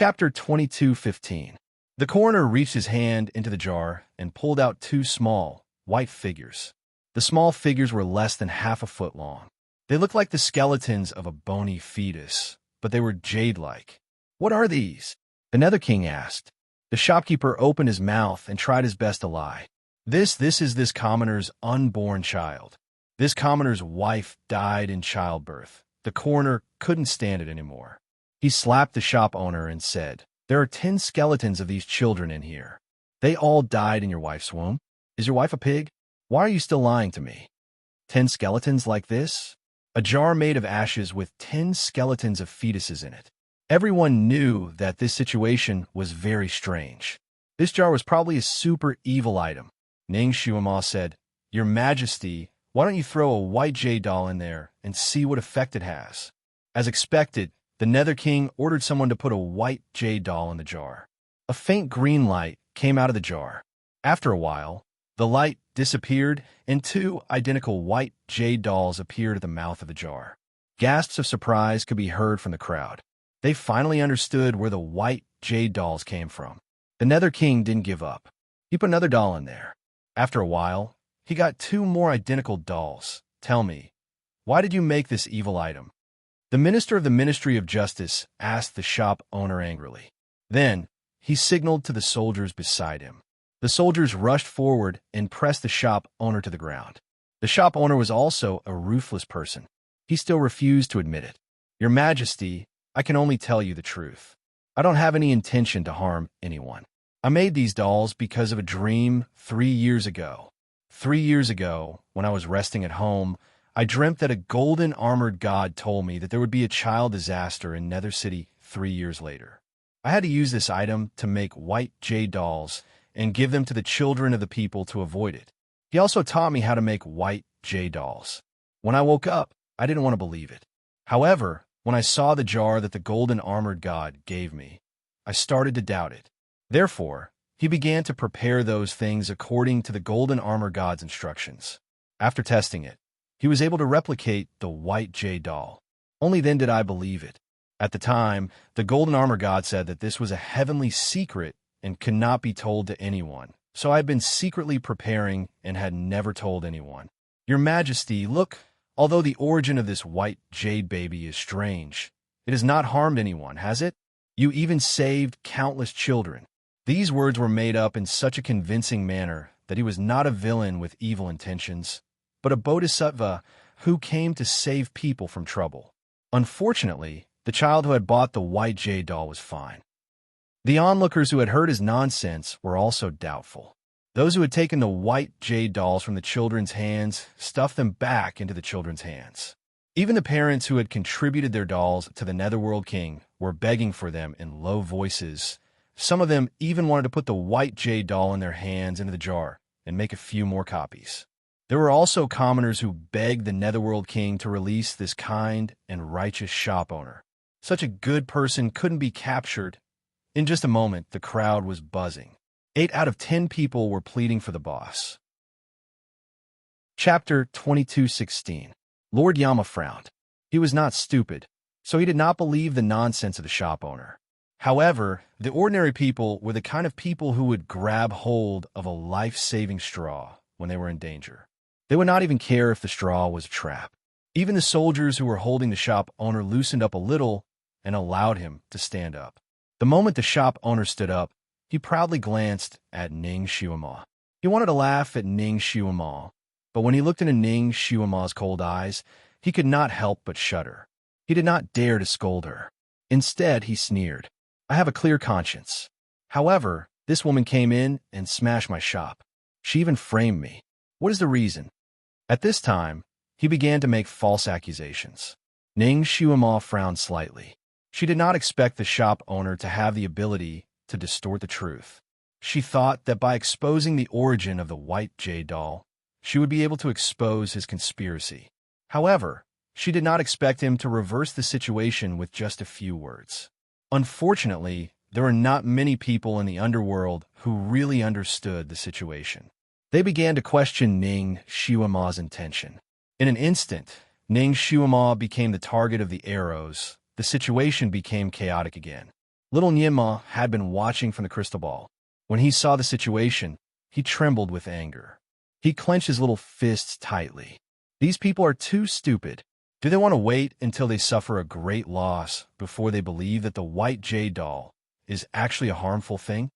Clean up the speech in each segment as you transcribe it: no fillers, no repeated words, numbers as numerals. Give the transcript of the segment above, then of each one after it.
Chapter 22:15. The coroner reached his hand into the jar and pulled out two small, white figures. The small figures were less than half a foot long. They looked like the skeletons of a bony fetus, but they were jade-like. "What are these?" the Nether King asked. The shopkeeper opened his mouth and tried his best to lie. This is this commoner's unborn child. This commoner's wife died in childbirth. The coroner couldn't stand it anymore. He slapped the shop owner and said, "There are 10 skeletons of these children in here. They all died in your wife's womb. Is your wife a pig? Why are you still lying to me? 10 skeletons like this? A jar made of ashes with 10 skeletons of fetuses in it." Everyone knew that this situation was very strange. This jar was probably a super evil item. Ning Shuama said, "Your Majesty, why don't you throw a white jade doll in there and see what effect it has?" As expected, the Nether King ordered someone to put a white jade doll in the jar. A faint green light came out of the jar. After a while, the light disappeared and 2 identical white jade dolls appeared at the mouth of the jar. Gasps of surprise could be heard from the crowd. They finally understood where the white jade dolls came from. The Nether King didn't give up. He put another doll in there. After a while, he got 2 more identical dolls. "Tell me, why did you make this evil item?" The minister of the Ministry of Justice asked the shop owner angrily. Then, he signaled to the soldiers beside him. The soldiers rushed forward and pressed the shop owner to the ground. The shop owner was also a ruthless person. He still refused to admit it. "Your Majesty, I can only tell you the truth. I don't have any intention to harm anyone. I made these dolls because of a dream 3 years ago. 3 years ago, when I was resting at home, I dreamt that a golden armored god told me that there would be a child disaster in Nether City 3 years later. I had to use this item to make white jade dolls and give them to the children of the people to avoid it. He also taught me how to make white jade dolls. When I woke up, I didn't want to believe it. However, when I saw the jar that the golden armored god gave me, I started to doubt it. Therefore, he began to prepare those things according to the golden armor god's instructions. After testing it, he was able to replicate the white jade doll. Only then did I believe it. At the time, the golden armor god said that this was a heavenly secret and could not be told to anyone, so I had been secretly preparing and had never told anyone. Your Majesty, look, although the origin of this white jade baby is strange, it has not harmed anyone, has it? You even saved countless children." These words were made up in such a convincing manner that he was not a villain with evil intentions, but a bodhisattva who came to save people from trouble. Unfortunately, the child who had bought the white jade doll was fine. The onlookers who had heard his nonsense were also doubtful. Those who had taken the white jade dolls from the children's hands stuffed them back into the children's hands. Even the parents who had contributed their dolls to the Netherworld King were begging for them in low voices. Some of them even wanted to put the white jade doll in their hands into the jar and make a few more copies. There were also commoners who begged the Netherworld King to release this kind and righteous shop owner. Such a good person couldn't be captured. In just a moment, the crowd was buzzing. 8 out of 10 people were pleading for the boss. Chapter 22:16. Lord Yama frowned. He was not stupid, so he did not believe the nonsense of the shop owner. However, the ordinary people were the kind of people who would grab hold of a life-saving straw when they were in danger. They would not even care if the straw was a trap. Even the soldiers who were holding the shop owner loosened up a little and allowed him to stand up. The moment the shop owner stood up, he proudly glanced at Ning Shuama. He wanted to laugh at Ning Shuama, but when he looked into Ning Shuama's cold eyes, he could not help but shudder. He did not dare to scold her. Instead, he sneered. "I have a clear conscience. However, this woman came in and smashed my shop. She even framed me. What is the reason?" At this time, he began to make false accusations. Ning Shuama frowned slightly. She did not expect the shop owner to have the ability to distort the truth. She thought that by exposing the origin of the white jade doll, she would be able to expose his conspiracy. However, she did not expect him to reverse the situation with just a few words. Unfortunately, there were not many people in the underworld who really understood the situation. They began to question Ning Shuama's intention. In an instant, Ning Shuama became the target of the arrows. The situation became chaotic again. Little Nianma had been watching from the crystal ball. When he saw the situation, he trembled with anger. He clenched his little fists tightly. These people are too stupid. Do they want to wait until they suffer a great loss before they believe that the white jade doll is actually a harmful thing?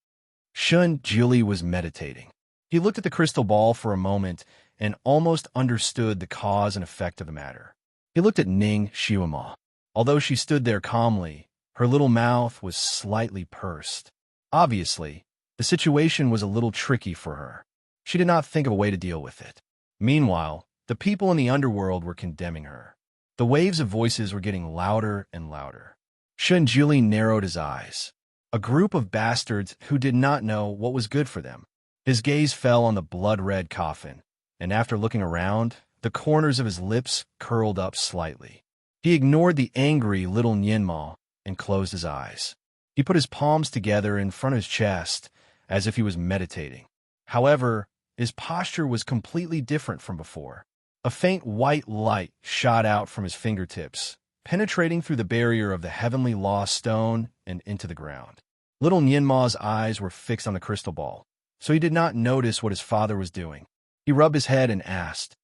Shun Jili was meditating. He looked at the crystal ball for a moment and almost understood the cause and effect of the matter. He looked at Ning Xiaoma. Although she stood there calmly, her little mouth was slightly pursed. Obviously, the situation was a little tricky for her. She did not think of a way to deal with it. Meanwhile, the people in the underworld were condemning her. The waves of voices were getting louder and louder. Shun Jili narrowed his eyes. A group of bastards who did not know what was good for them. His gaze fell on the blood-red coffin, and after looking around, the corners of his lips curled up slightly. He ignored the angry little Nianma and closed his eyes. He put his palms together in front of his chest, as if he was meditating. However, his posture was completely different from before. A faint white light shot out from his fingertips, penetrating through the barrier of the heavenly lost stone and into the ground. Little Nianma's eyes were fixed on the crystal ball, so he did not notice what his father was doing. He rubbed his head and asked,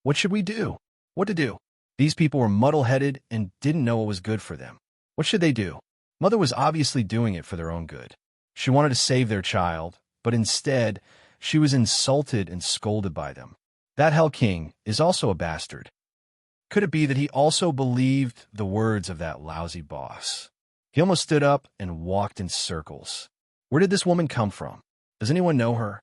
"What should we do? What to do?" These people were muddle-headed and didn't know what was good for them. What should they do? Mother was obviously doing it for their own good. She wanted to save their child, but instead, she was insulted and scolded by them. That Hell King is also a bastard. Could it be that he also believed the words of that lousy boss? He almost stood up and walked in circles. Where did this woman come from? Does anyone know her?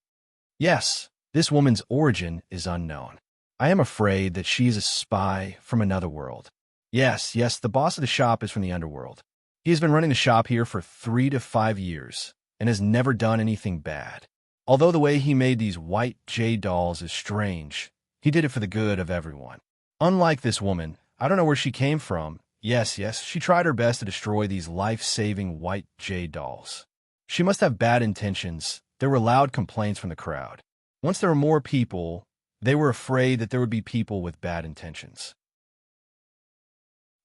Yes, this woman's origin is unknown. I am afraid that she is a spy from another world. Yes, the boss of the shop is from the underworld. He has been running the shop here for 3 to 5 years and has never done anything bad. Although the way he made these white jade dolls is strange, he did it for the good of everyone. Unlike this woman, I don't know where she came from. Yes, she tried her best to destroy these life-saving white jade dolls. She must have bad intentions. There were loud complaints from the crowd. Once there were more people, they were afraid that there would be people with bad intentions.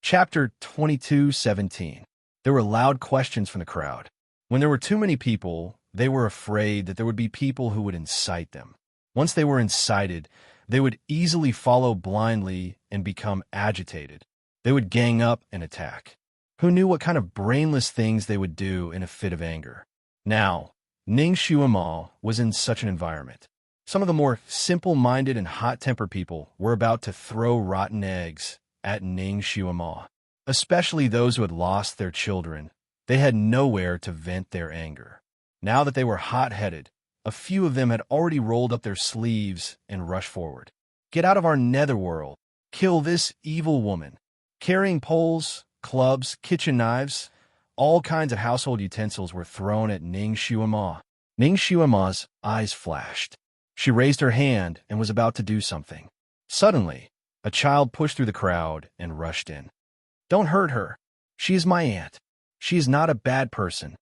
Chapter 22:17. There were loud questions from the crowd. When there were too many people, they were afraid that there would be people who would incite them. Once they were incited, they would easily follow blindly and become agitated. They would gang up and attack. Who knew what kind of brainless things they would do in a fit of anger? Now, Ning Xiaoma was in such an environment. Some of the more simple-minded and hot-tempered people were about to throw rotten eggs at Ning Xiaoma, especially those who had lost their children. They had nowhere to vent their anger. Now that they were hot-headed, a few of them had already rolled up their sleeves and rushed forward. "Get out of our netherworld! Kill this evil woman!" Carrying poles, clubs, kitchen knives, all kinds of household utensils were thrown at Ning Xiaoma. Ning Xiaoma's eyes flashed. She raised her hand and was about to do something. Suddenly, a child pushed through the crowd and rushed in. "Don't hurt her. She is my aunt. She is not a bad person."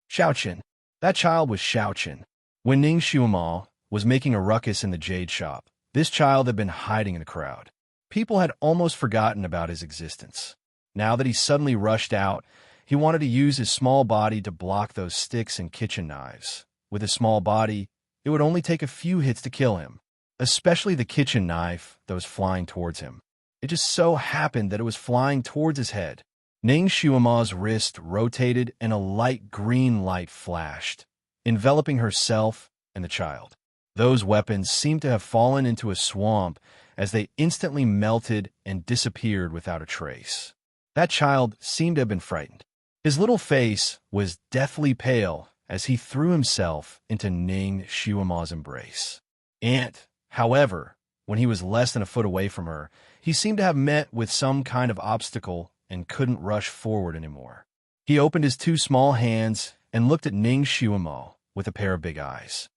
Xiaoqin. That child was Xiaoqin. When Ning Xiaoma was making a ruckus in the jade shop, this child had been hiding in the crowd. People had almost forgotten about his existence. Now that he suddenly rushed out, he wanted to use his small body to block those sticks and kitchen knives. With his small body, it would only take a few hits to kill him, especially the kitchen knife that was flying towards him. It just so happened that it was flying towards his head. Ning Xiaoma's wrist rotated and a light green light flashed, enveloping herself and the child. Those weapons seemed to have fallen into a swamp as they instantly melted and disappeared without a trace. That child seemed to have been frightened. His little face was deathly pale as he threw himself into Ning Xiaoma's embrace. Aunt, however, when he was less than a foot away from her, he seemed to have met with some kind of obstacle and couldn't rush forward anymore. He opened his two small hands and looked at Ning Xiaoma with a pair of big eyes.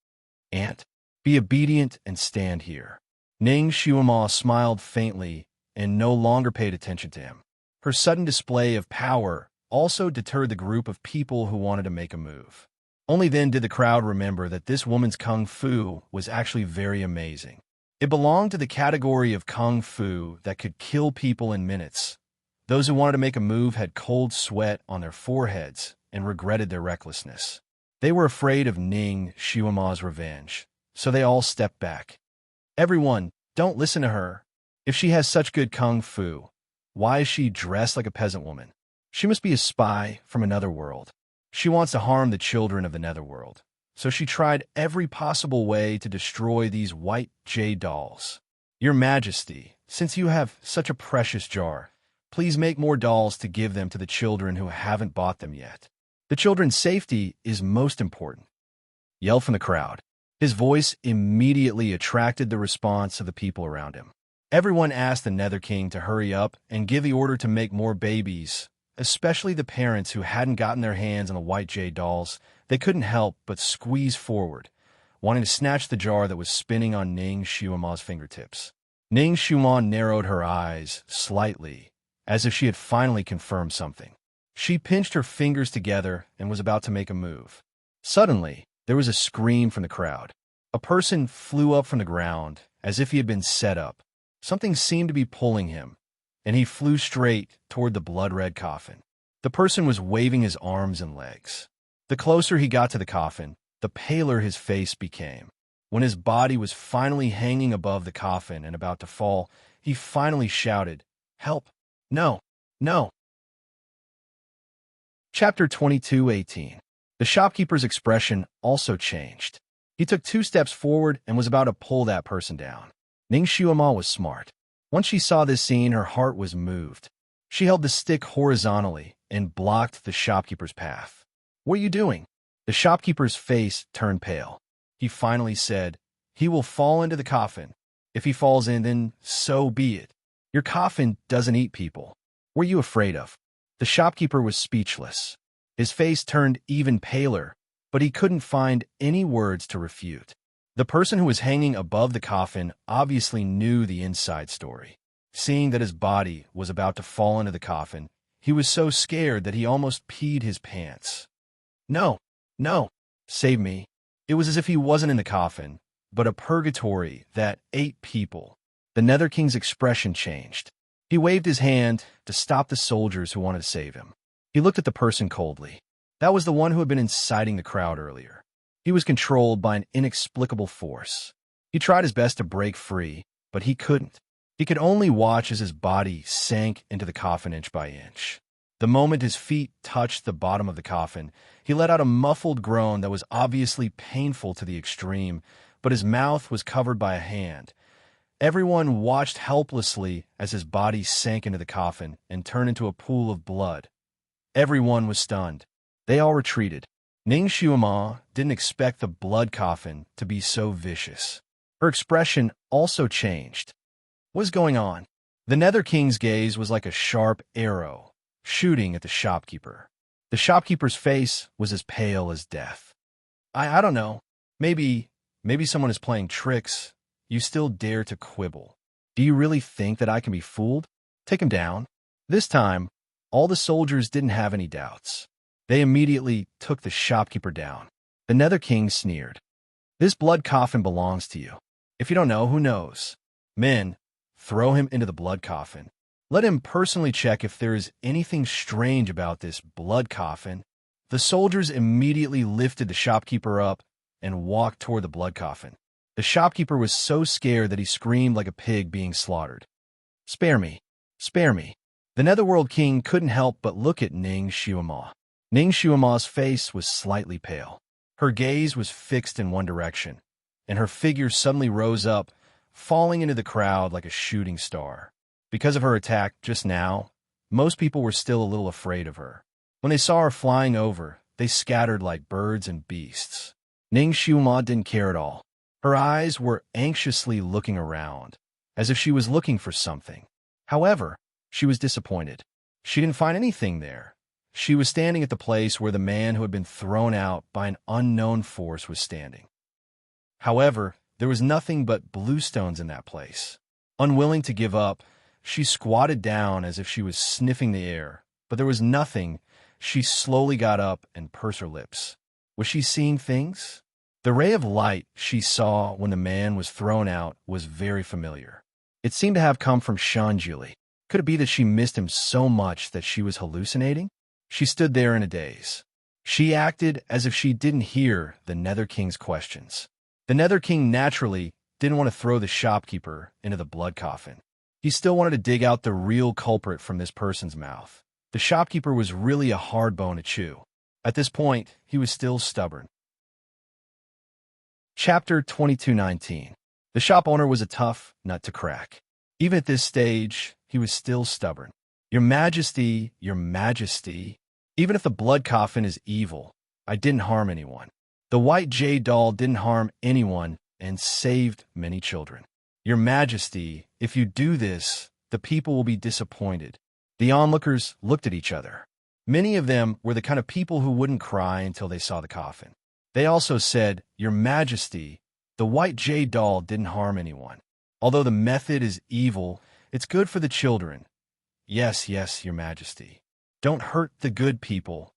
"Aunt, be obedient and stand here." Ning Xiaoma smiled faintly and no longer paid attention to him. Her sudden display of power also deterred the group of people who wanted to make a move. Only then did the crowd remember that this woman's kung fu was actually very amazing. It belonged to the category of kung fu that could kill people in minutes. Those who wanted to make a move had cold sweat on their foreheads and regretted their recklessness. They were afraid of Ning Shuima's revenge, so they all stepped back. Everyone, don't listen to her. If she has such good kung fu, why is she dressed like a peasant woman? She must be a spy from another world. She wants to harm the children of the netherworld, so she tried every possible way to destroy these white jade dolls. Your Majesty, since you have such a precious jar, please make more dolls to give them to the children who haven't bought them yet. The children's safety is most important. Yell from the crowd. His voice immediately attracted the response of the people around him. Everyone asked the Nether King to hurry up and give the order to make more babies, especially the parents who hadn't gotten their hands on the white jade dolls. They couldn't help but squeeze forward, wanting to snatch the jar that was spinning on Ning Shuima's fingertips. Ning Shuima narrowed her eyes slightly, as if she had finally confirmed something. She pinched her fingers together and was about to make a move. Suddenly, there was a scream from the crowd. A person flew up from the ground as if he had been set up. Something seemed to be pulling him, and he flew straight toward the blood-red coffin. The person was waving his arms and legs. The closer he got to the coffin, the paler his face became. When his body was finally hanging above the coffin and about to fall, he finally shouted, "Help! No! No!" Chapter 22:18. The shopkeeper's expression also changed. He took 2 steps forward and was about to pull that person down. Ning Shuima was smart. Once she saw this scene, her heart was moved. She held the stick horizontally and blocked the shopkeeper's path. "What are you doing?" The shopkeeper's face turned pale. He finally said, "He will fall into the coffin. If he falls in, then so be it. Your coffin doesn't eat people. What are you afraid of?" The shopkeeper was speechless. His face turned even paler, but he couldn't find any words to refute. The person who was hanging above the coffin obviously knew the inside story. Seeing that his body was about to fall into the coffin, he was so scared that he almost peed his pants. "No, no, save me." It was as if he wasn't in the coffin, but a purgatory that ate people. The Nether King's expression changed. He waved his hand to stop the soldiers who wanted to save him. He looked at the person coldly. That was the one who had been inciting the crowd earlier. He was controlled by an inexplicable force. He tried his best to break free, but he couldn't. He could only watch as his body sank into the coffin inch by inch. The moment his feet touched the bottom of the coffin, he let out a muffled groan that was obviously painful to the extreme, but his mouth was covered by a hand. Everyone watched helplessly as his body sank into the coffin and turned into a pool of blood. Everyone was stunned. They all retreated. Ning Shuima didn't expect the blood coffin to be so vicious. Her expression also changed. What was going on? The Nether King's gaze was like a sharp arrow, shooting at the shopkeeper. The shopkeeper's face was as pale as death. I don't know. Maybe someone is playing tricks. You still dare to quibble. Do you really think that I can be fooled? Take him down." This time, all the soldiers didn't have any doubts. They immediately took the shopkeeper down. The Nether King sneered. "This blood coffin belongs to you. If you don't know, who knows? Men, throw him into the blood coffin. Let him personally check if there is anything strange about this blood coffin." The soldiers immediately lifted the shopkeeper up and walked toward the blood coffin. The shopkeeper was so scared that he screamed like a pig being slaughtered. "Spare me! Spare me!" The Netherworld King couldn't help but look at Ning Shuima. Ning Shuima's face was slightly pale. Her gaze was fixed in one direction, and her figure suddenly rose up, falling into the crowd like a shooting star. Because of her attack just now, most people were still a little afraid of her. When they saw her flying over, they scattered like birds and beasts. Ning Shuima didn't care at all. Her eyes were anxiously looking around, as if she was looking for something. However, she was disappointed. She didn't find anything there. She was standing at the place where the man who had been thrown out by an unknown force was standing. However, there was nothing but blue stones in that place. Unwilling to give up, she squatted down as if she was sniffing the air, but there was nothing. She slowly got up and pursed her lips. Was she seeing things? The ray of light she saw when the man was thrown out was very familiar. It seemed to have come from Shanjili. Could it be that she missed him so much that she was hallucinating? She stood there in a daze. She acted as if she didn't hear the Nether King's questions. The Nether King naturally didn't want to throw the shopkeeper into the blood coffin. He still wanted to dig out the real culprit from this person's mouth. The shopkeeper was really a hard bone to chew. At this point, he was still stubborn. Chapter 22:19. The shop owner was a tough nut to crack. Even at this stage, he was still stubborn. Your Majesty, your Majesty, even if the blood coffin is evil, I didn't harm anyone. The white jade doll didn't harm anyone and saved many children. Your Majesty, if you do this, the people will be disappointed. The onlookers looked at each other. Many of them were the kind of people who wouldn't cry until they saw the coffin. They also said, Your Majesty, the white jade doll didn't harm anyone. Although the method is evil, it's good for the children. Yes, yes, Your Majesty. Don't hurt the good people.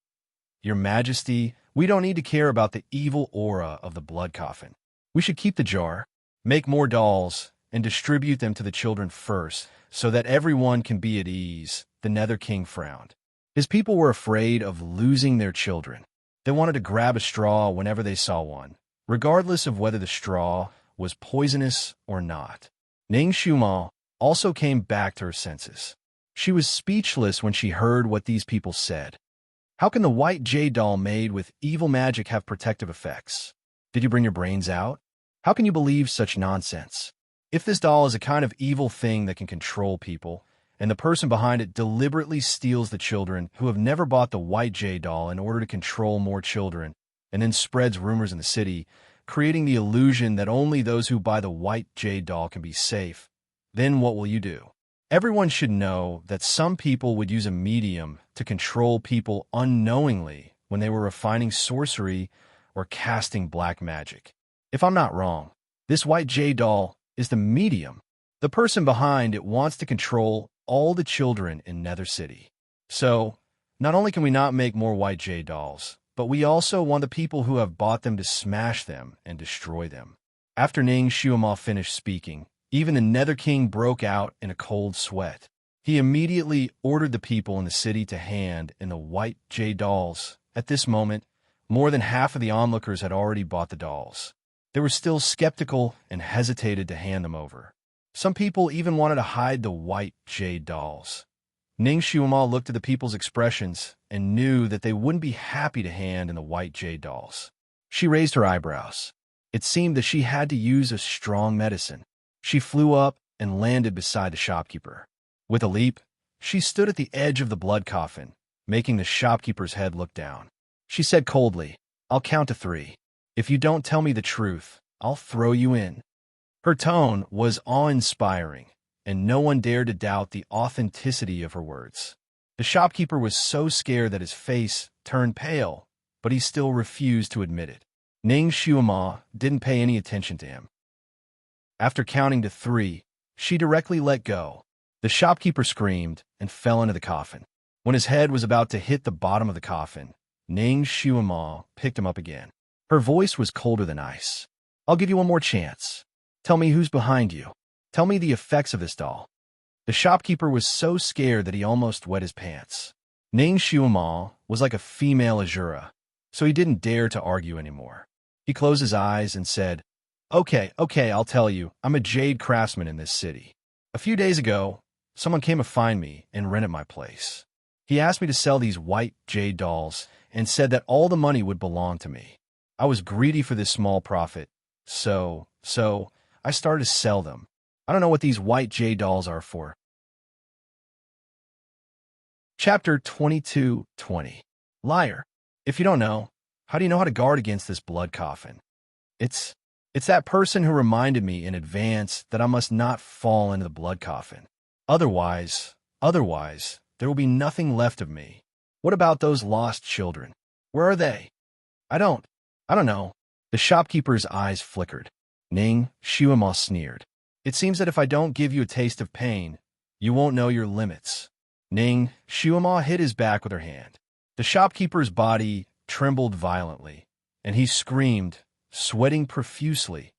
Your Majesty, we don't need to care about the evil aura of the blood coffin. We should keep the jar, make more dolls, and distribute them to the children first, so that everyone can be at ease. The Nether King frowned. His people were afraid of losing their children. They wanted to grab a straw whenever they saw one, regardless of whether the straw was poisonous or not. Ning Shumao also came back to her senses. She was speechless when she heard what these people said. How can the white jade doll made with evil magic have protective effects? Did you bring your brains out? How can you believe such nonsense? If this doll is a kind of evil thing that can control people, and the person behind it deliberately steals the children who have never bought the white jade doll in order to control more children, and then spreads rumors in the city, creating the illusion that only those who buy the white jade doll can be safe, then what will you do? Everyone should know that some people would use a medium to control people unknowingly when they were refining sorcery or casting black magic. If I'm not wrong, this white jade doll is the medium. The person behind it wants to control all the children in Nether City. So, not only can we not make more white jade dolls, but we also want the people who have bought them to smash them and destroy them. After Ning Shumao finished speaking, even the Nether King broke out in a cold sweat. He immediately ordered the people in the city to hand in the white jade dolls. At this moment, more than half of the onlookers had already bought the dolls. They were still skeptical and hesitated to hand them over. Some people even wanted to hide the white jade dolls. Ning Shumao looked at the people's expressions and knew that they wouldn't be happy to hand in the white jade dolls. She raised her eyebrows. It seemed that she had to use a strong medicine. She flew up and landed beside the shopkeeper. With a leap, she stood at the edge of the blood coffin, making the shopkeeper's head look down. She said coldly, I'll count to 3. If you don't tell me the truth, I'll throw you in. Her tone was awe-inspiring, and no one dared to doubt the authenticity of her words. The shopkeeper was so scared that his face turned pale, but he still refused to admit it. Ning Shumao didn't pay any attention to him. After counting to 3, she directly let go. The shopkeeper screamed and fell into the coffin. When his head was about to hit the bottom of the coffin, Ning Shumao picked him up again. Her voice was colder than ice. I'll give you one more chance. Tell me who's behind you. Tell me the effects of this doll. The shopkeeper was so scared that he almost wet his pants. Ning Shumao was like a female Azura, so he didn't dare to argue anymore. He closed his eyes and said, Okay, I'll tell you. I'm a jade craftsman in this city. A few days ago, someone came to find me and rented my place. He asked me to sell these white jade dolls and said that all the money would belong to me. I was greedy for this small profit, so I started to sell them. I don't know what these white jade dolls are for. Chapter 22:20. Liar. If you don't know, how do you know how to guard against this blood coffin? It's that person who reminded me in advance that I must not fall into the blood coffin. Otherwise, there will be nothing left of me. What about those lost children? Where are they? I don't know. The shopkeeper's eyes flickered. Ning Shumao sneered. It seems that if I don't give you a taste of pain, you won't know your limits. Ning Shumao hit his back with her hand. The shopkeeper's body trembled violently, and he screamed, sweating profusely.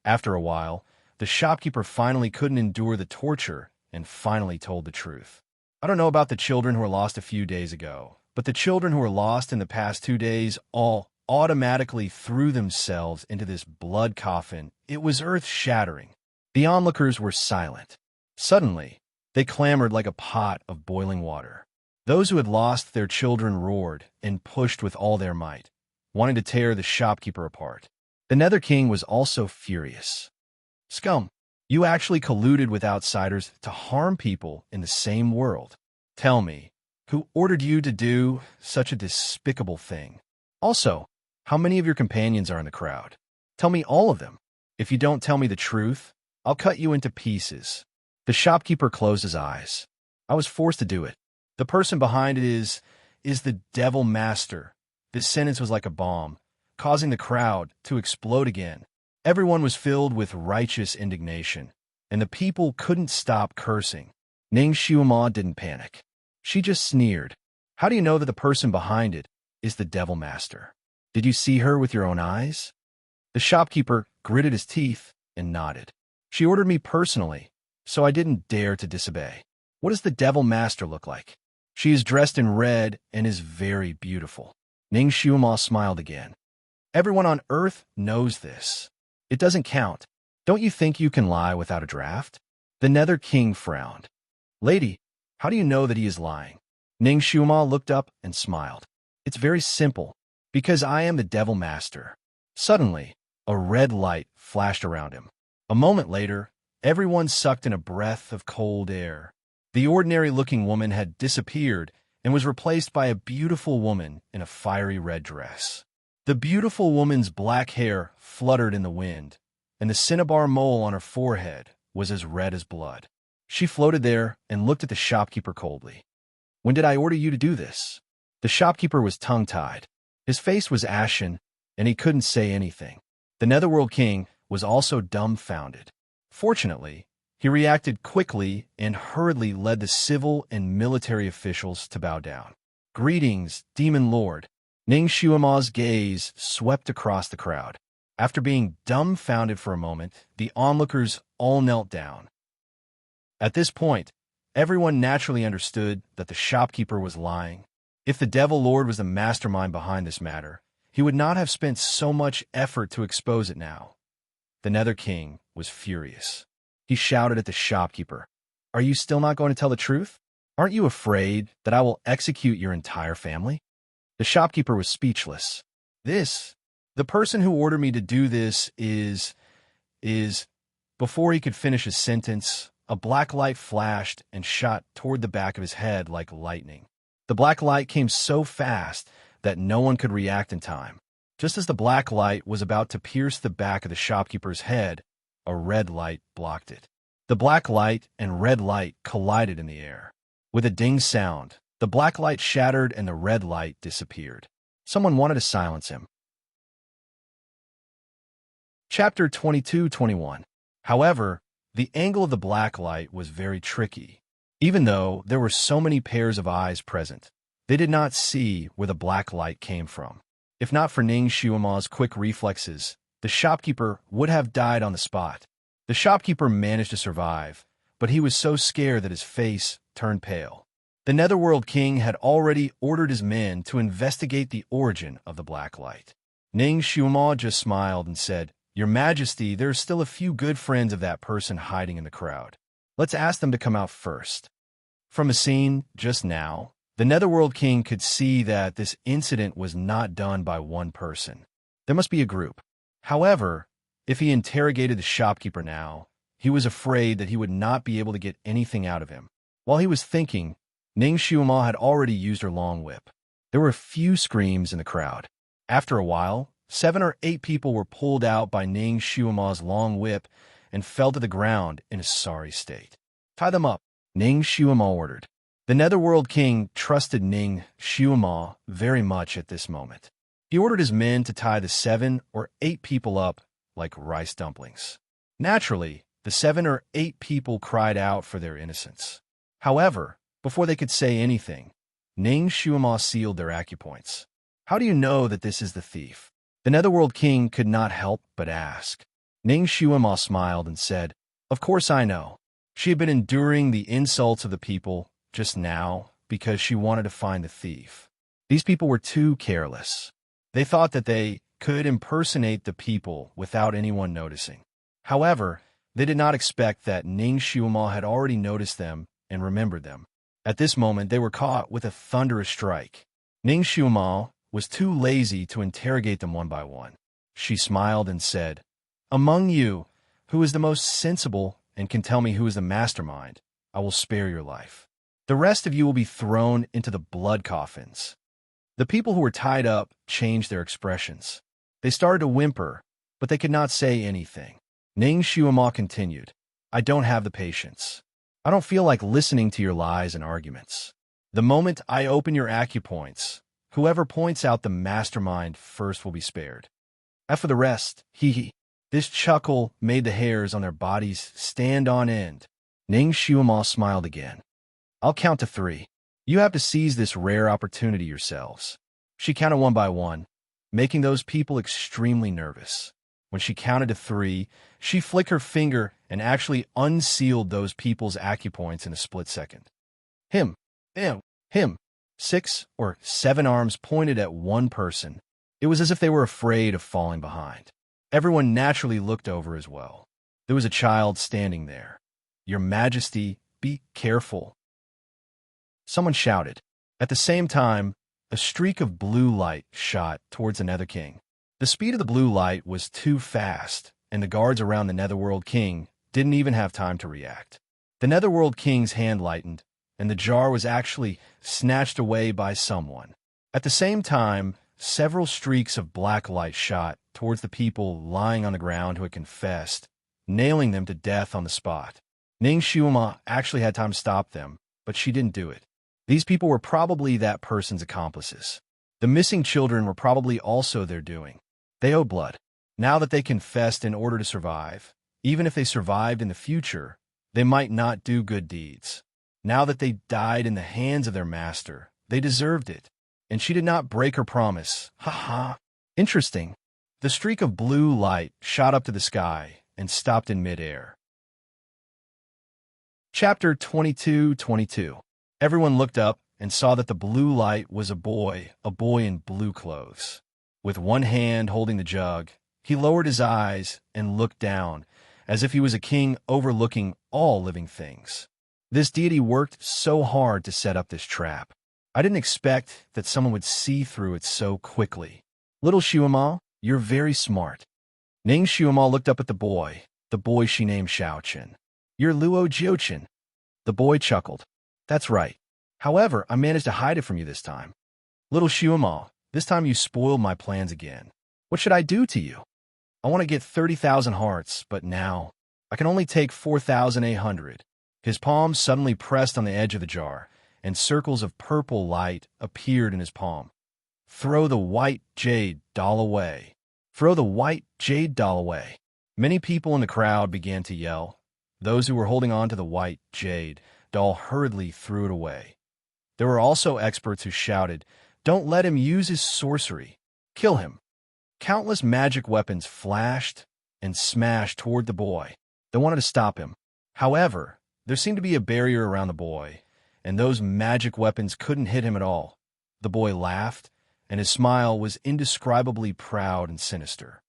After a while, the shopkeeper finally couldn't endure the torture and finally told the truth. I don't know about the children who were lost a few days ago, but the children who were lost in the past 2 days all automatically threw themselves into this blood coffin. It was earth-shattering. The onlookers were silent. Suddenly, they clamored like a pot of boiling water. Those who had lost their children roared and pushed with all their might, wanting to tear the shopkeeper apart. The Nether King was also furious. Scum, you actually colluded with outsiders to harm people in the same world. Tell me, who ordered you to do such a despicable thing? Also, how many of your companions are in the crowd? Tell me all of them. If you don't tell me the truth, I'll cut you into pieces. The shopkeeper closed his eyes. I was forced to do it. The person behind it is the Devil Master. This sentence was like a bomb, causing the crowd to explode again. Everyone was filled with righteous indignation, and the people couldn't stop cursing. Ning Xiuma didn't panic. She just sneered. How do you know that the person behind it is the Devil Master? Did you see her with your own eyes? The shopkeeper gritted his teeth and nodded. She ordered me personally, so I didn't dare to disobey. What does the Devil Master look like? She is dressed in red and is very beautiful. Ning Xiuma smiled again. Everyone on Earth knows this. It doesn't count. Don't you think you can lie without a draft? The Nether King frowned. Lady, how do you know that he is lying? Ning Xiuma looked up and smiled. It's very simple. Because I am the Devil Master. Suddenly, a red light flashed around him. A moment later, everyone sucked in a breath of cold air. The ordinary-looking woman had disappeared and was replaced by a beautiful woman in a fiery red dress. The beautiful woman's black hair fluttered in the wind, and the cinnabar mole on her forehead was as red as blood. She floated there and looked at the shopkeeper coldly. When did I order you to do this? The shopkeeper was tongue-tied. His face was ashen, and he couldn't say anything. The Netherworld King was also dumbfounded. Fortunately, he reacted quickly and hurriedly led the civil and military officials to bow down. Greetings, Demon Lord. Ning Xiuma's gaze swept across the crowd. After being dumbfounded for a moment, the onlookers all knelt down. At this point, everyone naturally understood that the shopkeeper was lying. If the Devil Lord was the mastermind behind this matter, he would not have spent so much effort to expose it now. The Nether King was furious. He shouted at the shopkeeper, Are you still not going to tell the truth? Aren't you afraid that I will execute your entire family? The shopkeeper was speechless. The person who ordered me to do this is... Before he could finish his sentence, a black light flashed and shot toward the back of his head like lightning. The black light came so fast that no one could react in time. Just as the black light was about to pierce the back of the shopkeeper's head, a red light blocked it. The black light and red light collided in the air. With a ding sound, the black light shattered and the red light disappeared. Someone wanted to silence him. Chapter 22-21. However, the angle of the black light was very tricky. Even though there were so many pairs of eyes present, they did not see where the black light came from. If not for Ning Xiuma's quick reflexes, the shopkeeper would have died on the spot. The shopkeeper managed to survive, but he was so scared that his face turned pale. The Netherworld King had already ordered his men to investigate the origin of the black light. Ning Xiuma just smiled and said, Your Majesty, there are still a few good friends of that person hiding in the crowd. Let's ask them to come out first. From a scene just now, the Netherworld King could see that this incident was not done by one person. There must be a group. However, if he interrogated the shopkeeper now, he was afraid that he would not be able to get anything out of him. While he was thinking, Ning Xiuma had already used her long whip. There were a few screams in the crowd. After a while, 7 or 8 people were pulled out by Ning Xiuma's long whip and fell to the ground in a sorry state. Tie them up, Ning Xiuma ordered. The Netherworld King trusted Ning Xiuma very much at this moment. He ordered his men to tie the 7 or 8 people up like rice dumplings. Naturally, the 7 or 8 people cried out for their innocence. However, before they could say anything, Ning Xiuma sealed their acupoints. How do you know that this is the thief? The Netherworld King could not help but ask. Ning Xiuma smiled and said, Of course I know. She had been enduring the insults of the people just now because she wanted to find the thief. These people were too careless. They thought that they could impersonate the people without anyone noticing. However, they did not expect that Ning Xiumo had already noticed them and remembered them. At this moment, they were caught with a thunderous strike. Ning Xiumo was too lazy to interrogate them one by one. She smiled and said, "Among you, who is the most sensible and can tell me who is the mastermind, I will spare your life. The rest of you will be thrown into the blood coffins." The people who were tied up changed their expressions. They started to whimper, but they could not say anything. Ning Xiumo continued, "I don't have the patience. I don't feel like listening to your lies and arguments. The moment I open your acupoints, whoever points out the mastermind first will be spared. As for the rest, hee." This chuckle made the hairs on their bodies stand on end. Ning Xiumo smiled again. "I'll count to 3. You have to seize this rare opportunity yourselves." She counted one by one, making those people extremely nervous. When she counted to 3, she flicked her finger and actually unsealed those people's acupoints in a split second. Him. 6 or 7 arms pointed at one person. It was as if they were afraid of falling behind. Everyone naturally looked over as well. There was a child standing there. "Your Majesty, be careful," someone shouted. At the same time, a streak of blue light shot towards the Nether King. The speed of the blue light was too fast, and the guards around the Netherworld King didn't even have time to react. The Netherworld King's hand lightened, and the jar was actually snatched away by someone. At the same time, several streaks of black light shot towards the people lying on the ground who had confessed, nailing them to death on the spot. Ning Xiumo actually had time to stop them, but she didn't do it. These people were probably that person's accomplices. The missing children were probably also their doing. They owed blood. Now that they confessed in order to survive, even if they survived in the future, they might not do good deeds. Now that they died in the hands of their master, they deserved it. And she did not break her promise. Ha ha. Interesting. The streak of blue light shot up to the sky and stopped in midair. Chapter 22:22. Everyone looked up and saw that the blue light was a boy in blue clothes. With one hand holding the jug, he lowered his eyes and looked down, as if he was a king overlooking all living things. This deity worked so hard to set up this trap. I didn't expect that someone would see through it so quickly. "Little Xiumo, you're very smart." Ning Xiumo looked up at the boy she named Xiaochen. "You're Luo Jiuchen." The boy chuckled. "That's right. However, I managed to hide it from you this time." "Little Xiumo, this time you spoiled my plans again. What should I do to you? I want to get 30,000 hearts, but now I can only take 4,800. His palm suddenly pressed on the edge of the jar, and circles of purple light appeared in his palm. "Throw the white jade doll away. Throw the white jade doll away." Many people in the crowd began to yell. Those who were holding on to the white jade doll hurriedly threw it away. There were also experts who shouted, "Don't let him use his sorcery. Kill him." Countless magic weapons flashed and smashed toward the boy. They wanted to stop him. However, there seemed to be a barrier around the boy, and those magic weapons couldn't hit him at all. The boy laughed, and his smile was indescribably proud and sinister.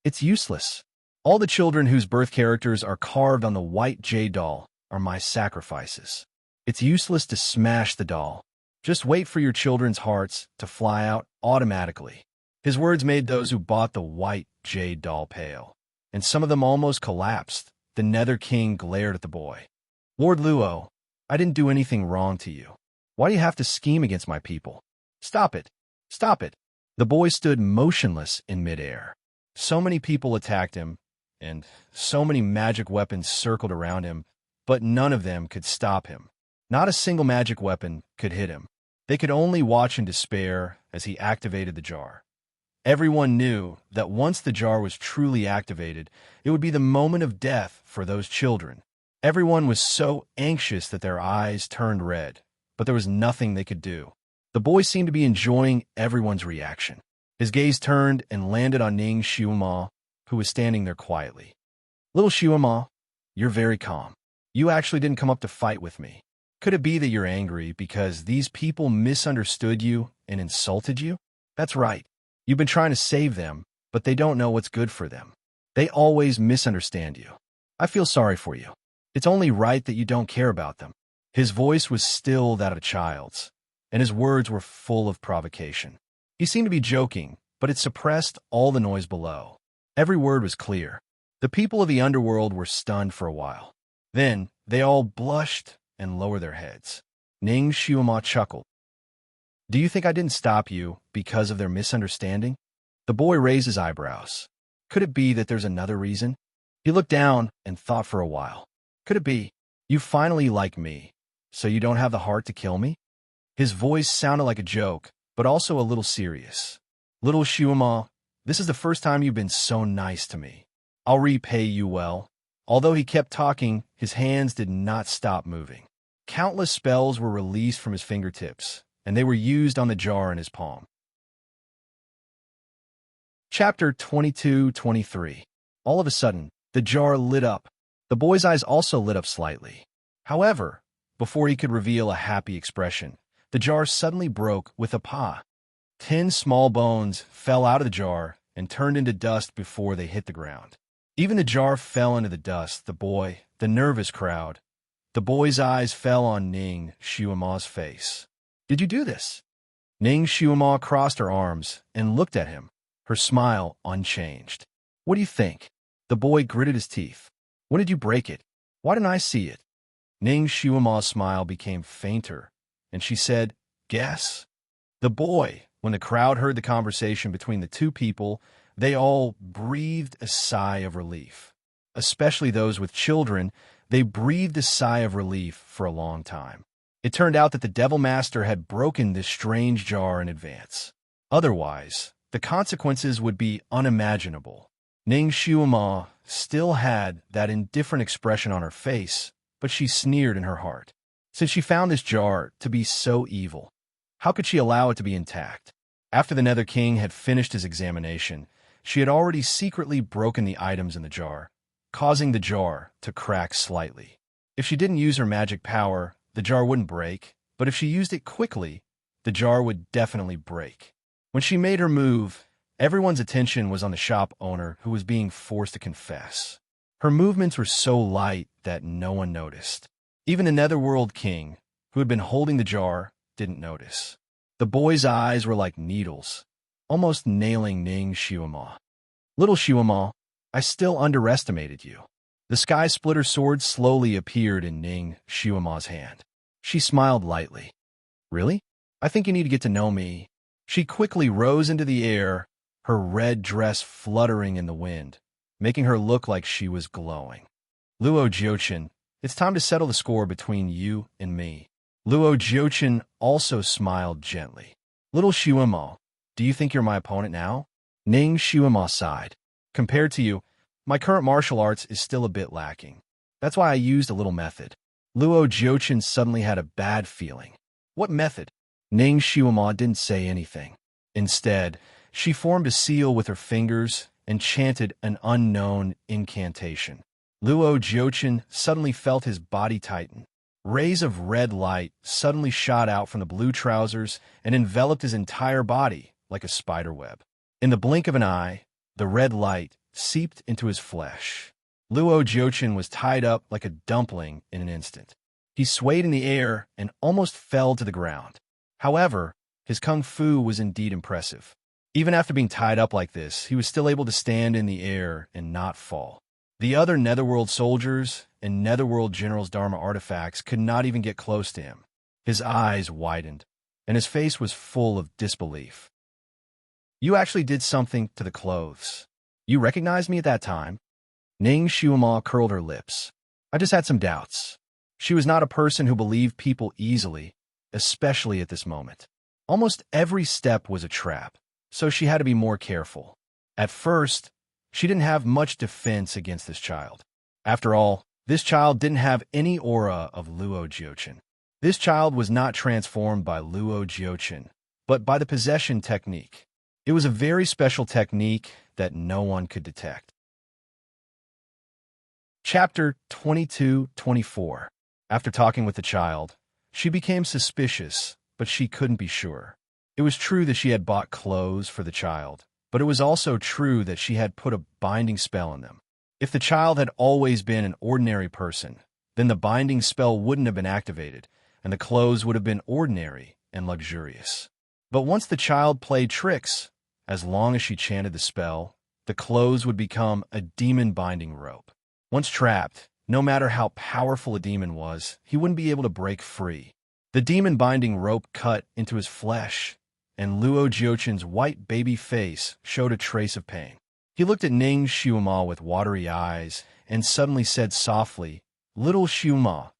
"It's useless. All the children whose birth characters are carved on the white jade doll are my sacrifices. It's useless to smash the doll. Just wait for your children's hearts to fly out automatically." His words made those who bought the white jade doll pale, and some of them almost collapsed. The Nether King glared at the boy. "Lord Luo, I didn't do anything wrong to you. Why do you have to scheme against my people? Stop it! Stop it!" The boy stood motionless in midair. So many people attacked him, and so many magic weapons circled around him, but none of them could stop him. Not a single magic weapon could hit him. They could only watch in despair as he activated the jar. Everyone knew that once the jar was truly activated, it would be the moment of death for those children. Everyone was so anxious that their eyes turned red, but there was nothing they could do. The boy seemed to be enjoying everyone's reaction. His gaze turned and landed on Ning Xiumo, who was standing there quietly. "Little Xiumo, you're very calm. You actually didn't come up to fight with me. Could it be that you're angry because these people misunderstood you and insulted you? That's right. You've been trying to save them, but they don't know what's good for them. They always misunderstand you. I feel sorry for you. It's only right that you don't care about them." His voice was still that of a child's, and his words were full of provocation. He seemed to be joking, but it suppressed all the noise below. Every word was clear. The people of the underworld were stunned for a while. Then they all blushed and lowered their heads. Ning Xiaoma chuckled. "Do you think I didn't stop you because of their misunderstanding?" The boy raised his eyebrows. "Could it be that there's another reason?" He looked down and thought for a while. "Could it be you finally like me, so you don't have the heart to kill me?" His voice sounded like a joke, but also a little serious. "Little Xiaoma, this is the first time you've been so nice to me. I'll repay you well." Although he kept talking, his hands did not stop moving. Countless spells were released from his fingertips, and they were used on the jar in his palm. Chapter 22-23. All of a sudden, the jar lit up. The boy's eyes also lit up slightly. However, before he could reveal a happy expression, the jar suddenly broke with a pah. 10 small bones fell out of the jar and turned into dust before they hit the ground. Even the jar fell into the dust. The nervous crowd. The boy's eyes fell on Ning Xiaoma's face. "Did you do this?" Ning Xiaoma crossed her arms and looked at him, her smile unchanged. "What do you think?" The boy gritted his teeth. "When did you break it? Why didn't I see it?" Ning Xiaoma's smile became fainter, and she said, "Guess." The boy, when the crowd heard the conversation between the two people, they all breathed a sigh of relief. Especially those with children, they breathed a sigh of relief for a long time. It turned out that the Devil Master had broken this strange jar in advance. Otherwise, the consequences would be unimaginable. Ning Xiaoma still had that indifferent expression on her face, but she sneered in her heart. Since she found this jar to be so evil, how could she allow it to be intact? After the Nether King had finished his examination, she had already secretly broken the items in the jar, causing the jar to crack slightly. If she didn't use her magic power, the jar wouldn't break, but if she used it quickly, the jar would definitely break. When she made her move, everyone's attention was on the shop owner who was being forced to confess. Her movements were so light that no one noticed. Even the Netherworld King, who had been holding the jar, didn't notice. The boy's eyes were like needles, almost nailing Ning Xiaoma. "Little Xiaoma, I still underestimated you." The Sky Splitter sword slowly appeared in Ning Xiaoma's hand. She smiled lightly. "Really? I think you need to get to know me." She quickly rose into the air, her red dress fluttering in the wind, making her look like she was glowing. "Luo Jiuchen, it's time to settle the score between you and me." Luo Jiuchen also smiled gently. "Little Xiaoma, do you think you're my opponent now?" Ning Xiaoma sighed. "Compared to you, my current martial arts is still a bit lacking. That's why I used a little method." Luo Jiuchen suddenly had a bad feeling. "What method?" Ning Xiaoma didn't say anything. Instead, she formed a seal with her fingers and chanted an unknown incantation. Luo Jiuchen suddenly felt his body tighten. Rays of red light suddenly shot out from the blue trousers and enveloped his entire body like a spider web. In the blink of an eye, the red light seeped into his flesh. Luo Jiuchen was tied up like a dumpling in an instant. He swayed in the air and almost fell to the ground. However, his kung fu was indeed impressive. Even after being tied up like this, he was still able to stand in the air and not fall. The other Netherworld soldiers and Netherworld General's Dharma artifacts could not even get close to him. His eyes widened, and his face was full of disbelief. "You actually did something to the clothes. You recognized me at that time?" Ning Xiaoma curled her lips. "I just had some doubts." She was not a person who believed people easily, especially at this moment. Almost every step was a trap, so she had to be more careful. At first, she didn't have much defense against this child. After all, this child didn't have any aura of Luo Jiuchen. This child was not transformed by Luo Jiuchen, but by the possession technique. It was a very special technique that no one could detect. Chapter 22-24. After talking with the child, she became suspicious, but she couldn't be sure. It was true that she had bought clothes for the child, but it was also true that she had put a binding spell on them. If the child had always been an ordinary person, then the binding spell wouldn't have been activated, and the clothes would have been ordinary and luxurious. But once the child played tricks, as long as she chanted the spell, the clothes would become a demon-binding rope. Once trapped, no matter how powerful a demon was, he wouldn't be able to break free. The demon-binding rope cut into his flesh, and Luo Jiochen's white baby face showed a trace of pain. He looked at Ning Xiuma with watery eyes and suddenly said softly, "Little Xiuma,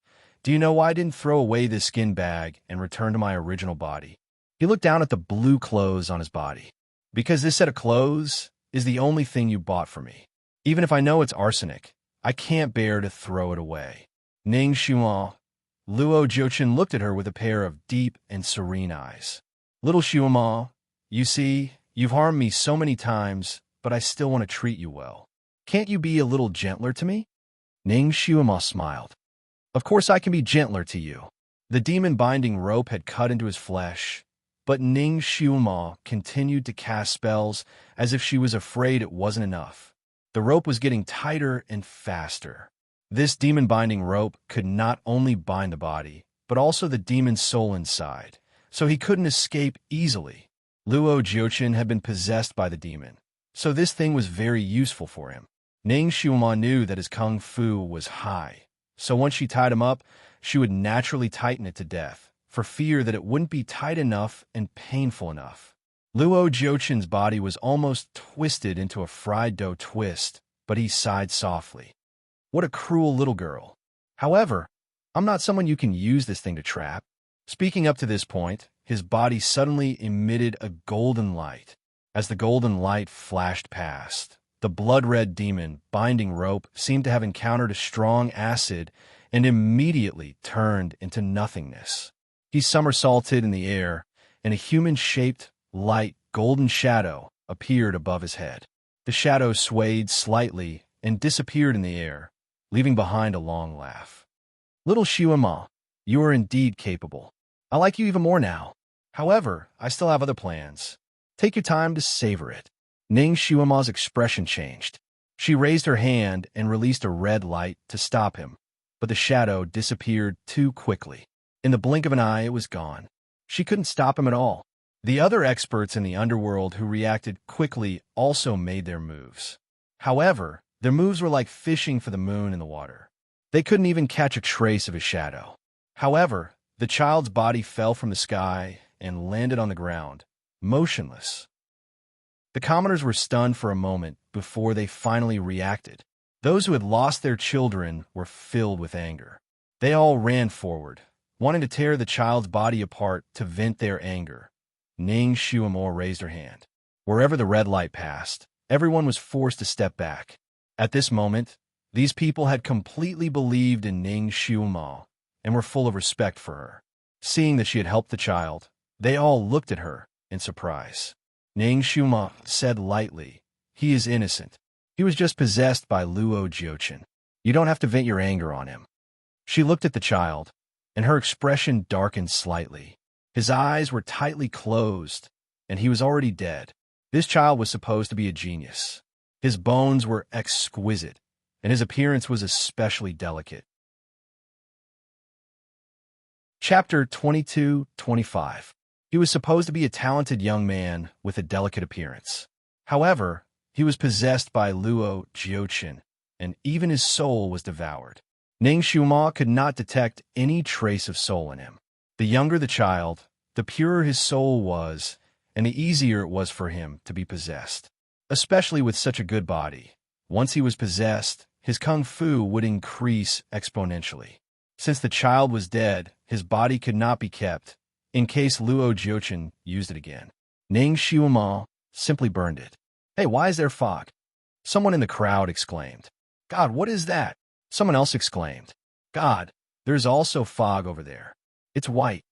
do you know why I didn't throw away this skin bag and return to my original body?" He looked down at the blue clothes on his body. "Because this set of clothes is the only thing you bought for me. Even if I know it's arsenic, I can't bear to throw it away." Ning Xiuma, Luo Jiochen looked at her with a pair of deep and serene eyes. "Little Xiuma, you see, you've harmed me so many times, but I still want to treat you well. Can't you be a little gentler to me?" Ning Xiuma smiled. "Of course I can be gentler to you." The demon-binding rope had cut into his flesh, but Ning Xiuma continued to cast spells as if she was afraid it wasn't enough. The rope was getting tighter and faster. This demon-binding rope could not only bind the body, but also the demon's soul inside, so he couldn't escape easily. Luo Jiochen had been possessed by the demon, so this thing was very useful for him. Ning Xiuma knew that his kung fu was high, so once she tied him up, she would naturally tighten it to death, for fear that it wouldn't be tight enough and painful enough. Luo Jiochen's body was almost twisted into a fried dough twist, but he sighed softly. "What a cruel little girl. However, I'm not someone you can use this thing to trap." Speaking up to this point, his body suddenly emitted a golden light. As the golden light flashed past, the blood-red demon binding rope seemed to have encountered a strong acid and immediately turned into nothingness. He somersaulted in the air, and a human-shaped, light, golden shadow appeared above his head. The shadow swayed slightly and disappeared in the air, leaving behind a long laugh. "Little Xiuma, you are indeed capable. I like you even more now. However, I still have other plans. Take your time to savor it." Ning Xiuma's expression changed. She raised her hand and released a red light to stop him, but the shadow disappeared too quickly. In the blink of an eye, it was gone. She couldn't stop him at all. The other experts in the underworld who reacted quickly also made their moves. However, their moves were like fishing for the moon in the water. They couldn't even catch a trace of his shadow. However, the child's body fell from the sky and landed on the ground, motionless. The commoners were stunned for a moment before they finally reacted. Those who had lost their children were filled with anger. They all ran forward, wanting to tear the child's body apart to vent their anger. Ning Xiuma raised her hand. Wherever the red light passed, everyone was forced to step back. At this moment, these people had completely believed in Ning Xiuma and were full of respect for her. Seeing that she had helped the child, they all looked at her in surprise. Ning Xiuma said lightly, "He is innocent. He was just possessed by Luo Jiochen. You don't have to vent your anger on him." She looked at the child, and her expression darkened slightly. His eyes were tightly closed, and he was already dead. This child was supposed to be a genius. His bones were exquisite, and his appearance was especially delicate. Chapter 22-25. He was supposed to be a talented young man with a delicate appearance. However, he was possessed by Luo Jiochen, and even his soul was devoured. Ning Xiuma could not detect any trace of soul in him. The younger the child, the purer his soul was, and the easier it was for him to be possessed. Especially with such a good body. Once he was possessed, his kung fu would increase exponentially. Since the child was dead, his body could not be kept, in case Luo Jiochen used it again. Ning Xiuma simply burned it. "Hey, why is there fog?" Someone in the crowd exclaimed. "God, what is that?" Someone else exclaimed. "God, there's also fog over there. It's white."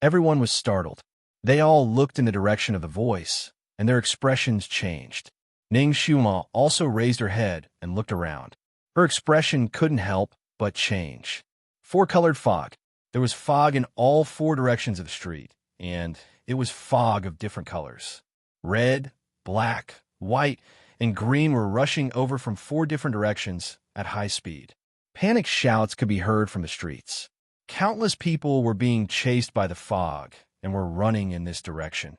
Everyone was startled. They all looked in the direction of the voice, and their expressions changed. Ning Xiuma also raised her head and looked around. Her expression couldn't help but change. Four-colored fog. There was fog in all four directions of the street, and it was fog of different colors. Red, black, white, and green were rushing over from 4 different directions at high speed. Panic shouts could be heard from the streets. Countless people were being chased by the fog and were running in this direction.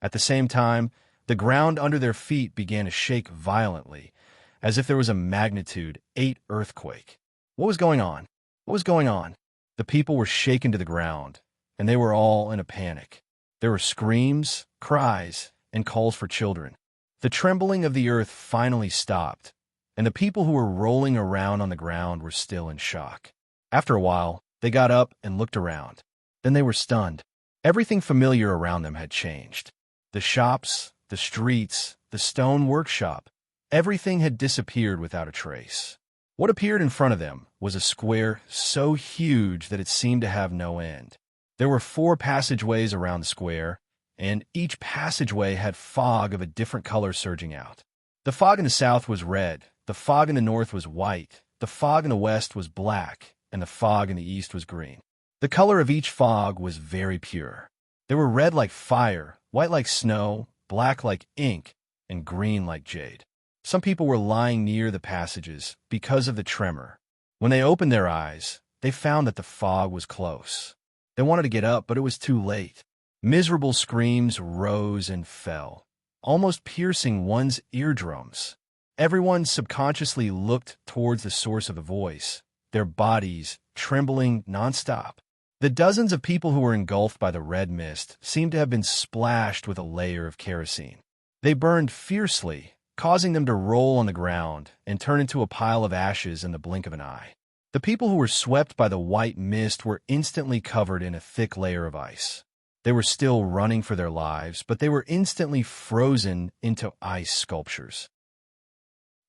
At the same time, the ground under their feet began to shake violently, as if there was a magnitude 8 earthquake. What was going on? What was going on? The people were shaken to the ground, and they were all in a panic. There were screams, cries, and calls for children. The trembling of the earth finally stopped, and the people who were rolling around on the ground were still in shock. After a while, they got up and looked around. Then they were stunned. Everything familiar around them had changed. The shops, the streets, the stone workshop, everything had disappeared without a trace. What appeared in front of them was a square so huge that it seemed to have no end. There were 4 passageways around the square, and each passageway had fog of a different color surging out. The fog in the south was red, the fog in the north was white, the fog in the west was black, and the fog in the east was green. The color of each fog was very pure. They were red like fire, white like snow, black like ink, and green like jade. Some people were lying near the passages because of the tremor. When they opened their eyes, they found that the fog was close. They wanted to get up, but it was too late. Miserable screams rose and fell, almost piercing one's eardrums. Everyone subconsciously looked towards the source of the voice, their bodies trembling nonstop. The dozens of people who were engulfed by the red mist seemed to have been splashed with a layer of kerosene. They burned fiercely, causing them to roll on the ground and turn into a pile of ashes in the blink of an eye. The people who were swept by the white mist were instantly covered in a thick layer of ice. They were still running for their lives, but they were instantly frozen into ice sculptures.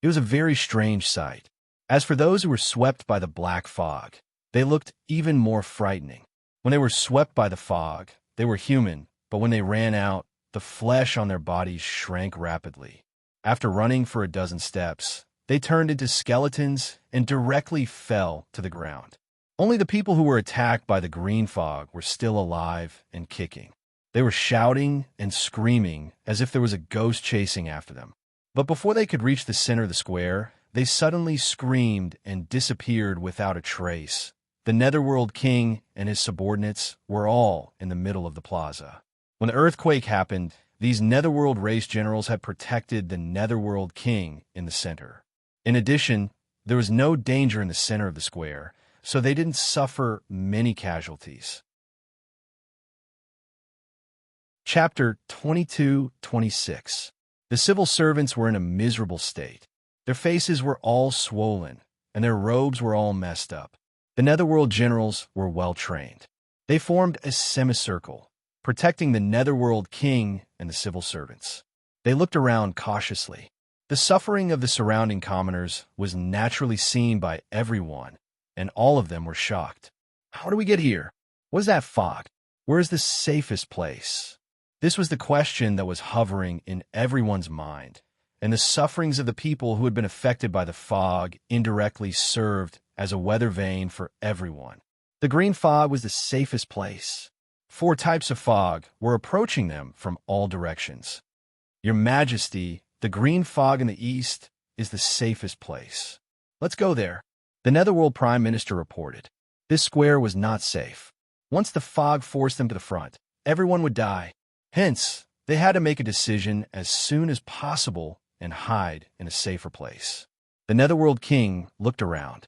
It was a very strange sight. As for those who were swept by the black fog, they looked even more frightening. When they were swept by the fog, they were human, but when they ran out, the flesh on their bodies shrank rapidly. After running for a dozen steps, they turned into skeletons and directly fell to the ground. Only the people who were attacked by the green fog were still alive and kicking. They were shouting and screaming as if there was a ghost chasing after them. But before they could reach the center of the square, they suddenly screamed and disappeared without a trace. The Netherworld King and his subordinates were all in the middle of the plaza. When the earthquake happened, these Netherworld race generals had protected the Netherworld King in the center. In addition, there was no danger in the center of the square, so they didn't suffer many casualties. Chapter 22-26. The civil servants were in a miserable state. Their faces were all swollen, and their robes were all messed up. The Netherworld generals were well trained. They formed a semicircle, protecting the Netherworld King and the civil servants. They looked around cautiously. The suffering of the surrounding commoners was naturally seen by everyone, and all of them were shocked. How do we get here? What is that fog? Where is the safest place? This was the question that was hovering in everyone's mind, and the sufferings of the people who had been affected by the fog indirectly served as a weather vane for everyone. The green fog was the safest place. 4 types of fog were approaching them from all directions. Your Majesty, the green fog in the east is the safest place. Let's go there. The Netherworld Prime Minister reported. This square was not safe. Once the fog forced them to the front, everyone would die. Hence, they had to make a decision as soon as possible and hide in a safer place. The Netherworld King looked around.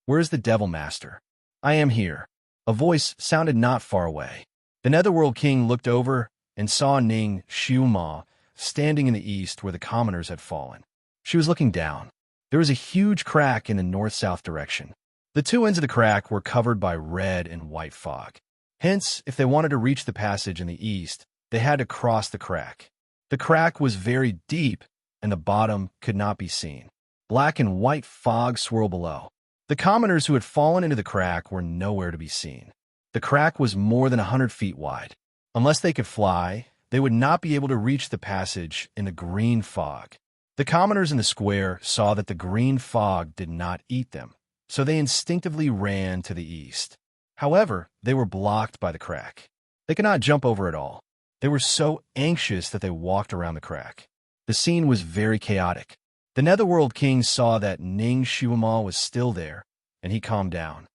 Where is the Devil Master? I am here. A voice sounded not far away. The Netherworld King looked over and saw Ning Xiuma standing in the east where the commoners had fallen. She was looking down. There was a huge crack in the north-south direction. The 2 ends of the crack were covered by red and white fog. Hence, if they wanted to reach the passage in the east, they had to cross the crack. The crack was very deep, and the bottom could not be seen. Black and white fog swirled below. The commoners who had fallen into the crack were nowhere to be seen. The crack was more than 100 feet wide. Unless they could fly, they would not be able to reach the passage in the green fog. The commoners in the square saw that the green fog did not eat them, so they instinctively ran to the east. However, they were blocked by the crack. They could not jump over at all. They were so anxious that they walked around the crack. The scene was very chaotic. The Netherworld King saw that Ning Shuima was still there, and he calmed down.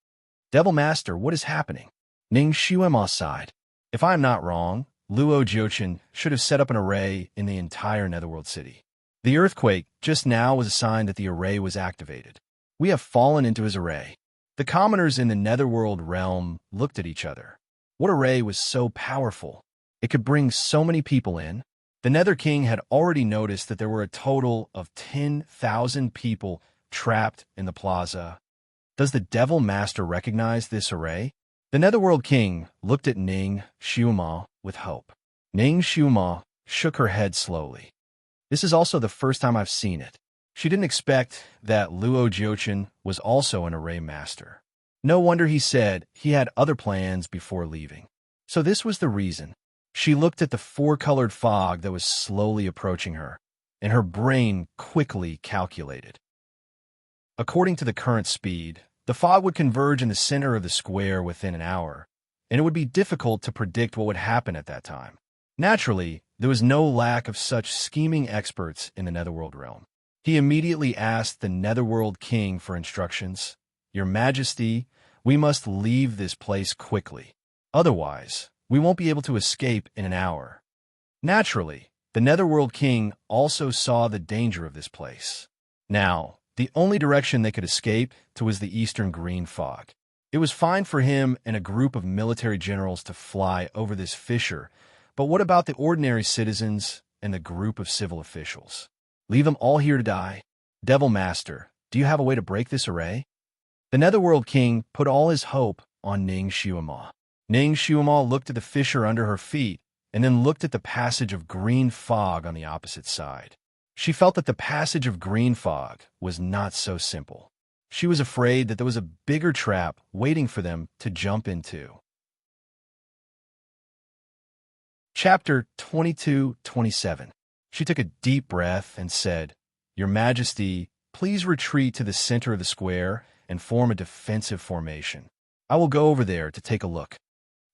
Devil Master, what is happening? Ning Shuima sighed. If I am not wrong, Luo Jiuchen should have set up an array in the entire Netherworld city. The earthquake just now was a sign that the array was activated. We have fallen into his array. The commoners in the Netherworld realm looked at each other. What array was so powerful? It could bring so many people in. The Nether King had already noticed that there were a total of 10,000 people trapped in the plaza. Does the Devil Master recognize this array? The Netherworld King looked at Ning Shuima with hope. Ning Shuima shook her head slowly. This is also the first time I've seen it. She didn't expect that Luo Jiuchen was also an array master. No wonder he said he had other plans before leaving. So this was the reason. She looked at the four-colored fog that was slowly approaching her, and her brain quickly calculated. According to the current speed, the fog would converge in the center of the square within an hour, and it would be difficult to predict what would happen at that time. Naturally, there was no lack of such scheming experts in the Netherworld realm. He immediately asked the Netherworld King for instructions. Your Majesty, we must leave this place quickly. Otherwise, we won't be able to escape in an hour. Naturally, the Netherworld King also saw the danger of this place. Now, the only direction they could escape to was the eastern green fog. It was fine for him and a group of military generals to fly over this fissure, but what about the ordinary citizens and the group of civil officials? Leave them all here to die? Devil Master, do you have a way to break this array? The Netherworld King put all his hope on Ning Shuima. Ning Shuima looked at the fissure under her feet and then looked at the passage of green fog on the opposite side. She felt that the passage of green fog was not so simple. She was afraid that there was a bigger trap waiting for them to jump into. Chapter 22-27. She took a deep breath and said, Your Majesty, please retreat to the center of the square and form a defensive formation. I will go over there to take a look.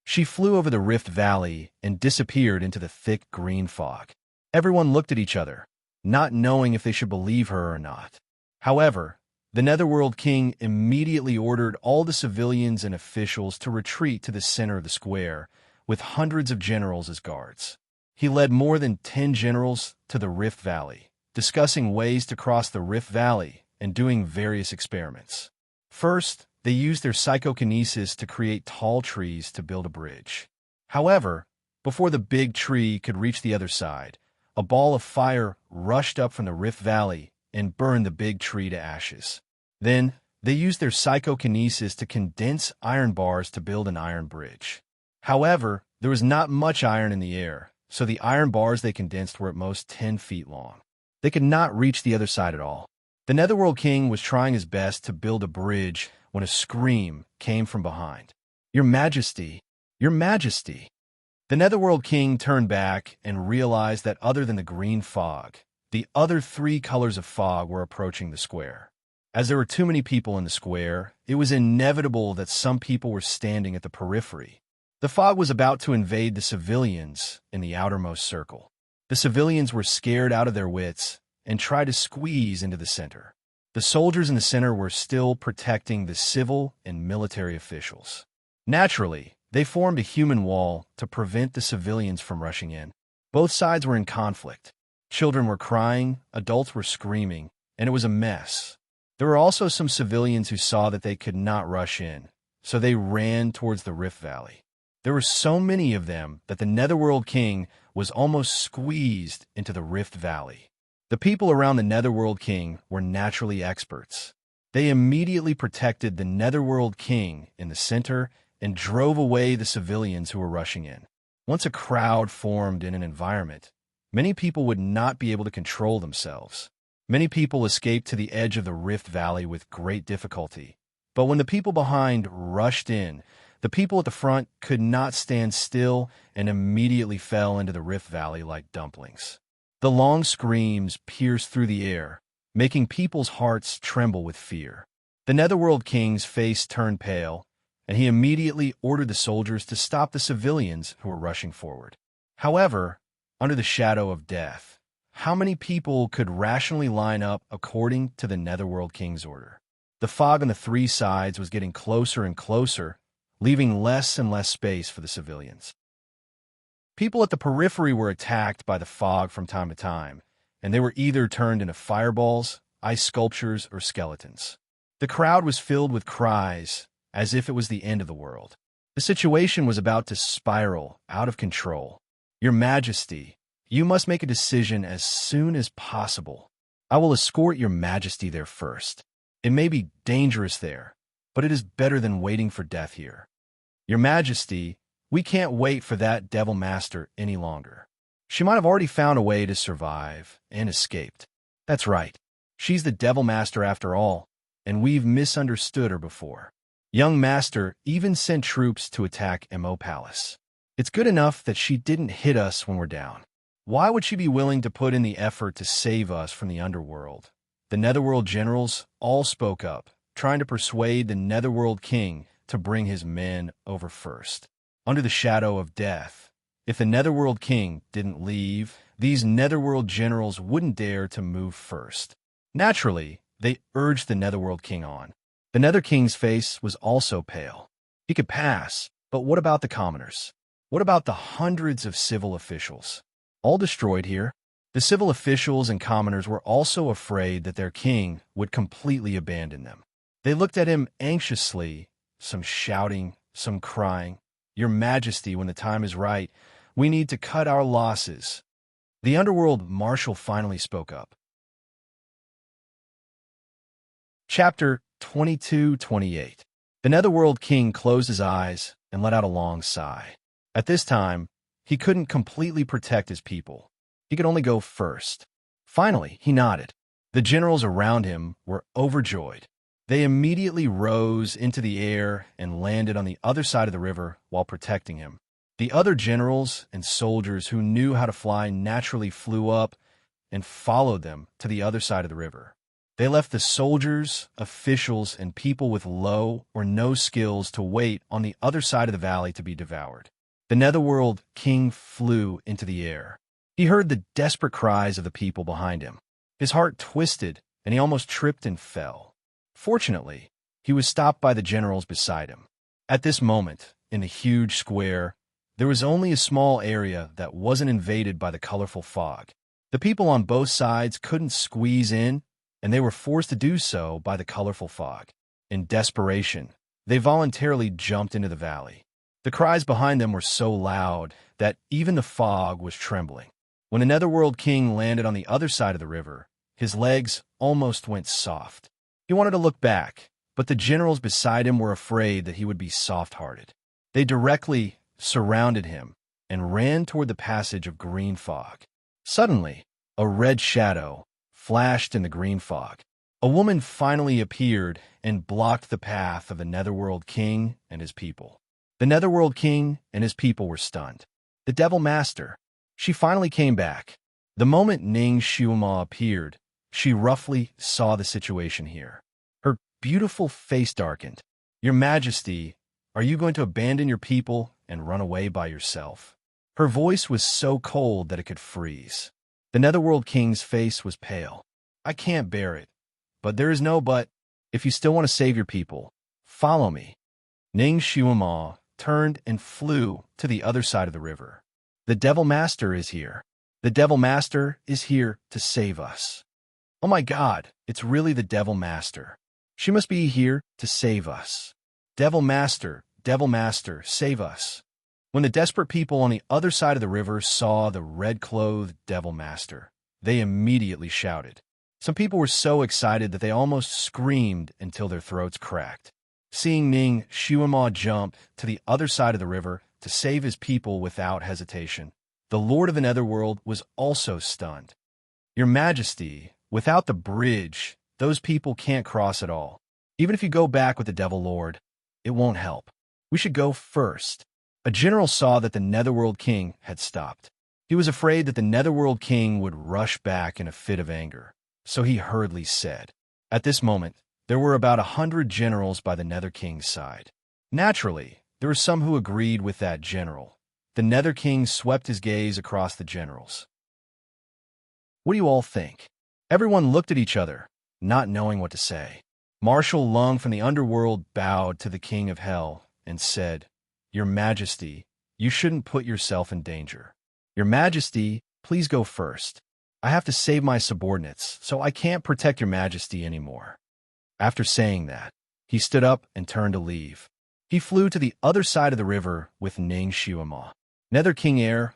She flew over the Rift Valley and disappeared into the thick green fog. Everyone looked at each other, not knowing if they should believe her or not. However, the Netherworld King immediately ordered all the civilians and officials to retreat to the center of the square, with hundreds of generals as guards. He led more than 10 generals to the Rift Valley, discussing ways to cross the Rift Valley and doing various experiments. First, they used their psychokinesis to create tall trees to build a bridge. However, before the big tree could reach the other side, a ball of fire rushed up from the Rift Valley and burned the big tree to ashes. Then, they used their psychokinesis to condense iron bars to build an iron bridge. However, there was not much iron in the air, so the iron bars they condensed were at most 10 feet long. They could not reach the other side at all. The Netherworld King was trying his best to build a bridge when a scream came from behind. Your Majesty! Your Majesty! The Netherworld King turned back and realized that other than the green fog, the other 3 colors of fog were approaching the square. As there were too many people in the square, it was inevitable that some people were standing at the periphery. The fog was about to invade the civilians in the outermost circle. The civilians were scared out of their wits and tried to squeeze into the center. The soldiers in the center were still protecting the civil and military officials. Naturally, they formed a human wall to prevent the civilians from rushing in. Both sides were in conflict. Children were crying, adults were screaming, and it was a mess. There were also some civilians who saw that they could not rush in, so they ran towards the Rift Valley. There were so many of them that the Netherworld King was almost squeezed into the Rift Valley. The people around the Netherworld King were naturally experts. They immediately protected the Netherworld King in the center and drove away the civilians who were rushing in. Once a crowd formed in an environment, many people would not be able to control themselves. Many people escaped to the edge of the Rift Valley with great difficulty. But when the people behind rushed in, the people at the front could not stand still and immediately fell into the Rift Valley like dumplings. The long screams pierced through the air, making people's hearts tremble with fear. The Netherworld King's face turned pale, and he immediately ordered the soldiers to stop the civilians who were rushing forward. However, under the shadow of death, how many people could rationally line up according to the Netherworld King's order? The fog on the three sides was getting closer and closer, leaving less and less space for the civilians. People at the periphery were attacked by the fog from time to time, and they were either turned into fireballs, ice sculptures, or skeletons. The crowd was filled with cries, as if it was the end of the world. The situation was about to spiral out of control. Your Majesty, you must make a decision as soon as possible. I will escort your Majesty there first. It may be dangerous there, but it is better than waiting for death here. Your Majesty, we can't wait for that Devil Master any longer. She might have already found a way to survive and escaped. That's right. She's the Devil Master after all, and we've misunderstood her before. Young Master even sent troops to attack Mo Palace. It's good enough that she didn't hit us when we're down. Why would she be willing to put in the effort to save us from the underworld? The Netherworld generals all spoke up, trying to persuade the Netherworld King to bring his men over first. Under the shadow of death, if the Netherworld King didn't leave, these Netherworld generals wouldn't dare to move first. Naturally, they urged the Netherworld King on. The Nether King's face was also pale. He could pass, but what about the commoners? What about the hundreds of civil officials? All destroyed here? The civil officials and commoners were also afraid that their king would completely abandon them. They looked at him anxiously, some shouting, some crying. Your Majesty, when the time is right, we need to cut our losses. The underworld marshal finally spoke up. Chapter 22-28. The Netherworld King closed his eyes and let out a long sigh. At this time, he couldn't completely protect his people. He could only go first. Finally, he nodded. The generals around him were overjoyed. They immediately rose into the air and landed on the other side of the river while protecting him. The other generals and soldiers who knew how to fly naturally flew up and followed them to the other side of the river. They left the soldiers, officials, and people with low or no skills to wait on the other side of the valley to be devoured. The Netherworld King flew into the air. He heard the desperate cries of the people behind him. His heart twisted, and he almost tripped and fell. Fortunately, he was stopped by the generals beside him. At this moment, in the huge square, there was only a small area that wasn't invaded by the colorful fog. The people on both sides couldn't squeeze in, and they were forced to do so by the colorful fog. In desperation, they voluntarily jumped into the valley. The cries behind them were so loud that even the fog was trembling. When the Netherworld King landed on the other side of the river, his legs almost went soft. He wanted to look back, but the generals beside him were afraid that he would be soft-hearted. They directly surrounded him and ran toward the passage of green fog. Suddenly, a red shadow flashed in the green fog. A woman finally appeared and blocked the path of the Netherworld King and his people. The Netherworld King and his people were stunned. The Devil Master. She finally came back. The moment Ning Xiuma appeared, she roughly saw the situation here. Her beautiful face darkened. Your Majesty, are you going to abandon your people and run away by yourself? Her voice was so cold that it could freeze. The Netherworld King's face was pale. I can't bear it. But there is no but. If you still want to save your people, follow me. Ning Xiuma turned and flew to the other side of the river. The Devil Master is here. The Devil Master is here to save us. Oh my God, it's really the Devil Master. She must be here to save us. Devil Master, save us. When the desperate people on the other side of the river saw the red-clothed Devil Master, they immediately shouted. Some people were so excited that they almost screamed until their throats cracked. Seeing Ning Xiuma jump to the other side of the river to save his people without hesitation, the Lord of the Netherworld was also stunned. Your Majesty, without the bridge, those people can't cross at all. Even if you go back with the Devil Lord, it won't help. We should go first. A general saw that the Netherworld King had stopped. He was afraid that the Netherworld King would rush back in a fit of anger, so he hurriedly said. At this moment, there were about 100 generals by the Nether King's side. Naturally, there were some who agreed with that general. The Nether King swept his gaze across the generals. "What do you all think?" Everyone looked at each other, not knowing what to say. Marshal Lung from the underworld bowed to the King of Hell and said, "Your Majesty, you shouldn't put yourself in danger. Your Majesty, please go first. I have to save my subordinates, so I can't protect your Majesty anymore." After saying that, he stood up and turned to leave. He flew to the other side of the river with Ning Shuima. Nether King Air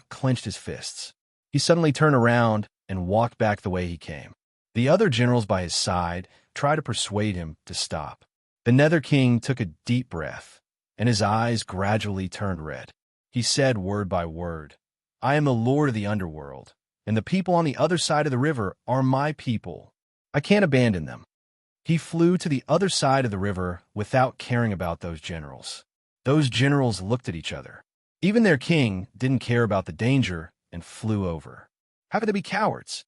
clenched his fists. He suddenly turned around and walked back the way he came. The other generals by his side tried to persuade him to stop. The Nether King took a deep breath, and his eyes gradually turned red. He said word by word, "I am the Lord of the Underworld, and the people on the other side of the river are my people. I can't abandon them." He flew to the other side of the river without caring about those generals. Those generals looked at each other. Even their king didn't care about the danger and flew over. How could they be cowards?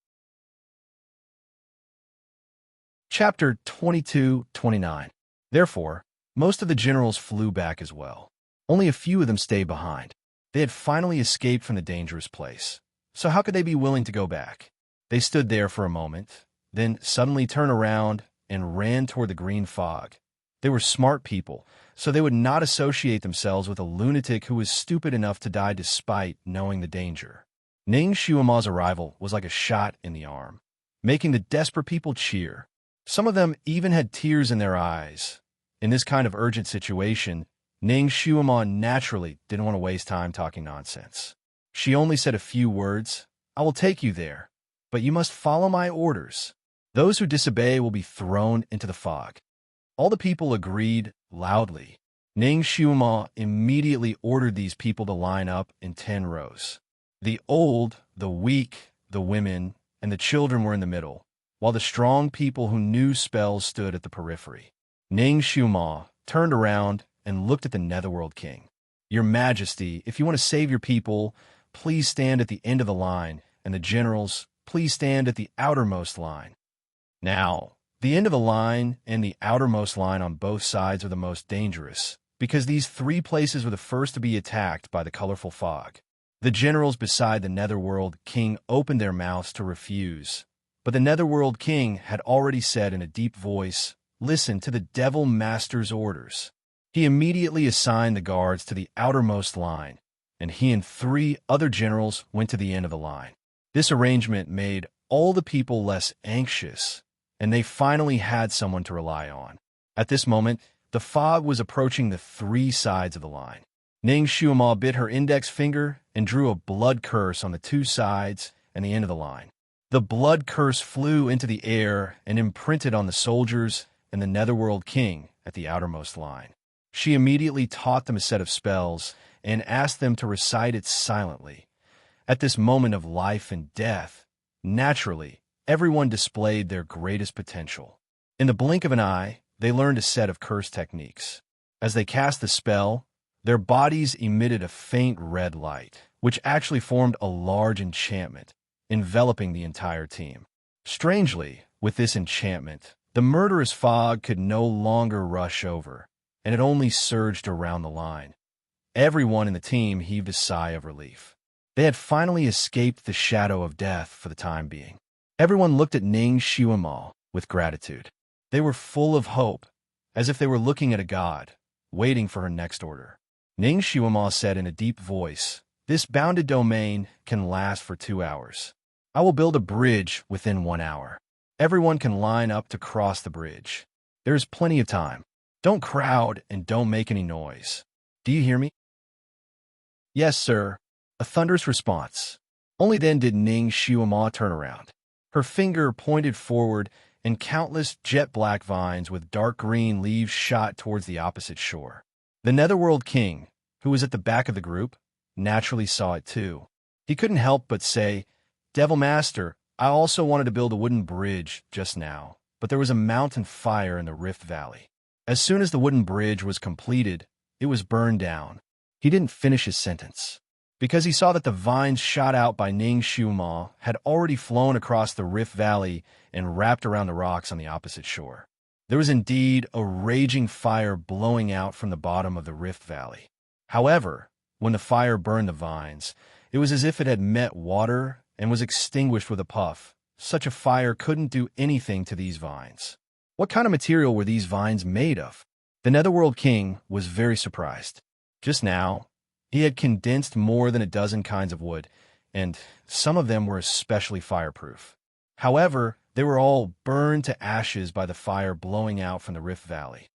Chapter 22-29. Therefore, most of the generals flew back as well. Only a few of them stayed behind. They had finally escaped from the dangerous place. So how could they be willing to go back? They stood there for a moment, then suddenly turned around and ran toward the green fog. They were smart people, so they would not associate themselves with a lunatic who was stupid enough to die despite knowing the danger. Ning Shuima's arrival was like a shot in the arm, making the desperate people cheer. Some of them even had tears in their eyes. In this kind of urgent situation, Ning Shuima naturally didn't want to waste time talking nonsense. She only said a few words. "I will take you there, but you must follow my orders. Those who disobey will be thrown into the fog." All the people agreed loudly. Ning Shuima immediately ordered these people to line up in 10 rows. The old, the weak, the women, and the children were in the middle, while the strong people who knew spells stood at the periphery. Ning Shuima turned around and looked at the Netherworld King. "Your Majesty, if you want to save your people, please stand at the end of the line, and the generals, please stand at the outermost line." Now, the end of the line and the outermost line on both sides are the most dangerous, because these 3 places were the first to be attacked by the colorful fog. The generals beside the Netherworld King opened their mouths to refuse, but the Netherworld King had already said in a deep voice, "Listen to the Devil Master's orders." He immediately assigned the guards to the outermost line, and he and 3 other generals went to the end of the line. This arrangement made all the people less anxious, and they finally had someone to rely on. At this moment, the fog was approaching the 3 sides of the line. Ning Shuima bit her index finger and drew a blood curse on the 2 sides and the end of the line. The blood curse flew into the air and imprinted on the soldiers and the Netherworld King at the outermost line. She immediately taught them a set of spells and asked them to recite it silently. At this moment of life and death, naturally, everyone displayed their greatest potential. In the blink of an eye, they learned a set of curse techniques. As they cast the spell, their bodies emitted a faint red light, which actually formed a large enchantment, enveloping the entire team. Strangely, with this enchantment, the murderous fog could no longer rush over, and it only surged around the line. Everyone in the team heaved a sigh of relief. They had finally escaped the shadow of death for the time being. Everyone looked at Ning Shuima with gratitude. They were full of hope, as if they were looking at a god, waiting for her next order. Ning Shuima said in a deep voice, "This bounded domain can last for 2 hours. I will build a bridge within 1 hour. Everyone can line up to cross the bridge. There is plenty of time. Don't crowd and don't make any noise. Do you hear me?" "Yes, sir," a thunderous response. Only then did Ning Shuima turn around. Her finger pointed forward, and countless jet-black vines with dark green leaves shot towards the opposite shore. The Netherworld King, who was at the back of the group, naturally saw it too. He couldn't help but say, "Devil Master, I also wanted to build a wooden bridge just now, but there was a mountain fire in the Rift Valley. As soon as the wooden bridge was completed, it was burned down." He didn't finish his sentence, because he saw that the vines shot out by Ning Shuima had already flown across the Rift Valley and wrapped around the rocks on the opposite shore. There was indeed a raging fire blowing out from the bottom of the Rift Valley. However, When the fire burned the vines, it was as if it had met water and was extinguished with a puff. Such a fire couldn't do anything to these vines. What kind of material were these vines made of? The Netherworld King was very surprised. Just now, he had condensed more than a dozen kinds of wood, and some of them were especially fireproof. However, they were all burned to ashes by the fire blowing out from the Rift Valley.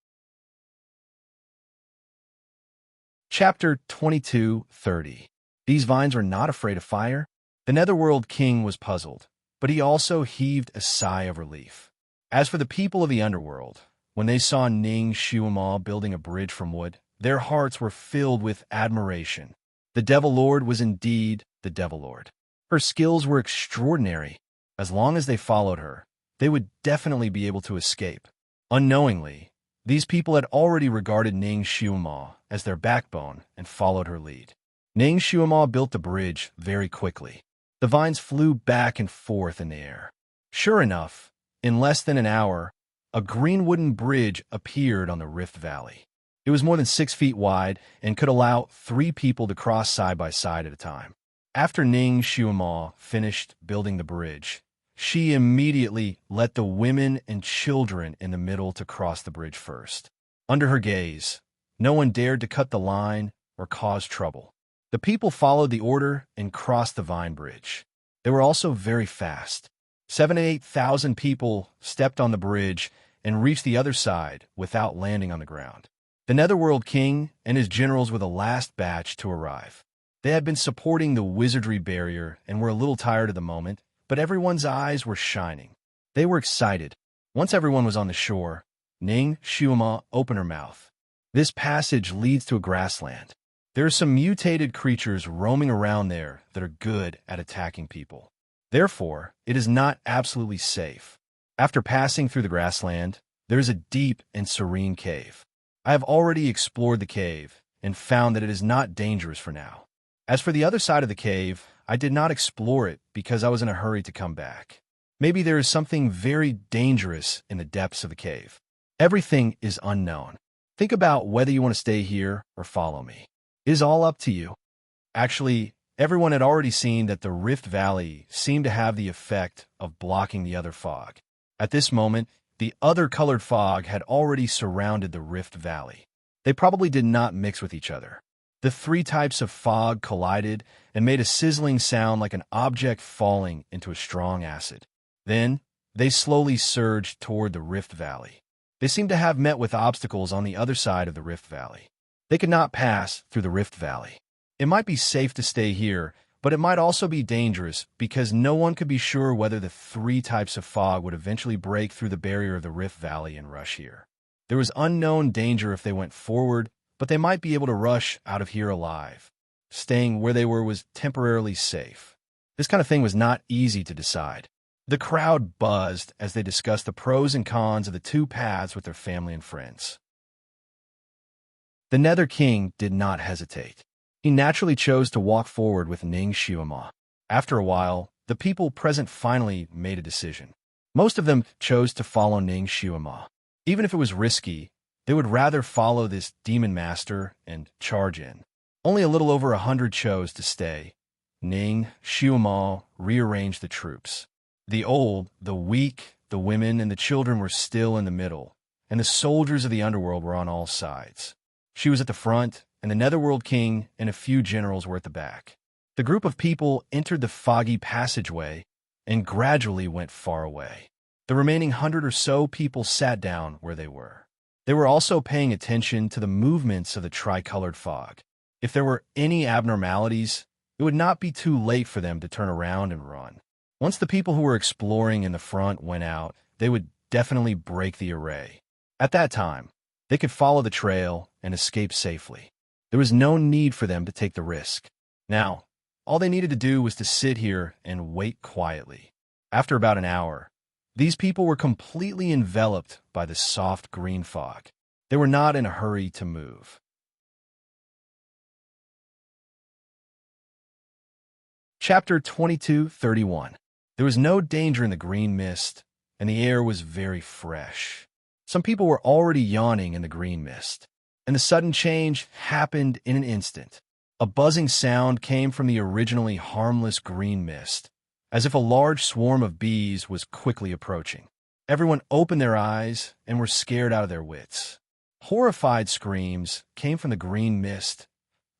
Chapter 22:30. These vines were not afraid of fire? The Netherworld King was puzzled, but he also heaved a sigh of relief. As for the people of the underworld, when they saw Ning Shuima building a bridge from wood, their hearts were filled with admiration. The Devil Lord was indeed the Devil Lord. Her skills were extraordinary. As long as they followed her, they would definitely be able to escape. Unknowingly, these people had already regarded Ning Shuima as their backbone and followed her lead. Ning Shuima built the bridge very quickly. The vines flew back and forth in the air. Sure enough, in less than an hour, a green wooden bridge appeared on the Rift Valley. It was more than 6 feet wide and could allow 3 people to cross side by side at a time. After Ning Shuima finished building the bridge, she immediately let the women and children in the middle to cross the bridge first. Under her gaze, no one dared to cut the line or cause trouble. The people followed the order and crossed the vine bridge. They were also very fast. 7,000 to 8,000 people stepped on the bridge and reached the other side without landing on the ground. The Netherworld King and his generals were the last batch to arrive. They had been supporting the wizardry barrier and were a little tired at the moment, but everyone's eyes were shining. They were excited. Once everyone was on the shore, Ning Shuima opened her mouth. This passage leads to a grassland. There are some mutated creatures roaming around there that are good at attacking people. Therefore, it is not absolutely safe. After passing through the grassland, there is a deep and serene cave. I have already explored the cave and found that it is not dangerous for now. As for the other side of the cave, I did not explore it because I was in a hurry to come back. Maybe there is something very dangerous in the depths of the cave. Everything is unknown. Think about whether you want to stay here or follow me. It is all up to you. Actually, everyone had already seen that the Rift Valley seemed to have the effect of blocking the other fog. At this moment, the other colored fog had already surrounded the Rift Valley. They probably did not mix with each other. The 3 types of fog collided and made a sizzling sound like an object falling into a strong acid. Then, they slowly surged toward the Rift Valley. They seemed to have met with obstacles on the other side of the Rift Valley. They could not pass through the Rift Valley. It might be safe to stay here, but it might also be dangerous because no one could be sure whether the 3 types of fog would eventually break through the barrier of the Rift Valley and rush here. There was unknown danger if they went forward, but they might be able to rush out of here alive. Staying where they were was temporarily safe. This kind of thing was not easy to decide. The crowd buzzed as they discussed the pros and cons of the 2 paths with their family and friends. The Nether King did not hesitate. He naturally chose to walk forward with Ning Shuima. After a while, the people present finally made a decision. Most of them chose to follow Ning Shuima. Even if it was risky, they would rather follow this demon master and charge in. Only a little over 100 chose to stay. Ning Shuima rearranged the troops. The old, the weak, the women, and the children were still in the middle, and the soldiers of the underworld were on all sides. She was at the front, and the Netherworld King and a few generals were at the back. The group of people entered the foggy passageway and gradually went far away. The remaining 100 or so people sat down where they were. They were also paying attention to the movements of the tricolored fog. If there were any abnormalities, it would not be too late for them to turn around and run. Once the people who were exploring in the front went out, they would definitely break the array. At that time, they could follow the trail and escape safely. There was no need for them to take the risk. Now, all they needed to do was to sit here and wait quietly. After about an hour, these people were completely enveloped by the soft green fog. They were not in a hurry to move. Chapter 22:31. There was no danger in the green mist, and the air was very fresh. Some people were already yawning in the green mist, and the sudden change happened in an instant. A buzzing sound came from the originally harmless green mist, as if a large swarm of bees was quickly approaching. Everyone opened their eyes and were scared out of their wits. Horrified screams came from the green mist.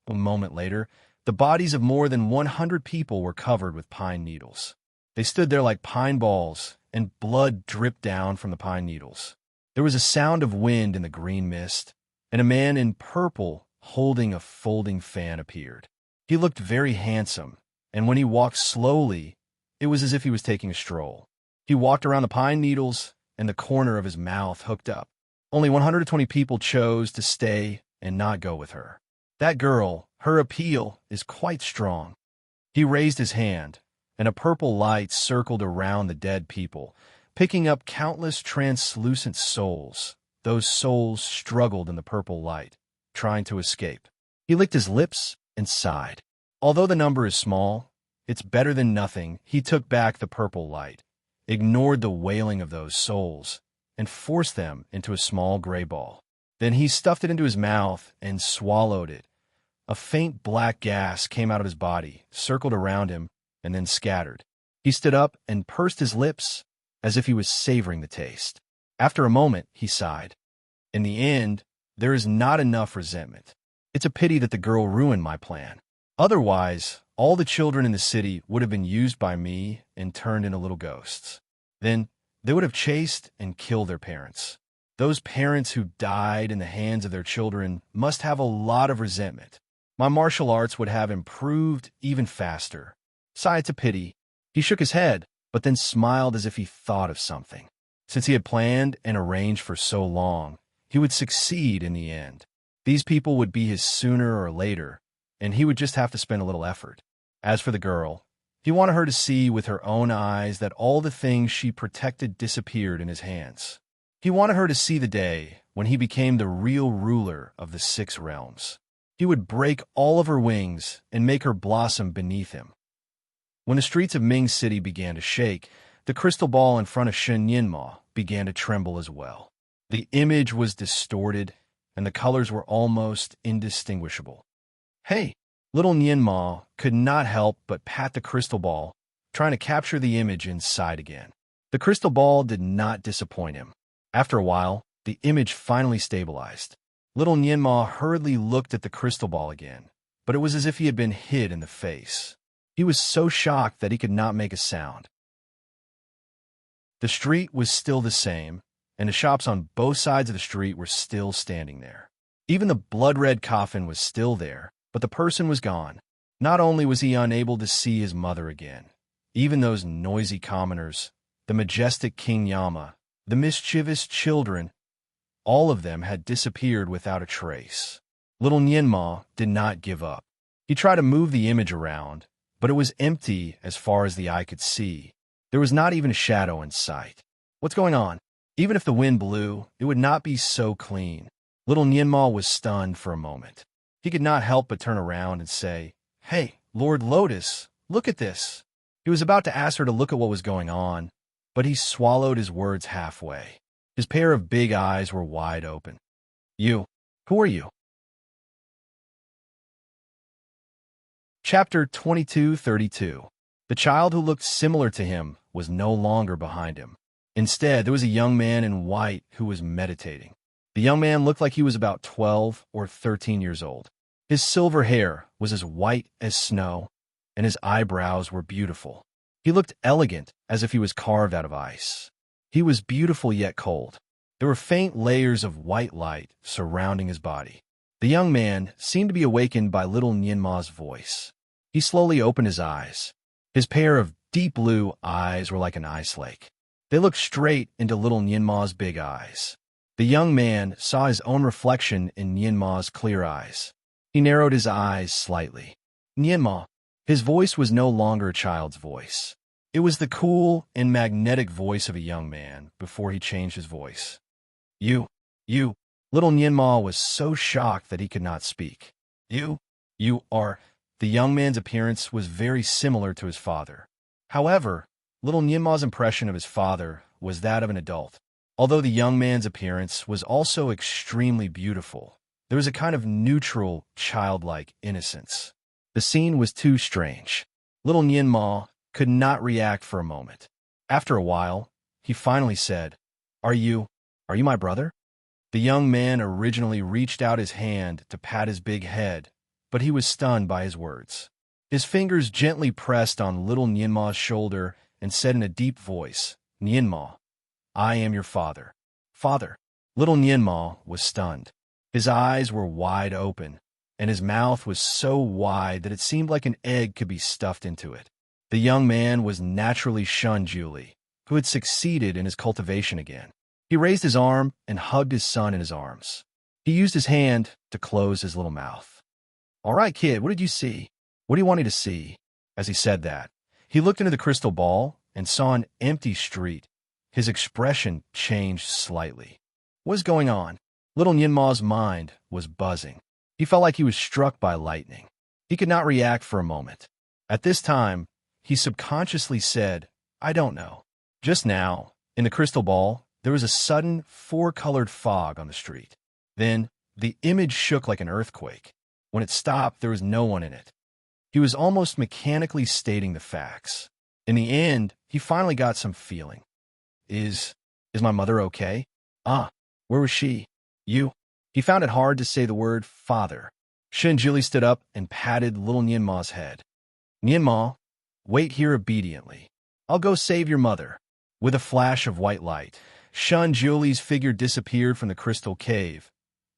A moment later, the bodies of more than 100 people were covered with pine needles. They stood there like pine balls, and blood dripped down from the pine needles. There was a sound of wind in the green mist, and a man in purple holding a folding fan appeared. He looked very handsome, and when he walked slowly, it was as if he was taking a stroll. He walked around the pine needles, and the corner of his mouth hooked up. Only 120 people chose to stay and not go with her. That girl, her appeal is quite strong. He raised his hand, and a purple light circled around the dead people, picking up countless translucent souls. Those souls struggled in the purple light, trying to escape. He licked his lips and sighed. Although the number is small, it's better than nothing. He took back the purple light, ignored the wailing of those souls, and forced them into a small gray ball. Then he stuffed it into his mouth and swallowed it. A faint black gas came out of his body, circled around him, and then scattered. He stood up and pursed his lips as if he was savoring the taste. After a moment, he sighed. In the end, there is not enough resentment. It's a pity that the girl ruined my plan. Otherwise, all the children in the city would have been used by me and turned into little ghosts. Then, they would have chased and killed their parents. Those parents who died in the hands of their children must have a lot of resentment. My martial arts would have improved even faster. Sigh, it's a pity. He shook his head, but then smiled as if he thought of something. Since he had planned and arranged for so long, he would succeed in the end. These people would be his sooner or later, and he would just have to spend a little effort. As for the girl, he wanted her to see with her own eyes that all the things she protected disappeared in his hands. He wanted her to see the day when he became the real ruler of the 6 realms. He would break all of her wings and make her blossom beneath him. When the streets of Ming City began to shake, the crystal ball in front of Shen Yinma began to tremble as well. The image was distorted, and the colors were almost indistinguishable. Hey! Little Nianma could not help but pat the crystal ball, trying to capture the image inside again. The crystal ball did not disappoint him. After a while, the image finally stabilized. Little Nianma hurriedly looked at the crystal ball again, but it was as if he had been hit in the face. He was so shocked that he could not make a sound. The street was still the same, and the shops on both sides of the street were still standing there. Even the blood-red coffin was still there, but the person was gone. Not only was he unable to see his mother again, even those noisy commoners, the majestic King Yama, the mischievous children, all of them had disappeared without a trace. Little Nianma did not give up. He tried to move the image around, but it was empty as far as the eye could see. There was not even a shadow in sight. What's going on? Even if the wind blew, it would not be so clean. Little Nianma was stunned for a moment. He could not help but turn around and say, "Hey, Lord Lotus, look at this." He was about to ask her to look at what was going on, but he swallowed his words halfway. His pair of big eyes were wide open. "You, who are you?" Chapter 2232. The child who looked similar to him was no longer behind him. Instead, there was a young man in white who was meditating. The young man looked like he was about 12 or 13 years old. His silver hair was as white as snow, and his eyebrows were beautiful. He looked elegant, as if he was carved out of ice. He was beautiful yet cold. There were faint layers of white light surrounding his body. The young man seemed to be awakened by little Nianma's voice. He slowly opened his eyes. His pair of deep blue eyes were like an ice lake. They looked straight into little Nianma's big eyes. The young man saw his own reflection in Nianma's clear eyes. He narrowed his eyes slightly. Nianma. His voice was no longer a child's voice. It was the cool and magnetic voice of a young man before he changed his voice. You. Little Nianma was so shocked that he could not speak. You are... The young man's appearance was very similar to his father. However, little Nianma's impression of his father was that of an adult. Although the young man's appearance was also extremely beautiful, There was a kind of neutral, childlike innocence. The scene was too strange. Little Nianma could not react for a moment. After a while, he finally said, Are you my brother? The young man originally reached out his hand to pat his big head, but he was stunned by his words. His fingers gently pressed on little Nianma's shoulder and said in a deep voice, Nianma, I am your father. Father. Little Nianma was stunned. His eyes were wide open, and his mouth was so wide that it seemed like an egg could be stuffed into it. The young man was naturally shunned Julie, who had succeeded in his cultivation again. He raised his arm and hugged his son in his arms. He used his hand to close his little mouth. All right, kid, what did you see? What do you want me to see? As he said that, he looked into the crystal ball and saw an empty street. His expression changed slightly. What was going on? Little Nianma's mind was buzzing. He felt like he was struck by lightning. He could not react for a moment. At this time, he subconsciously said, I don't know. Just now, in the crystal ball, there was a sudden four-colored fog on the street. Then, the image shook like an earthquake. When it stopped, there was no one in it. He was almost mechanically stating the facts. In the end, he finally got some feeling. Is my mother okay? Where was she? You? He found it hard to say the word father. Shinjili stood up and patted little Nianma's head. Nianma, wait here obediently. I'll go save your mother. With a flash of white light, Shinjuli's figure disappeared from the crystal cave.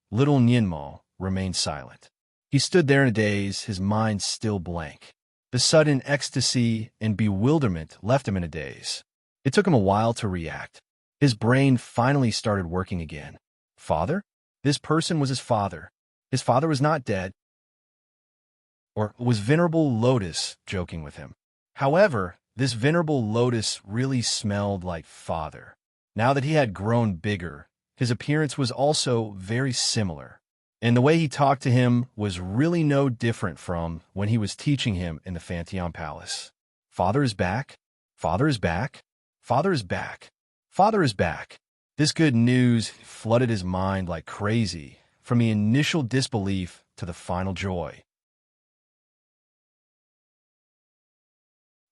Little Nianma remained silent. He stood there in a daze, his mind still blank. The sudden ecstasy and bewilderment left him in a daze. It took him a while to react. His brain finally started working again. Father? This person was his father. His father was not dead. Or was Venerable Lotus joking with him? However, this Venerable Lotus really smelled like father. Now that he had grown bigger, his appearance was also very similar. And the way he talked to him was really no different from when he was teaching him in the Fanteon Palace. Father is back. Father is back. Father is back. Father is back. This good news flooded his mind like crazy, from the initial disbelief to the final joy.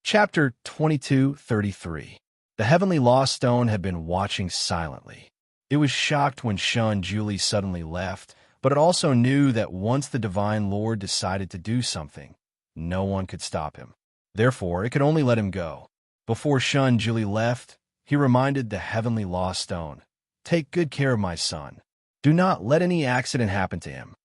Chapter 22:33. The Heavenly Lost Stone had been watching silently. It was shocked when Shun Julie suddenly left, but it also knew that once the Divine Lord decided to do something, no one could stop him. Therefore, it could only let him go. Before Shun Julie left, he reminded the Heavenly Lost Stone, Take good care of my son. Do not let any accident happen to him.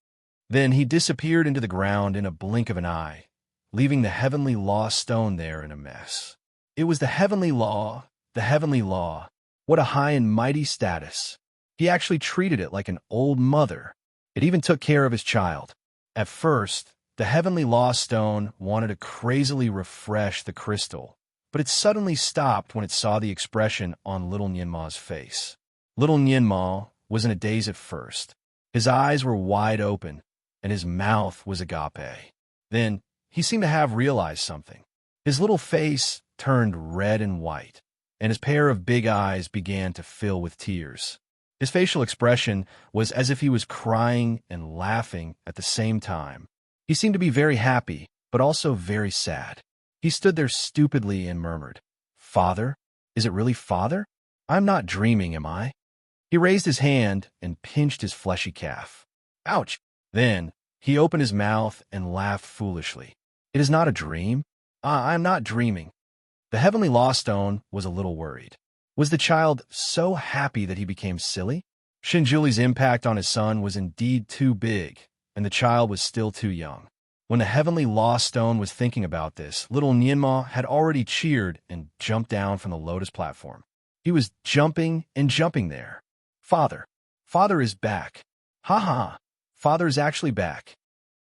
Then he disappeared into the ground in a blink of an eye, leaving the Heavenly Lost Stone there in a mess. It was the Heavenly Law. The Heavenly Law. What a high and mighty status. He actually treated it like an old mother. It even took care of his child. At first, the Heavenly Lost Stone wanted to crazily refresh the crystal, but it suddenly stopped when it saw the expression on little Nianma's face. Little Nianma was in a daze at first. His eyes were wide open, and his mouth was agape. Then, he seemed to have realized something. His little face turned red and white, and his pair of big eyes began to fill with tears. His facial expression was as if he was crying and laughing at the same time. He seemed to be very happy, but also very sad. He stood there stupidly and murmured, Father? Is it really Father? I'm not dreaming, am I? He raised his hand and pinched his fleshy calf. Ouch! Then, he opened his mouth and laughed foolishly. It is not a dream. I am not dreaming. The Heavenly Lost Stone was a little worried. Was the child so happy that he became silly? Shinjuli's impact on his son was indeed too big, and the child was still too young. When the Heavenly Lost Stone was thinking about this, little Nianma had already cheered and jumped down from the lotus platform. He was jumping and jumping there. Father. Father is back. Ha ha. Father is actually back.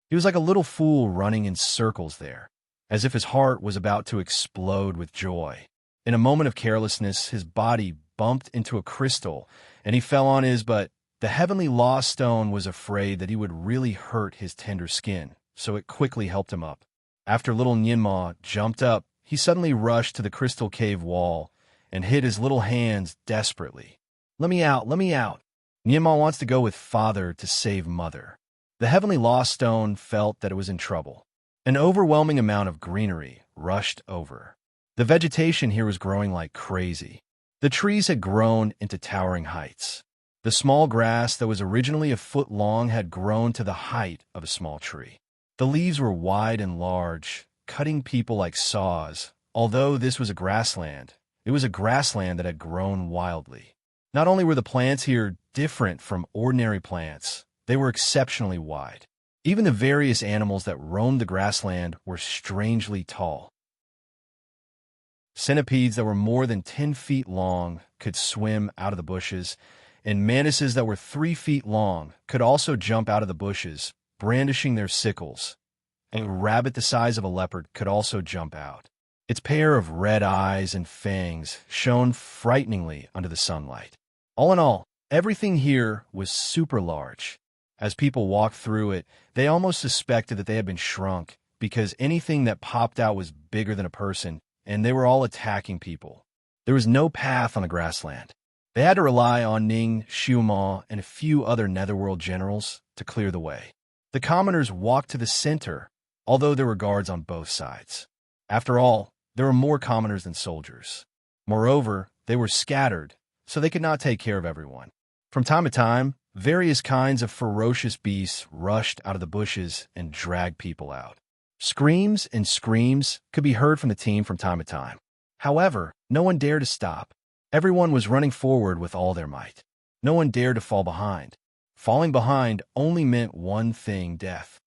He was like a little fool running in circles there, as if his heart was about to explode with joy. In a moment of carelessness, his body bumped into a crystal, and he fell on his butt. The Heavenly Lost Stone was afraid that he would really hurt his tender skin, so it quickly helped him up. After little Nianma jumped up, he suddenly rushed to the crystal cave wall and hid his little hands desperately. Let me out, let me out. Nianma wants to go with Father to save Mother. The heavenly lost stone felt that it was in trouble. An overwhelming amount of greenery rushed over. The vegetation here was growing like crazy. The trees had grown into towering heights. The small grass that was originally a foot long had grown to the height of a small tree. The leaves were wide and large, cutting people like saws. Although this was a grassland, it was a grassland that had grown wildly. Not only were the plants here different from ordinary plants, they were exceptionally wide. Even the various animals that roamed the grassland were strangely tall. Centipedes that were more than 10 feet long could swim out of the bushes, and mantises that were 3 feet long could also jump out of the bushes, brandishing their sickles. A rabbit the size of a leopard could also jump out. Its pair of red eyes and fangs shone frighteningly under the sunlight. All in all, everything here was super large. As people walked through it, they almost suspected that they had been shrunk, because anything that popped out was bigger than a person, and they were all attacking people. There was no path on the grassland. They had to rely on Ning, Xiuma, and a few other netherworld generals to clear the way. The commoners walked to the center, although there were guards on both sides. After all, there were more commoners than soldiers. Moreover, they were scattered, so they could not take care of everyone. From time to time, various kinds of ferocious beasts rushed out of the bushes and dragged people out. Screams and screams could be heard from the team from time to time. However, no one dared to stop. Everyone was running forward with all their might. No one dared to fall behind. Falling behind only meant one thing: death.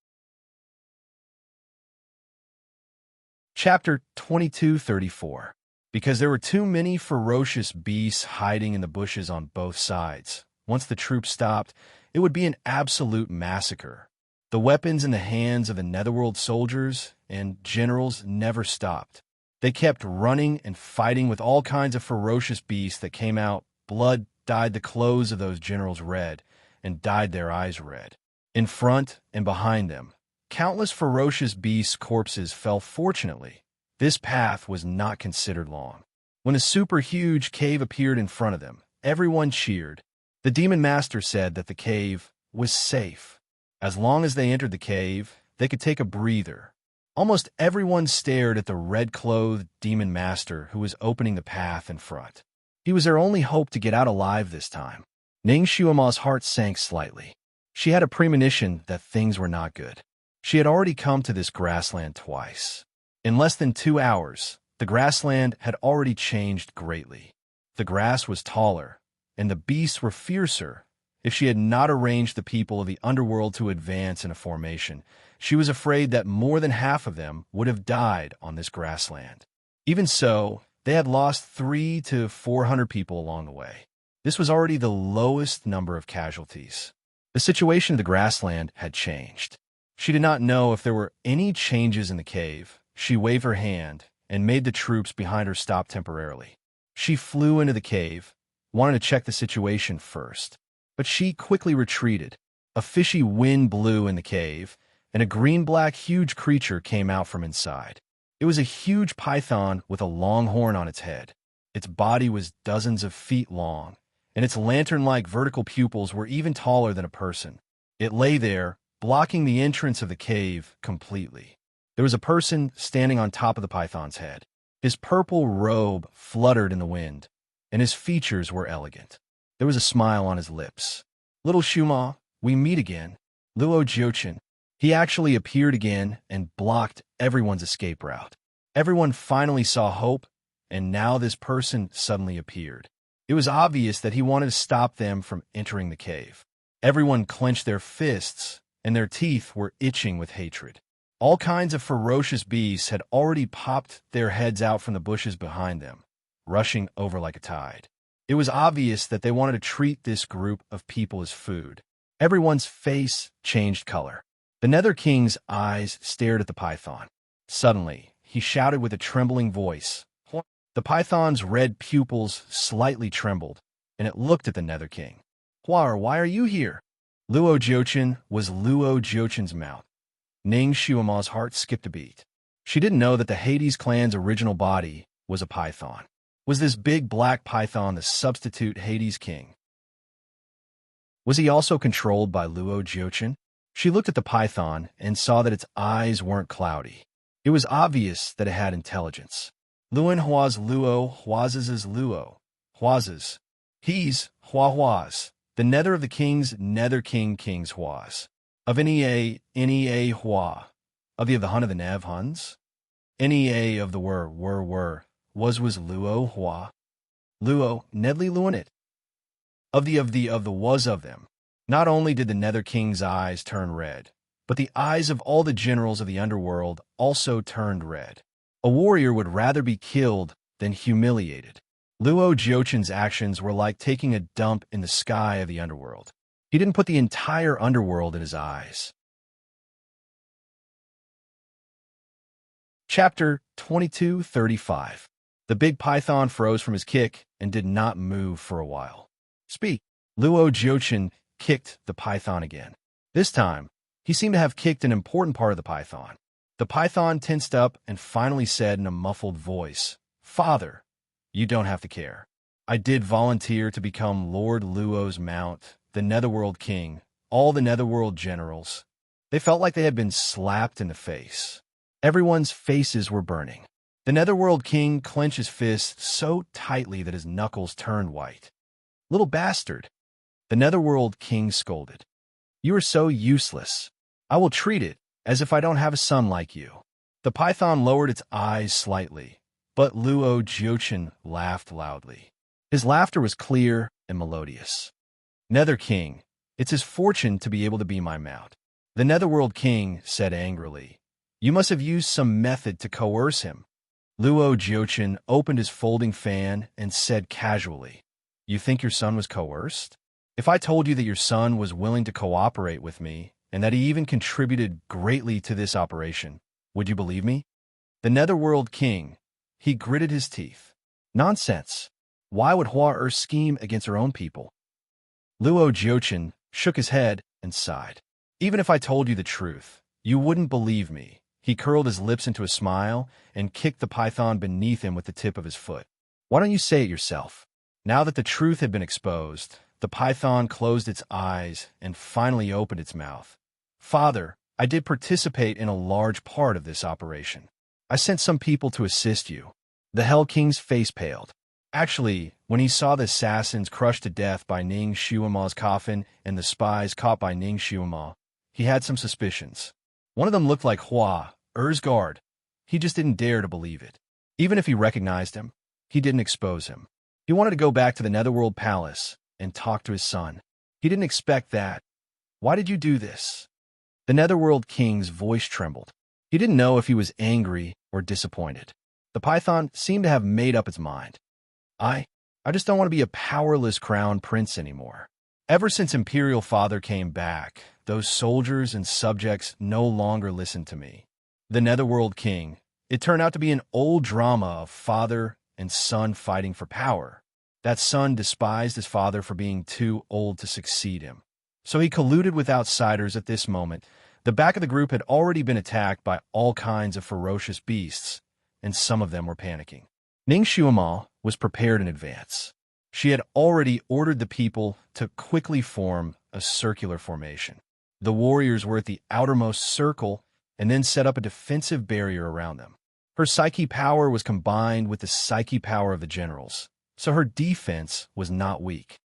Chapter 22:34. Because there were too many ferocious beasts hiding in the bushes on both sides. Once the troops stopped, it would be an absolute massacre. The weapons in the hands of the netherworld soldiers and generals never stopped. They kept running and fighting with all kinds of ferocious beasts that came out. Blood dyed the clothes of those generals red and dyed their eyes red. In front and behind them, countless ferocious beasts' corpses fell. Fortunately, this path was not considered long. When a super huge cave appeared in front of them, everyone cheered. The demon master said that the cave was safe. As long as they entered the cave, they could take a breather. Almost everyone stared at the red-clothed demon master who was opening the path in front. He was their only hope to get out alive this time. Ning Xiuma's heart sank slightly. She had a premonition that things were not good. She had already come to this grassland twice. In less than 2 hours, the grassland had already changed greatly. The grass was taller, and the beasts were fiercer. If she had not arranged the people of the underworld to advance in a formation, she was afraid that more than half of them would have died on this grassland. Even so, they had lost 300 to 400 people along the way. This was already the lowest number of casualties. The situation of the grassland had changed. She did not know if there were any changes in the cave. She waved her hand and made the troops behind her stop temporarily. She flew into the cave, wanted to check the situation first. But she quickly retreated. A fishy wind blew in the cave, and a green-black huge creature came out from inside. It was a huge python with a long horn on its head. Its body was dozens of feet long, and its lantern-like vertical pupils were even taller than a person. It lay there, blocking the entrance of the cave completely. There was a person standing on top of the python's head. His purple robe fluttered in the wind, and his features were elegant. There was a smile on his lips. "Little Xiuma, we meet again." Luo Jiuchen. He actually appeared again and blocked everyone's escape route. Everyone finally saw hope, and now this person suddenly appeared. It was obvious that he wanted to stop them from entering the cave. Everyone clenched their fists, and their teeth were itching with hatred. All kinds of ferocious beasts had already popped their heads out from the bushes behind them, rushing over like a tide. It was obvious that they wanted to treat this group of people as food. Everyone's face changed color. The Nether King's eyes stared at the python. Suddenly, he shouted with a trembling voice. The python's red pupils slightly trembled, and it looked at the Nether King. "Why are you here?" Luo Jiuchen was Luo Jiuchen's mouth. Ning Xiuma's heart skipped a beat. She didn't know that the Hades clan's original body was a python. Was this big black python the substitute Hades king? Was he also controlled by Luo Jiuchen? She looked at the python and saw that its eyes weren't cloudy. It was obvious that it had intelligence. Luan huaz luo, huazes is luo, huazes. He's huaz. The nether of the kings, nether king's huaz. Of nea hua. Of the hun of the nev huns. Nea of the were, was luo hua. Luo, nedly luanit. Of the was of them. Not only did the nether king's eyes turn red, but the eyes of all the generals of the underworld also turned red. A warrior would rather be killed than humiliated. Luo Jiochen's actions were like taking a dump in the sky of the underworld. He didn't put the entire underworld in his eyes. Chapter 22:35. The big python froze from his kick and did not move for a while. Speak. Luo Jiochen kicked the python again. This time, he seemed to have kicked an important part of the python. The python tensed up and finally said in a muffled voice, "Father, you don't have to care. I did volunteer to become Lord Luo's mount, the Netherworld King, all the Netherworld generals." They felt like they had been slapped in the face. Everyone's faces were burning. The Netherworld King clenched his fists so tightly that his knuckles turned white. "Little bastard," the Netherworld King scolded. "You are so useless. I will treat it as if I don't have a son like you." The python lowered its eyes slightly, but Luo Jiochen laughed loudly. His laughter was clear and melodious. "Nether King, it's his fortune to be able to be my mount." The Netherworld King said angrily, "You must have used some method to coerce him." Luo Jiochen opened his folding fan and said casually, "You think your son was coerced? If I told you that your son was willing to cooperate with me, and that he even contributed greatly to this operation, would you believe me?" The Netherworld King, he gritted his teeth. "Nonsense. Why would Hua scheme against her own people?" Luo Jiochen shook his head and sighed. "Even if I told you the truth, you wouldn't believe me." He curled his lips into a smile and kicked the python beneath him with the tip of his foot. "Why don't you say it yourself?" Now that the truth had been exposed, the python closed its eyes and finally opened its mouth. "Father, I did participate in a large part of this operation. I sent some people to assist you." The Hell King's face paled. Actually, when he saw the assassins crushed to death by Ning Xuema's coffin and the spies caught by Ning Xuema, he had some suspicions. One of them looked like Hua, Er's guard. He just didn't dare to believe it. Even if he recognized him, he didn't expose him. He wanted to go back to the Netherworld Palace and talk to his son. He didn't expect that. "Why did you do this?" The Netherworld King's voice trembled. He didn't know if he was angry or disappointed. The python seemed to have made up its mind. I just don't want to be a powerless crown prince anymore. Ever since Imperial Father came back, those soldiers and subjects no longer listened to me." The Netherworld King, it turned out to be an old drama of father and son fighting for power. That son despised his father for being too old to succeed him. So he colluded with outsiders at this moment. The back of the group had already been attacked by all kinds of ferocious beasts, and some of them were panicking. Ning Xuema was prepared in advance. She had already ordered the people to quickly form a circular formation. The warriors were at the outermost circle and then set up a defensive barrier around them. Her psyche power was combined with the psyche power of the generals, so her defense was not weak.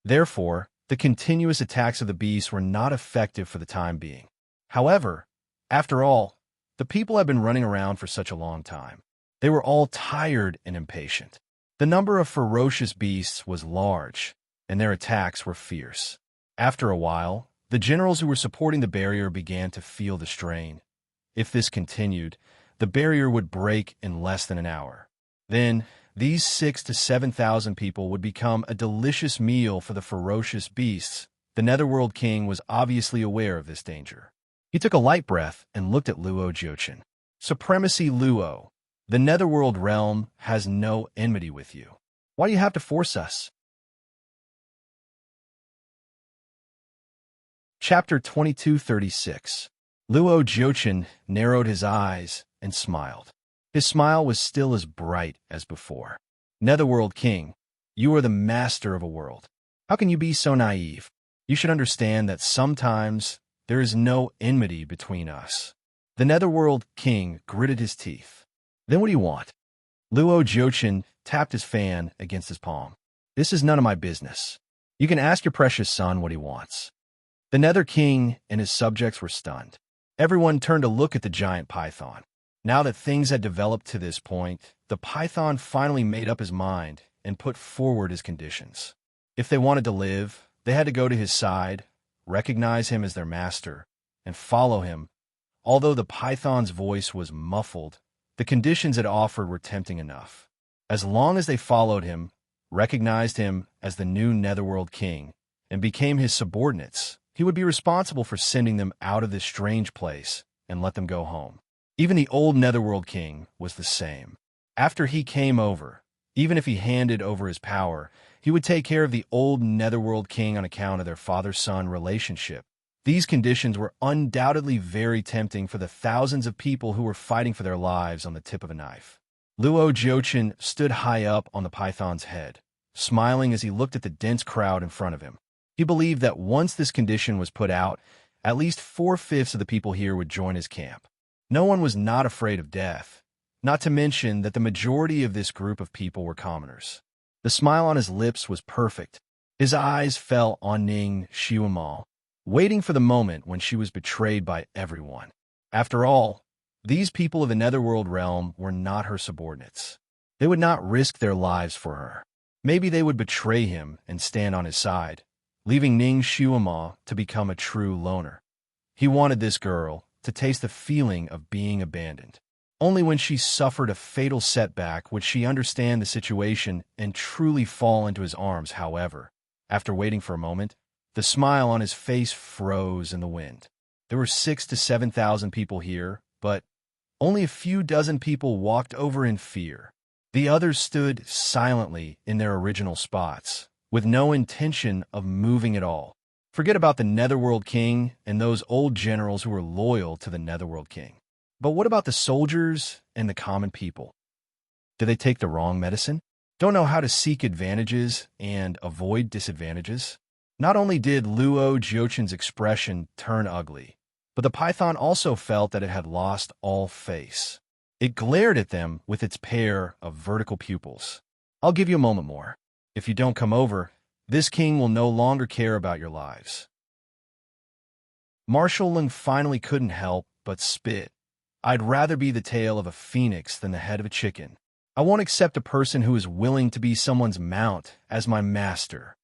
Therefore, the continuous attacks of the beasts were not effective for the time being. However, after all, the people had been running around for such a long time. They were all tired and impatient. The number of ferocious beasts was large, and their attacks were fierce. After a while, the generals who were supporting the barrier began to feel the strain. If this continued, the barrier would break in less than an hour. Then, these 6,000 to 7,000 people would become a delicious meal for the ferocious beasts. The Netherworld King was obviously aware of this danger. He took a light breath and looked at Luo Jiochin. "Supremacy Luo, the Netherworld realm has no enmity with you. Why do you have to force us?" Chapter 22:36. Luo Jiochin narrowed his eyes and smiled. His smile was still as bright as before. "Netherworld King, you are the master of a world. How can you be so naive? You should understand that sometimes there is no enmity between us. The Netherworld King gritted his teeth. Then what do you want? Luo Jiuchen tapped his fan against his palm. This is none of my business. You can ask your precious son what he wants. The Nether King and his subjects were stunned. Everyone turned to look at the giant python. Now that things had developed to this point, the python finally made up his mind and put forward his conditions. If they wanted to live, they had to go to his side, recognize him as their master, and follow him. Although the python's voice was muffled, the conditions it offered were tempting enough. As long as they followed him, recognized him as the new Netherworld King, and became his subordinates, he would be responsible for sending them out of this strange place and let them go home. Even the old Netherworld King was the same. After he came over, even if he handed over his power, he would take care of the old Netherworld King on account of their father-son relationship. These conditions were undoubtedly very tempting for the thousands of people who were fighting for their lives on the tip of a knife. Luo Jiuchen stood high up on the python's head, smiling as he looked at the dense crowd in front of him. He believed that once this condition was put out, at least 4/5 of the people here would join his camp. No one was not afraid of death, not to mention that the majority of this group of people were commoners. The smile on his lips was perfect. His eyes fell on Ning Xiumal, waiting for the moment when she was betrayed by everyone. After all, these people of the Netherworld realm were not her subordinates. They would not risk their lives for her. Maybe they would betray him and stand on his side, leaving Ning Xiumal to become a true loner. He wanted this girl to taste the feeling of being abandoned. Only when she suffered a fatal setback would she understand the situation and truly fall into his arms. However, after waiting for a moment, the smile on his face froze in the wind. There were 6,000 to 7,000 people here, but only a few dozen people walked over in fear. The others stood silently in their original spots, with no intention of moving at all. Forget about the Netherworld King and those old generals who were loyal to the Netherworld King. But what about the soldiers and the common people? Did they take the wrong medicine? Don't know how to seek advantages and avoid disadvantages? Not only did Luo Jiuchen's expression turn ugly, but the python also felt that it had lost all face. It glared at them with its pair of vertical pupils. I'll give you a moment more. If you don't come over, this king will no longer care about your lives. Marshal Lung finally couldn't help but spit. I'd rather be the tail of a phoenix than the head of a chicken. I won't accept a person who is willing to be someone's mount as my master.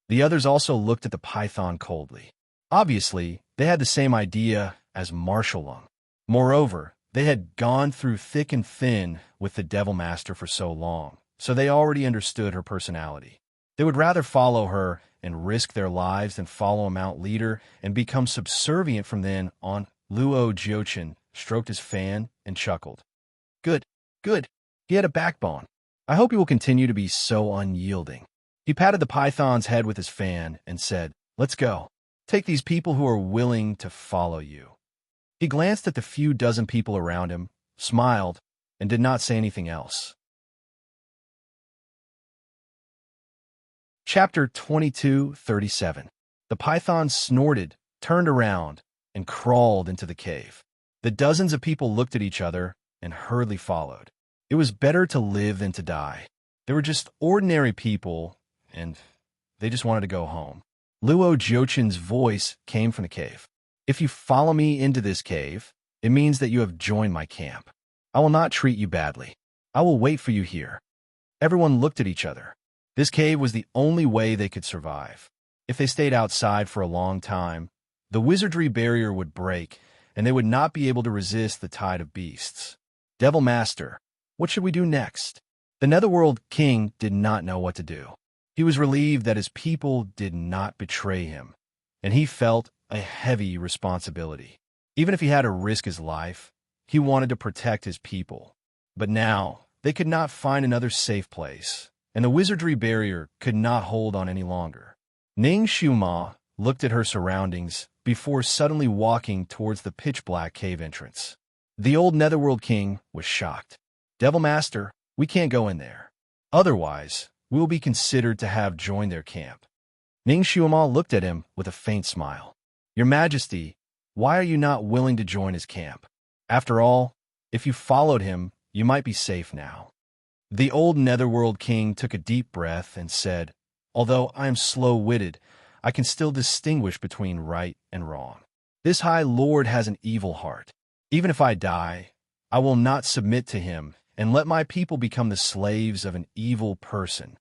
The others also looked at the python coldly. Obviously, they had the same idea as Marshal Lung. Moreover, they had gone through thick and thin with the Devil Master for so long, so they already understood her personality. They would rather follow her and risk their lives than follow a mount leader and become subservient from then on. Luo Jiuchen stroked his fan and chuckled. Good, good. He had a backbone. I hope he will continue to be so unyielding. He patted the python's head with his fan and said, Let's go. Take these people who are willing to follow you. He glanced at the few dozen people around him, smiled, and did not say anything else. Chapter 22:37. The python snorted, turned around, and crawled into the cave. The dozens of people looked at each other and hurriedly followed. It was better to live than to die. They were just ordinary people, and they just wanted to go home. Luo Jiuchen's voice came from the cave. If you follow me into this cave, it means that you have joined my camp. I will not treat you badly. I will wait for you here. Everyone looked at each other. This cave was the only way they could survive. If they stayed outside for a long time, the wizardry barrier would break, and they would not be able to resist the tide of beasts. Devil Master, what should we do next? The Netherworld King did not know what to do. He was relieved that his people did not betray him, and he felt a heavy responsibility. Even if he had to risk his life, he wanted to protect his people. But now, they could not find another safe place, and the wizardry barrier could not hold on any longer. Ning Xiuma looked at her surroundings before suddenly walking towards the pitch-black cave entrance. The old Netherworld King was shocked. Devil Master, we can't go in there. Otherwise, we will be considered to have joined their camp. Ning Xuema looked at him with a faint smile. Your Majesty, why are you not willing to join his camp? After all, if you followed him, you might be safe now. The old Netherworld king took a deep breath and said, although I am slow-witted, I can still distinguish between right and wrong. This High Lord has an evil heart. Even if I die, I will not submit to him and let my people become the slaves of an evil person.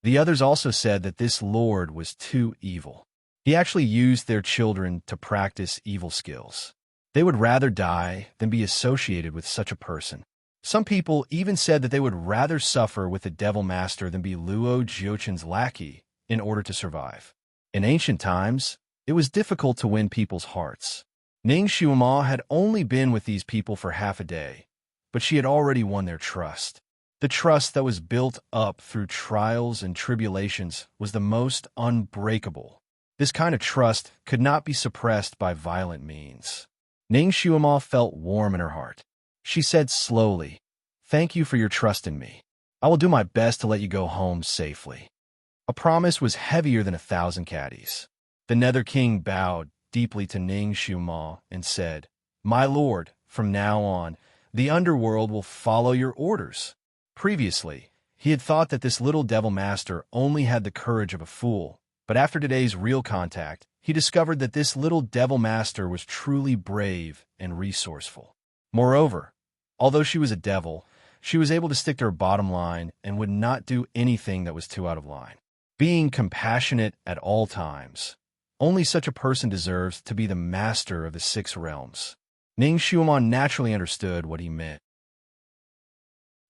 The others also said that this Lord was too evil. He actually used their children to practice evil skills. They would rather die than be associated with such a person. Some people even said that they would rather suffer with the Devil Master than be Luo Jiuchen's lackey in order to survive. In ancient times, it was difficult to win people's hearts. Ning Xuema had only been with these people for half a day, but she had already won their trust. The trust that was built up through trials and tribulations was the most unbreakable. This kind of trust could not be suppressed by violent means. Ning Xuema felt warm in her heart. She said slowly, "Thank you for your trust in me. I will do my best to let you go home safely." A promise was heavier than 1,000 caddies. The Nether King bowed deeply to Ning Xuema and said, "My lord, from now on, the underworld will follow your orders." Previously, he had thought that this little Devil Master only had the courage of a fool, but after today's real contact, he discovered that this little Devil Master was truly brave and resourceful. Moreover, although she was a devil, she was able to stick to her bottom line and would not do anything that was too out of line. Being compassionate at all times. Only such a person deserves to be the master of the 6 realms. Ning Xuema naturally understood what he meant.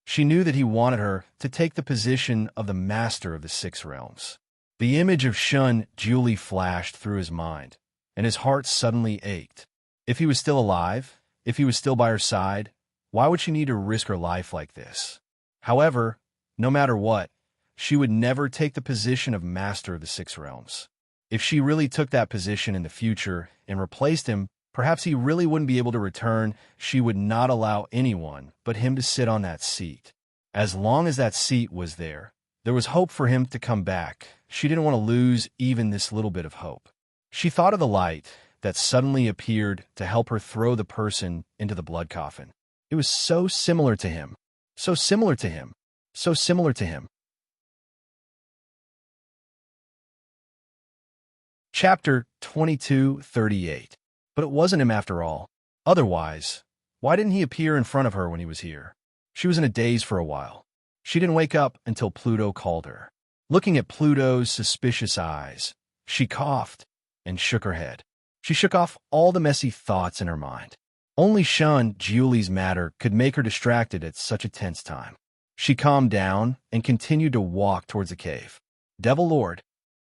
She knew that he wanted her to take the position of the master of the 6 realms. The image of Shun Julie flashed through his mind, and his heart suddenly ached. If he was still alive, if he was still by her side, why would she need to risk her life like this? However, no matter what, she would never take the position of master of the 6 realms. If she really took that position in the future and replaced him, perhaps he really wouldn't be able to return. She would not allow anyone but him to sit on that seat. As long as that seat was there was hope for him to come back. She didn't want to lose even this little bit of hope. She thought of the light that suddenly appeared to help her throw the person into the blood coffin. It was so similar to him. So similar to him. So similar to him. Chapter 22:38. But it wasn't him after all. Otherwise, why didn't he appear in front of her when he was here? She was in a daze for a while. She didn't wake up until Pluto called her. Looking at Pluto's suspicious eyes, she coughed and shook her head. She shook off all the messy thoughts in her mind. Only Shun Julie's matter could make her distracted at such a tense time. She calmed down and continued to walk towards the cave. Devil Lord.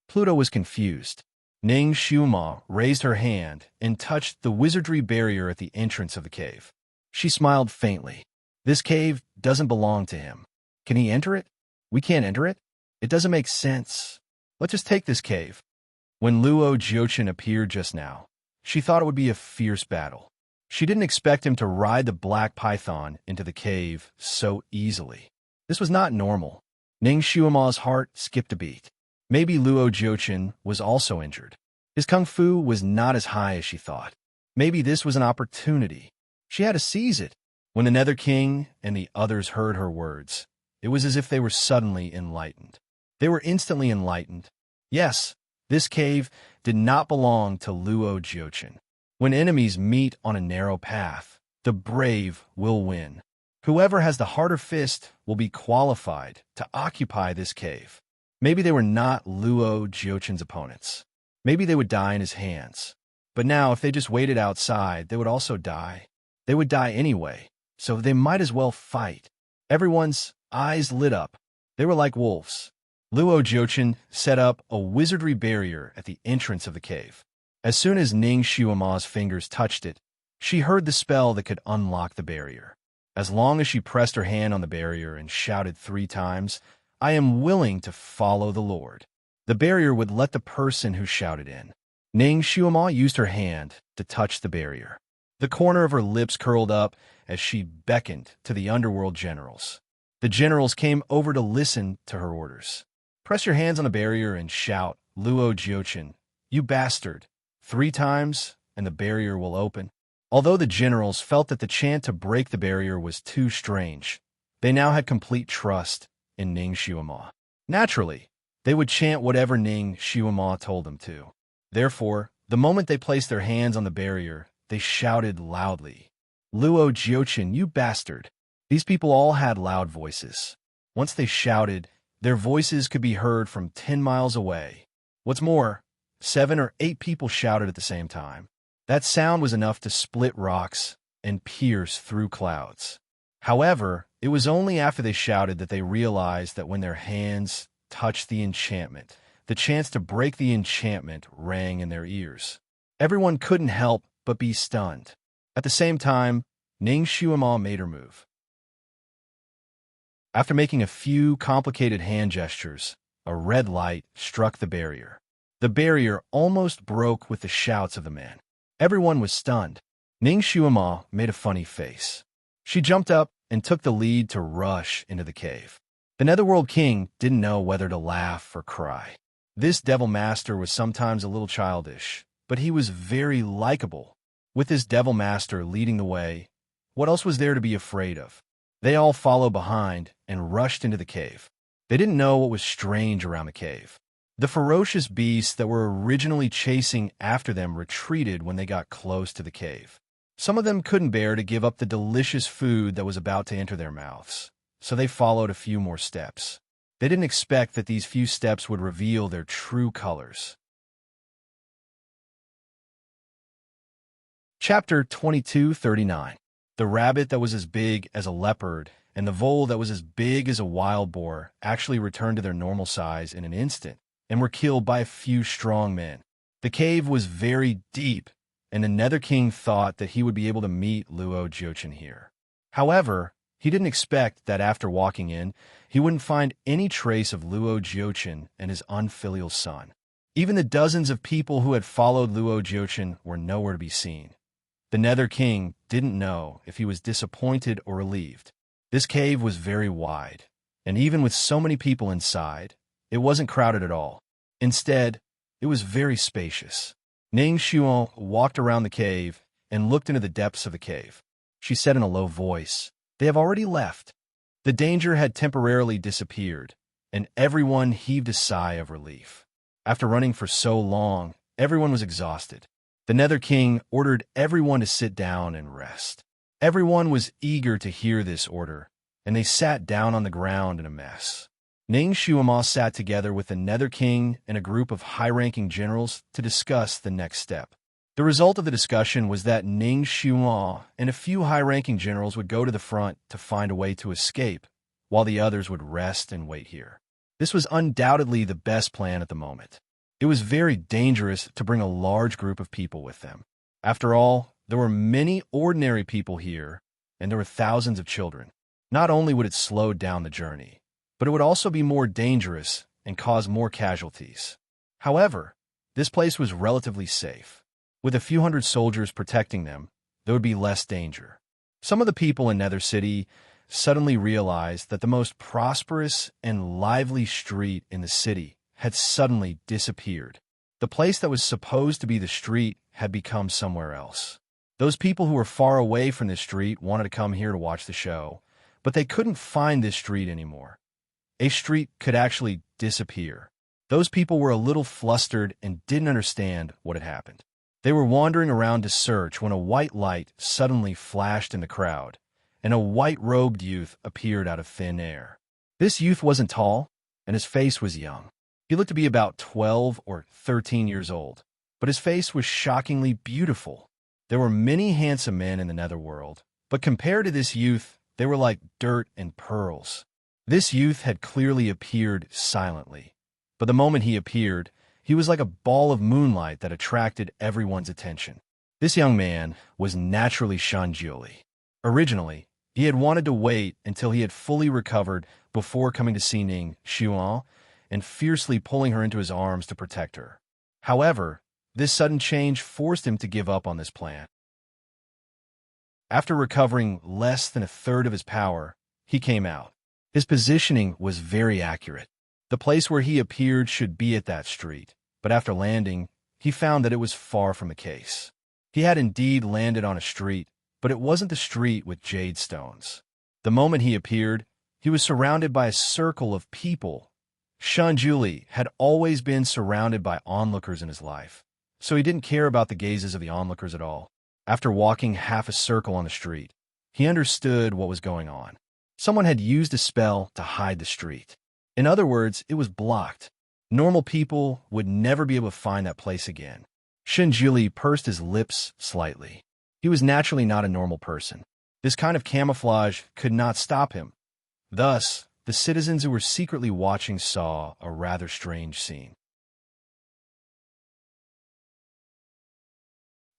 Pluto was confused. Ning Xuema raised her hand and touched the wizardry barrier at the entrance of the cave. She smiled faintly. This cave doesn't belong to him. Can he enter it? We can't enter it? It doesn't make sense. Let's just take this cave. When Luo Jiuchen appeared just now, she thought it would be a fierce battle. She didn't expect him to ride the black python into the cave so easily. This was not normal. Ning Xuema's heart skipped a beat. Maybe Luo Jiuchen was also injured. His kung fu was not as high as she thought. Maybe this was an opportunity. She had to seize it. When the Nether King and the others heard her words, it was as if they were suddenly enlightened. They were instantly enlightened. Yes, this cave did not belong to Luo Jiuchen. When enemies meet on a narrow path, the brave will win. Whoever has the harder fist will be qualified to occupy this cave. Maybe they were not Luo Jiuchen's opponents. Maybe they would die in his hands. But now, if they just waited outside, they would also die. They would die anyway, so they might as well fight. Everyone's eyes lit up. They were like wolves. Luo Jiuchen set up a wizardry barrier at the entrance of the cave. As soon as Ning Xuema's fingers touched it, she heard the spell that could unlock the barrier. As long as she pressed her hand on the barrier and shouted 3 times, "I am willing to follow the Lord," the barrier would let the person who shouted in. Ning Xuema used her hand to touch the barrier. The corner of her lips curled up as she beckoned to the underworld generals. The generals came over to listen to her orders. "Press your hands on the barrier and shout, Luo Jiuchen, you bastard, 3 times, and the barrier will open. Although the generals felt that the chant to break the barrier was too strange, they now had complete trust in Ning Xuema. Naturally, they would chant whatever Ning Xuema told them to. Therefore, the moment they placed their hands on the barrier, they shouted loudly, Luo Jiuchen, you bastard. These people all had loud voices. Once they shouted, their voices could be heard from 10 miles away. What's more, 7 or 8 people shouted at the same time. That sound was enough to split rocks and pierce through clouds. However, it was only after they shouted that they realized that when their hands touched the enchantment, the chance to break the enchantment rang in their ears. Everyone couldn't help but be stunned. At the same time, Ning Xuema made her move. After making a few complicated hand gestures, a red light struck the barrier. The barrier almost broke with the shouts of the men. Everyone was stunned. Ning Xuema made a funny face. She jumped up and took the lead to rush into the cave. The Netherworld King didn't know whether to laugh or cry. This Devil Master was sometimes a little childish, but he was very likable. With this Devil Master leading the way, what else was there to be afraid of? They all followed behind and rushed into the cave. They didn't know what was strange around the cave. The ferocious beasts that were originally chasing after them retreated when they got close to the cave. Some of them couldn't bear to give up the delicious food that was about to enter their mouths, so they followed a few more steps. They didn't expect that these few steps would reveal their true colors. Chapter 2239. The rabbit that was as big as a leopard and the vole that was as big as a wild boar actually returned to their normal size in an instant and were killed by a few strong men. The cave was very deep, and the Nether King thought that he would be able to meet Luo Jiuchen here. However, he didn't expect that after walking in, he wouldn't find any trace of Luo Jiuchen and his unfilial son. Even the dozens of people who had followed Luo Jiuchen were nowhere to be seen. The Nether King didn't know if he was disappointed or relieved. This cave was very wide, and even with so many people inside, it wasn't crowded at all. Instead, it was very spacious. Ning Xuan walked around the cave and looked into the depths of the cave. She said in a low voice, "They have already left." The danger had temporarily disappeared, and everyone heaved a sigh of relief. After running for so long, everyone was exhausted. The Nether King ordered everyone to sit down and rest. Everyone was eager to hear this order, and they sat down on the ground in a mess. Ning Xuema sat together with the Nether King and a group of high-ranking generals to discuss the next step. The result of the discussion was that Ning Xuema and a few high-ranking generals would go to the front to find a way to escape, while the others would rest and wait here. This was undoubtedly the best plan at the moment. It was very dangerous to bring a large group of people with them. After all, there were many ordinary people here, and there were thousands of children. Not only would it slow down the journey, but it would also be more dangerous and cause more casualties. However, this place was relatively safe. With a few hundred soldiers protecting them, there would be less danger. Some of the people in Nether City suddenly realized that the most prosperous and lively street in the city had suddenly disappeared. The place that was supposed to be the street had become somewhere else. Those people who were far away from this street wanted to come here to watch the show, but they couldn't find this street anymore. A street could actually disappear. Those people were a little flustered and didn't understand what had happened. They were wandering around to search when a white light suddenly flashed in the crowd, and a white-robed youth appeared out of thin air. This youth wasn't tall, and his face was young. He looked to be about 12 or 13 years old, but his face was shockingly beautiful. There were many handsome men in the Netherworld, but compared to this youth, they were like dirt and pearls. This youth had clearly appeared silently, but the moment he appeared, he was like a ball of moonlight that attracted everyone's attention. This young man was naturally Shanjiuli. Originally, he had wanted to wait until he had fully recovered before coming to see Ning Xuan and fiercely pulling her into his arms to protect her. However, this sudden change forced him to give up on this plan. After recovering less than a third of his power, he came out. His positioning was very accurate. The place where he appeared should be at that street, But after landing, he found that it was far from the case. He had indeed landed on a street, but it wasn't the street with jade stones. The moment he appeared, he was surrounded by a circle of people. Shunjuli had always been surrounded by onlookers in his life, so he didn't care about the gazes of the onlookers at all. After walking half a circle on the street, he understood what was going on. Someone had used a spell to hide the street. In other words, it was blocked. Normal people would never be able to find that place again. Shunjuli pursed his lips slightly. He was naturally not a normal person. This kind of camouflage could not stop him. Thus, the citizens who were secretly watching saw a rather strange scene.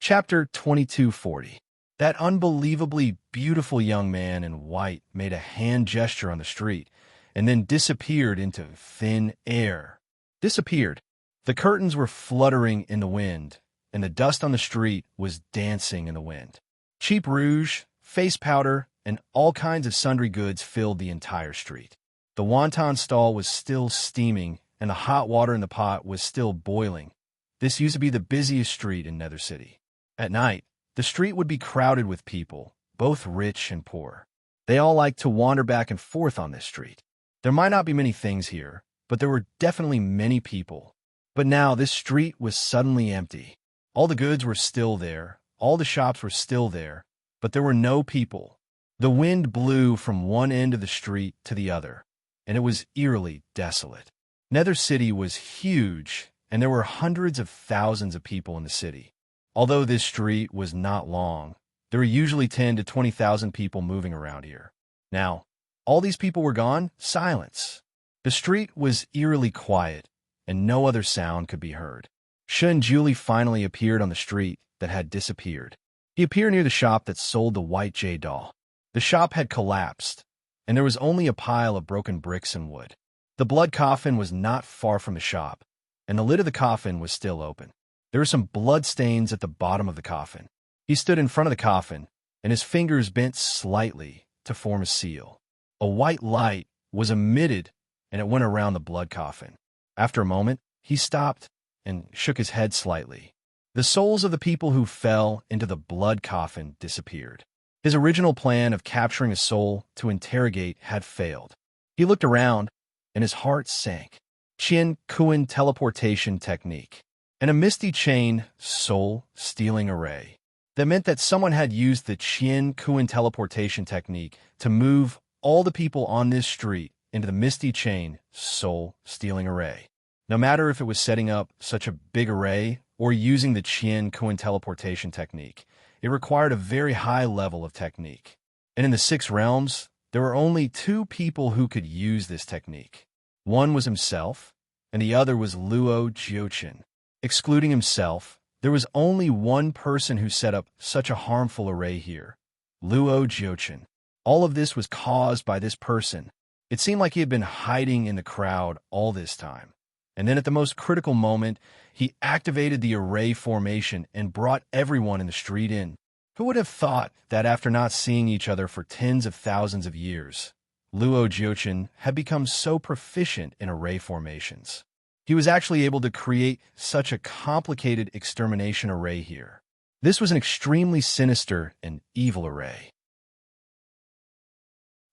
Chapter 2240. That unbelievably beautiful young man in white made a hand gesture on the street and then disappeared into thin air. Disappeared. The curtains were fluttering in the wind, and the dust on the street was dancing in the wind. Cheap rouge, face powder, and all kinds of sundry goods filled the entire street. The wonton stall was still steaming, and the hot water in the pot was still boiling. This used to be the busiest street in Nether City. At night, the street would be crowded with people, both rich and poor. They all liked to wander back and forth on this street. There might not be many things here, but there were definitely many people. But now this street was suddenly empty. All the goods were still there, all the shops were still there, but there were no people. The wind blew from one end of the street to the other, and it was eerily desolate. Nether City was huge, and there were hundreds of thousands of people in the city. Although this street was not long, there were usually 10 to 20,000 people moving around here. Now, all these people were gone. Silence. The street was eerily quiet, and no other sound could be heard. Shunjuli finally appeared on the street that had disappeared. He appeared near the shop that sold the white jade doll. The shop had collapsed, and there was only a pile of broken bricks and wood. The blood coffin was not far from the shop, and the lid of the coffin was still open. There were some blood stains at the bottom of the coffin. He stood in front of the coffin, and his fingers bent slightly to form a seal. A white light was emitted, and it went around the blood coffin. After a moment, he stopped and shook his head slightly. The souls of the people who fell into the blood coffin disappeared. His original plan of capturing a soul to interrogate had failed. He looked around, and his heart sank. Qian Kuan teleportation technique. And a misty chain soul-stealing array. That meant that someone had used the Qian Kuan teleportation technique to move all the people on this street into the misty chain soul-stealing array. No matter if it was setting up such a big array or using the Qian Kuan teleportation technique, it required a very high level of technique. And in the 6 realms, there were only 2 people who could use this technique. One was himself, and the other was Luo Jiuqin. Excluding himself, there was only one person who set up such a harmful array here, Luo Jiuqin. All of this was caused by this person. It seemed like he had been hiding in the crowd all this time. And then at the most critical moment, he activated the array formation and brought everyone in the street in. Who would have thought that after not seeing each other for tens of thousands of years, Luo Jiuqin had become so proficient in array formations? He was actually able to create such a complicated extermination array here. This was an extremely sinister and evil array.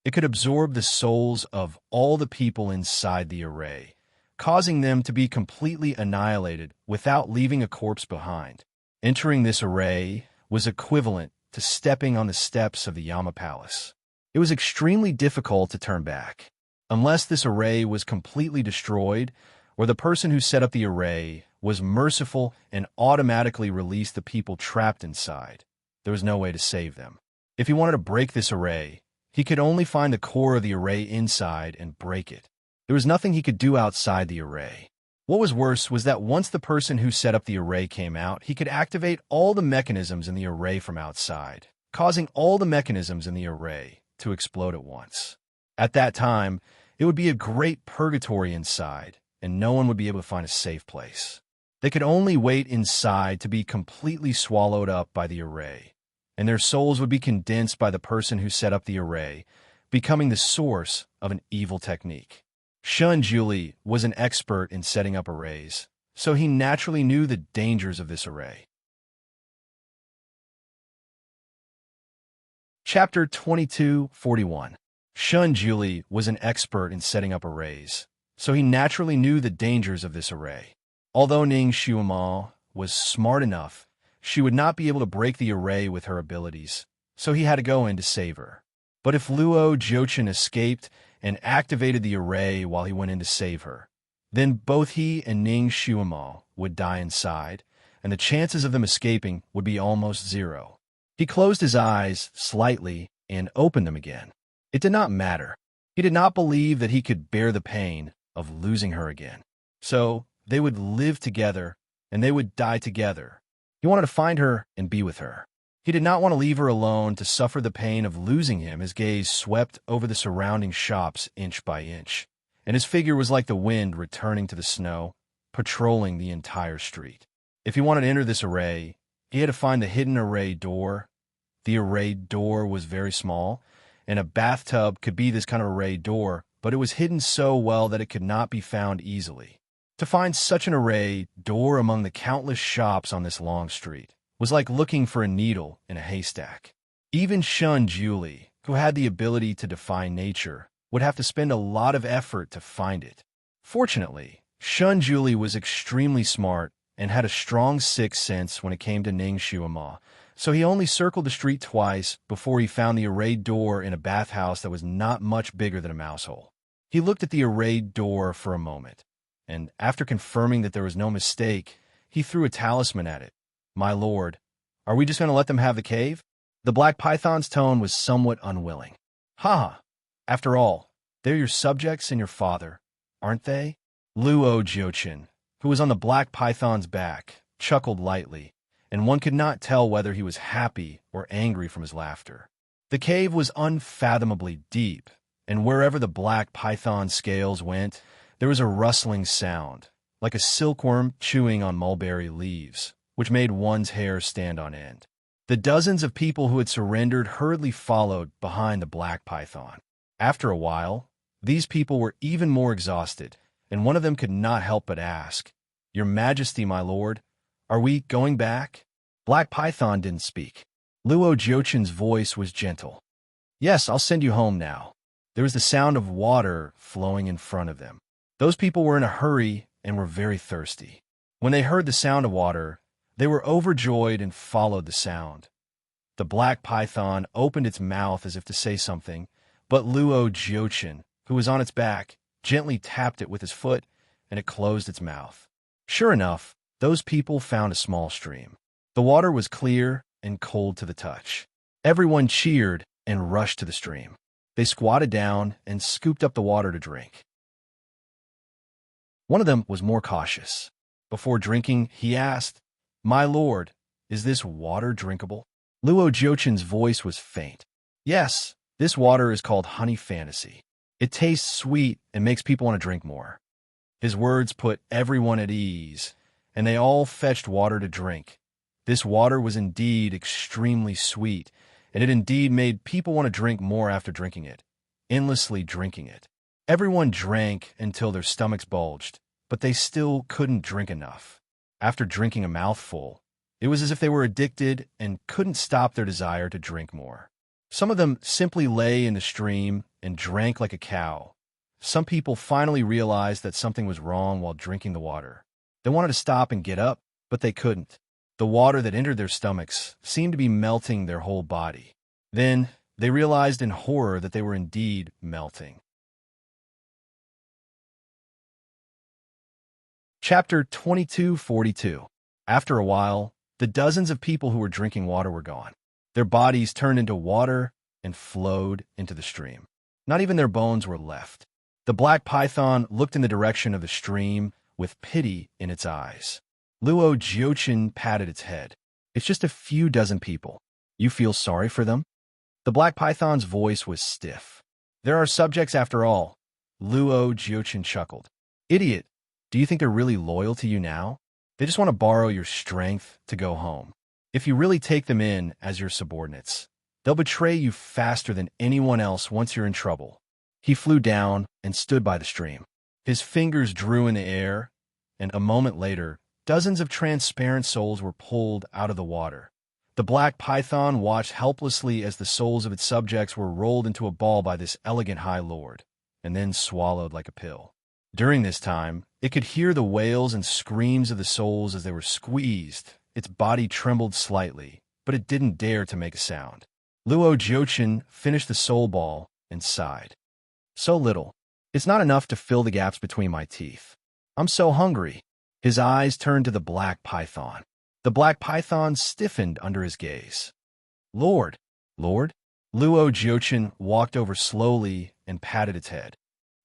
It could absorb the souls of all the people inside the array, causing them to be completely annihilated without leaving a corpse behind. Entering this array was equivalent to stepping on the steps of the Yama Palace. It was extremely difficult to turn back. Unless this array was completely destroyed, or the person who set up the array was merciful and automatically released the people trapped inside, there was no way to save them. If he wanted to break this array, he could only find the core of the array inside and break it. There was nothing he could do outside the array. What was worse was that once the person who set up the array came out, he could activate all the mechanisms in the array from outside, causing all the mechanisms in the array to explode at once. At that time, it would be a great purgatory inside, and no one would be able to find a safe place. They could only wait inside to be completely swallowed up by the array, and their souls would be condensed by the person who set up the array, becoming the source of an evil technique. Shunjuli was an expert in setting up arrays, so he naturally knew the dangers of this array. Chapter 22:41. Shun Juli was an expert in setting up arrays, so he naturally knew the dangers of this array. Although Ning Xiaomo was smart enough, she would not be able to break the array with her abilities, so he had to go in to save her. But if Luo Jiuchen escaped and activated the array while he went in to save her, then both he and Ning Xiaomo would die inside, and the chances of them escaping would be almost zero. He closed his eyes slightly and opened them again. It did not matter. He did not believe that he could bear the pain of losing her again. So they would live together, and they would die together. He wanted to find her and be with her. He did not want to leave her alone to suffer the pain of losing him. His gaze swept over the surrounding shops inch by inch, and his figure was like the wind returning to the snow, patrolling the entire street. If he wanted to enter this array, he had to find the hidden array door. The array door was very small, and a bathtub could be this kind of array door, but it was hidden so well that it could not be found easily. To find such an array door among the countless shops on this long street was like looking for a needle in a haystack. Even Shun Juli, who had the ability to defy nature, would have to spend a lot of effort to find it. Fortunately, Shun Juli was extremely smart and had a strong sixth sense when it came to Ning Xiaomo, so he only circled the street twice before he found the arrayed door in a bathhouse that was not much bigger than a mouse hole. He looked at the arrayed door for a moment, and after confirming that there was no mistake, he threw a talisman at it. "My lord, are we just going to let them have the cave?" The black python's tone was somewhat unwilling. "Ha! After all, they're your subjects and your father, aren't they?" Luo Jiuchen, who was on the black python's back, chuckled lightly, and one could not tell whether he was happy or angry from his laughter. The cave was unfathomably deep, and wherever the black python's scales went, there was a rustling sound, like a silkworm chewing on mulberry leaves, which made one's hair stand on end. The dozens of people who had surrendered hurriedly followed behind the black python. After a while, these people were even more exhausted, and one of them could not help but ask, "Your Majesty, my lord, are we going back?" Black Python didn't speak. Luo Jiuchen's voice was gentle. "Yes, I'll send you home now." There was the sound of water flowing in front of them. Those people were in a hurry and were very thirsty. When they heard the sound of water, they were overjoyed and followed the sound. The black python opened its mouth as if to say something, but Luo Jiuchen, who was on its back, gently tapped it with his foot, and it closed its mouth. Sure enough, those people found a small stream. The water was clear and cold to the touch. Everyone cheered and rushed to the stream. They squatted down and scooped up the water to drink. One of them was more cautious. Before drinking, he asked, "My lord, is this water drinkable?" Luo Jiuchen's voice was faint. "Yes, this water is called honey fantasy. It tastes sweet and makes people want to drink more." His words put everyone at ease, and they all fetched water to drink. This water was indeed extremely sweet, and it indeed made people want to drink more after drinking it, endlessly drinking it. Everyone drank until their stomachs bulged, but they still couldn't drink enough. After drinking a mouthful, it was as if they were addicted and couldn't stop their desire to drink more. Some of them simply lay in the stream and drank like a cow. Some people finally realized that something was wrong while drinking the water. They wanted to stop and get up, but they couldn't. The water that entered their stomachs seemed to be melting their whole body. Then they realized in horror that they were indeed melting. Chapter 22:42. After a while, the dozens of people who were drinking water were gone. Their bodies turned into water and flowed into the stream. Not even their bones were left. The black python looked in the direction of the stream with pity in its eyes. Luo Jiuchen patted its head. "It's just a few dozen people. You feel sorry for them?" The black python's voice was stiff. "There are subjects after all." Luo Jiuchen chuckled. "Idiot, do you think they're really loyal to you now? They just want to borrow your strength to go home. If you really take them in as your subordinates, they'll betray you faster than anyone else once you're in trouble." He flew down and stood by the stream. His fingers drew in the air, and a moment later, dozens of transparent souls were pulled out of the water. The black python watched helplessly as the souls of its subjects were rolled into a ball by this elegant High Lord, and then swallowed like a pill. During this time, it could hear the wails and screams of the souls as they were squeezed. Its body trembled slightly, but it didn't dare to make a sound. Luo Jiuchen finished the soul ball and sighed. So little. It's not enough to fill the gaps between my teeth. I'm so hungry. His eyes turned to the black python. The black python stiffened under his gaze. Lord, Lord? Luo Jiuchen walked over slowly and patted its head.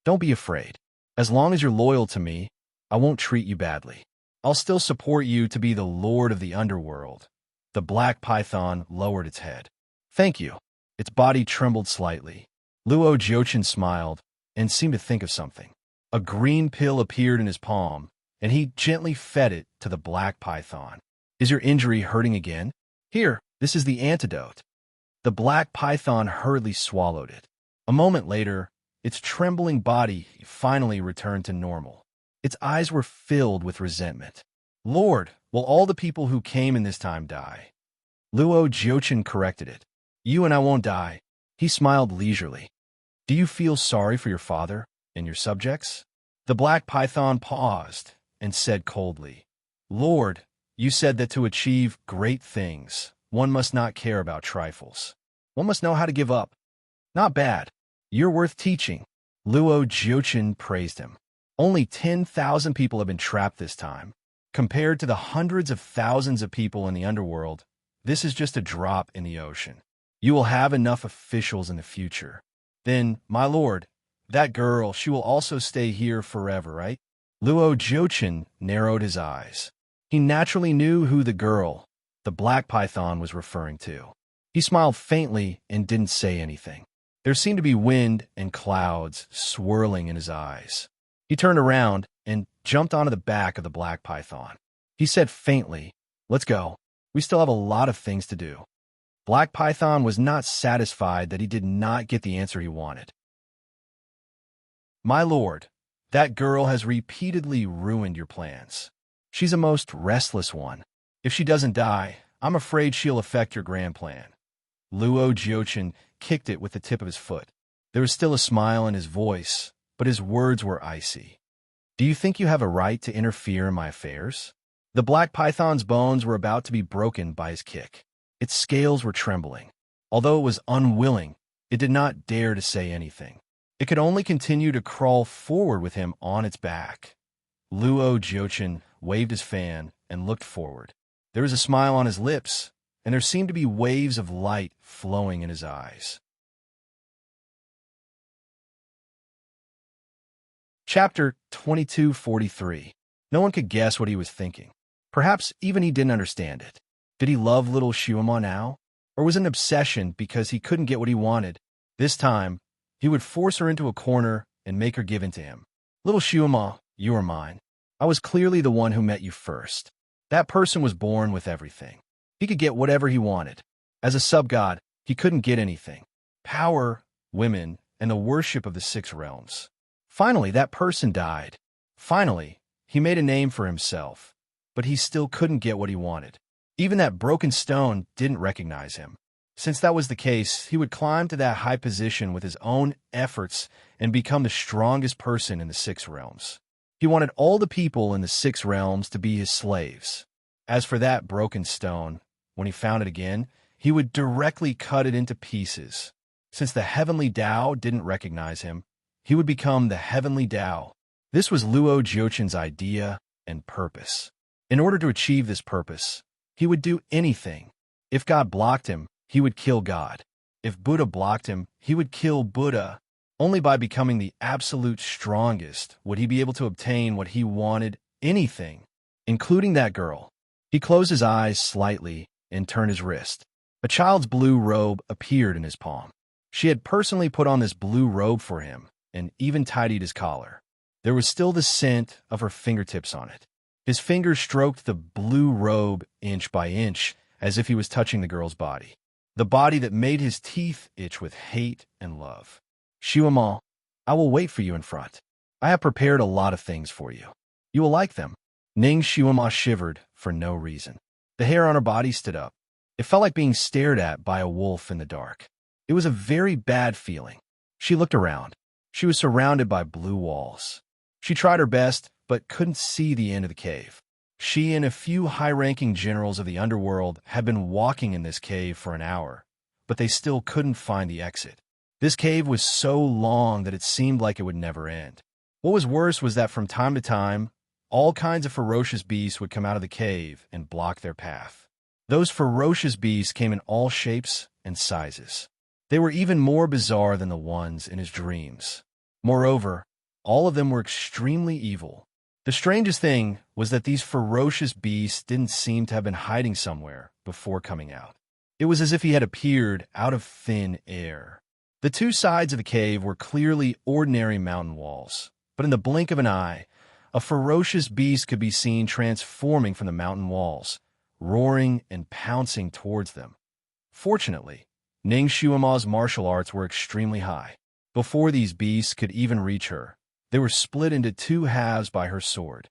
Don't be afraid. As long as you're loyal to me, I won't treat you badly. I'll still support you to be the lord of the underworld. The black python lowered its head. Thank you. Its body trembled slightly. Luo Jiuchen smiled and seemed to think of something. A green pill appeared in his palm, and he gently fed it to the black python. Is your injury hurting again? Here, this is the antidote. The black python hurriedly swallowed it. A moment later, its trembling body finally returned to normal. Its eyes were filled with resentment. Lord, will all the people who came in this time die? Luo Jiuchen corrected it. You and I won't die. He smiled leisurely. Do you feel sorry for your father and your subjects? The black python paused and said coldly, Lord, you said that to achieve great things, one must not care about trifles. One must know how to give up. Not bad. You're worth teaching. Luo Jiuchen praised him. Only 10,000 people have been trapped this time. Compared to the hundreds of thousands of people in the underworld, this is just a drop in the ocean. You will have enough officials in the future. Then, my lord, that girl, she will also stay here forever, right? Luo Jiuchen narrowed his eyes. He naturally knew who the girl, the black python, was referring to. He smiled faintly and didn't say anything. There seemed to be wind and clouds swirling in his eyes. He turned around and jumped onto the back of the black python. He said faintly, Let's go. We still have a lot of things to do. Black Python was not satisfied that he did not get the answer he wanted. My lord, that girl has repeatedly ruined your plans. She's a most restless one. If she doesn't die, I'm afraid she'll affect your grand plan. Luo Jiuchen kicked it with the tip of his foot. There was still a smile in his voice, but his words were icy. Do you think you have a right to interfere in my affairs? The black python's bones were about to be broken by his kick. Its scales were trembling. Although it was unwilling, it did not dare to say anything. It could only continue to crawl forward with him on its back. Luo Jiuchen waved his fan and looked forward. There was a smile on his lips, and there seemed to be waves of light flowing in his eyes. Chapter 2243. No one could guess what he was thinking. Perhaps even he didn't understand it. Did he love little Xiuma now? Or was it an obsession because he couldn't get what he wanted? This time, he would force her into a corner and make her give in to him. Little Xiuma, you are mine. I was clearly the one who met you first. That person was born with everything. He could get whatever he wanted. As a sub-god, he couldn't get anything. Power, women, and the worship of the 6 realms. Finally, that person died. Finally, he made a name for himself, but he still couldn't get what he wanted. Even that broken stone didn't recognize him. Since that was the case, he would climb to that high position with his own efforts and become the strongest person in the 6 realms. He wanted all the people in the 6 realms to be his slaves. As for that broken stone, when he found it again, he would directly cut it into pieces. Since the heavenly Tao didn't recognize him, he would become the heavenly Tao. This was Luo Jiuchen's idea and purpose. In order to achieve this purpose, he would do anything. If God blocked him, he would kill God. If Buddha blocked him, he would kill Buddha. Only by becoming the absolute strongest would he be able to obtain what he wanted, anything, including that girl. He closed his eyes slightly and turned his wrist. A child's blue robe appeared in his palm. She had personally put on this blue robe for him and even tidied his collar. There was still the scent of her fingertips on it. His fingers stroked the blue robe inch by inch as if he was touching the girl's body. The body that made his teeth itch with hate and love. Xiuma, I will wait for you in front. I have prepared a lot of things for you. You will like them. Ning Shuama shivered for no reason. The hair on her body stood up. It felt like being stared at by a wolf in the dark. It was a very bad feeling. She looked around. She was surrounded by blue walls. She tried her best, but couldn't see the end of the cave. She and a few high-ranking generals of the underworld had been walking in this cave for an hour, but they still couldn't find the exit. This cave was so long that it seemed like it would never end. What was worse was that from time to time, all kinds of ferocious beasts would come out of the cave and block their path. Those ferocious beasts came in all shapes and sizes. They were even more bizarre than the ones in his dreams. Moreover, all of them were extremely evil. The strangest thing was that these ferocious beasts didn't seem to have been hiding somewhere before coming out. It was as if he had appeared out of thin air. The two sides of the cave were clearly ordinary mountain walls, but in the blink of an eye, a ferocious beast could be seen transforming from the mountain walls, roaring and pouncing towards them. Fortunately, Ning Shuama's martial arts were extremely high. Before these beasts could even reach her, they were split into two halves by her sword.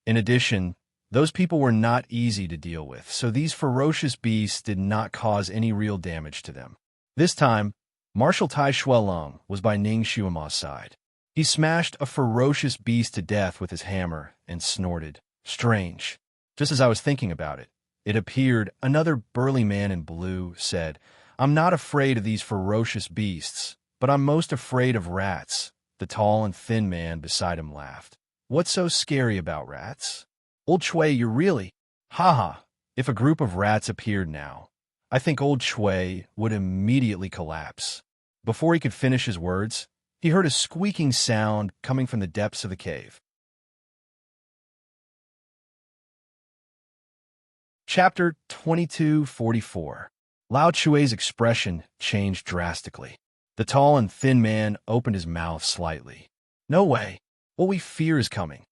In addition, those people were not easy to deal with, so these ferocious beasts did not cause any real damage to them. This time, Marshal Tai Shuelong was by Ning Shuama's side. He smashed a ferocious beast to death with his hammer and snorted, "Strange." Just as I was thinking about it, it appeared another burly man in blue said, "I'm not afraid of these ferocious beasts, but I'm most afraid of rats." The tall and thin man beside him laughed. "What's so scary about rats?" "Old Chui, you're really—" "Haha, if a group of rats appeared now, I think old Chui would immediately collapse." Before he could finish his words, he heard a squeaking sound coming from the depths of the cave. Chapter 2244. Lao Chue's expression changed drastically. The tall and thin man opened his mouth slightly. "No way. What we fear is coming."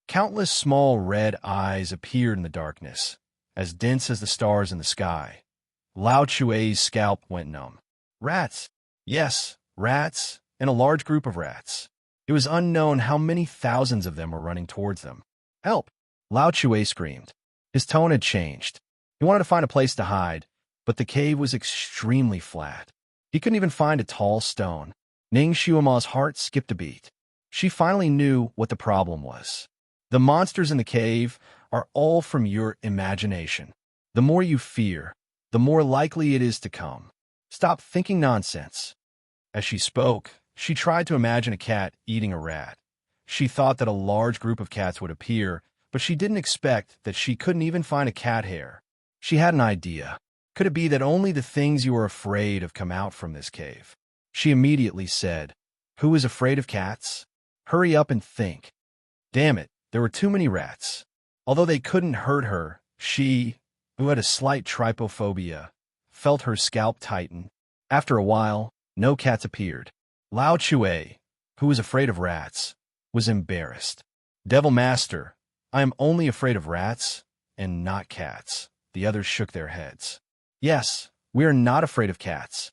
Countless small red eyes appeared in the darkness, as dense as the stars in the sky. Lao Chue's scalp went numb. Rats. Yes, rats, and a large group of rats. It was unknown how many thousands of them were running towards them. "Help!" Lao Chue screamed. His tone had changed. He wanted to find a place to hide, but the cave was extremely flat. He couldn't even find a tall stone. Ning Shuama's heart skipped a beat. She finally knew what the problem was. The monsters in the cave are all from your imagination. The more you fear, the more likely it is to come. Stop thinking nonsense. As she spoke, she tried to imagine a cat eating a rat. She thought that a large group of cats would appear, but she didn't expect that she couldn't even find a cat hair. She had an idea. Could it be that only the things you are afraid of come out from this cave? She immediately said, "Who is afraid of cats? Hurry up and think." Damn it, there were too many rats. Although they couldn't hurt her, she, who had a slight trypophobia, felt her scalp tighten. After a while, no cats appeared. Lao Chue, who was afraid of rats, was embarrassed. "Devil Master, I am only afraid of rats and not cats." The others shook their heads. "Yes, we are not afraid of cats."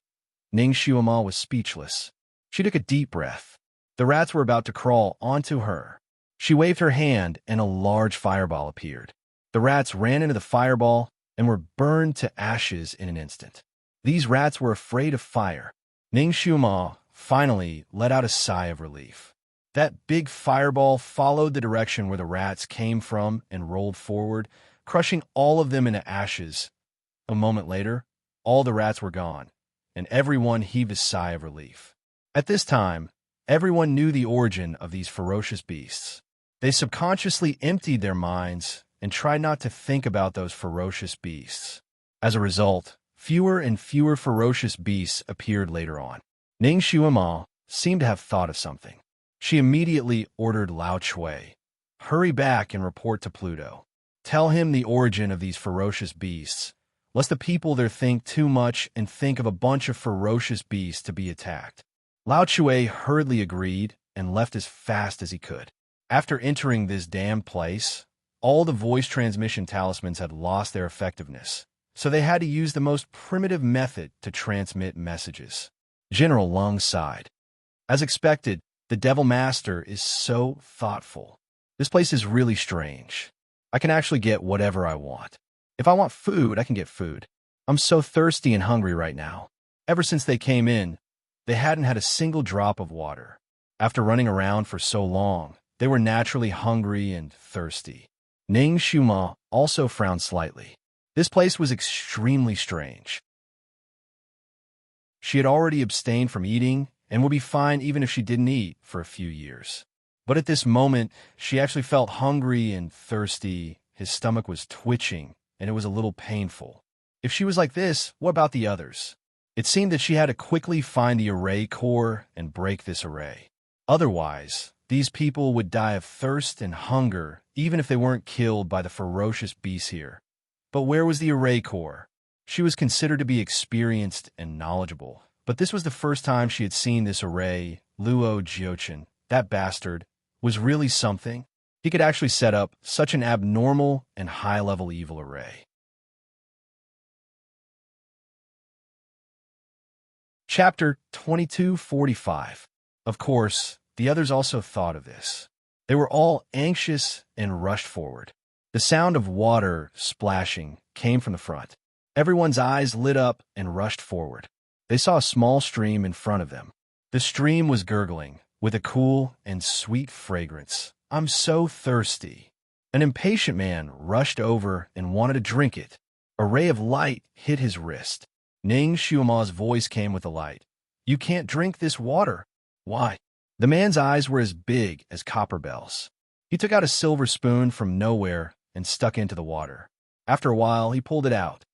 Ning Shuama was speechless. She took a deep breath. The rats were about to crawl onto her. She waved her hand and a large fireball appeared. The rats ran into the fireball and were burned to ashes in an instant. These rats were afraid of fire. Ning Shuama finally let out a sigh of relief. That big fireball followed the direction where the rats came from and rolled forward, crushing all of them into ashes. A moment later, all the rats were gone, and everyone heaved a sigh of relief. At this time, everyone knew the origin of these ferocious beasts. They subconsciously emptied their minds and tried not to think about those ferocious beasts. As a result, fewer and fewer ferocious beasts appeared later on. Ning Shuama seemed to have thought of something. She immediately ordered Lao Chui, "Hurry back and report to Pluto. Tell him the origin of these ferocious beasts, lest the people there think too much and think of a bunch of ferocious beasts to be attacked." Lao Chui hurriedly agreed and left as fast as he could. After entering this damned place, all the voice transmission talismans had lost their effectiveness, so they had to use the most primitive method to transmit messages. General Lung sighed. As expected, the Devil Master is so thoughtful. This place is really strange. I can actually get whatever I want. If I want food, I can get food. I'm so thirsty and hungry right now. Ever since they came in, they hadn't had a single drop of water. After running around for so long, they were naturally hungry and thirsty. Ning Shuma also frowned slightly. This place was extremely strange. She had already abstained from eating and would be fine even if she didn't eat for a few years. But at this moment, she actually felt hungry and thirsty. His stomach was twitching, and it was a little painful. If she was like this, what about the others? It seemed that she had to quickly find the array core and break this array. Otherwise, these people would die of thirst and hunger, even if they weren't killed by the ferocious beasts here. But where was the array core? She was considered to be experienced and knowledgeable, but this was the first time she had seen this array. Luo Jiochin, that bastard, was really something. He could actually set up such an abnormal and high-level evil array. Chapter 2245. Of course, the others also thought of this. They were all anxious and rushed forward. The sound of water splashing came from the front. Everyone's eyes lit up and rushed forward. They saw a small stream in front of them. The stream was gurgling, with a cool and sweet fragrance. I'm so thirsty. An impatient man rushed over and wanted to drink it. A ray of light hit his wrist. Ning Xiuma's voice came with the light. You can't drink this water. Why? The man's eyes were as big as copper bells. He took out a silver spoon from nowhere and stuck into the water. After a while, he pulled it out.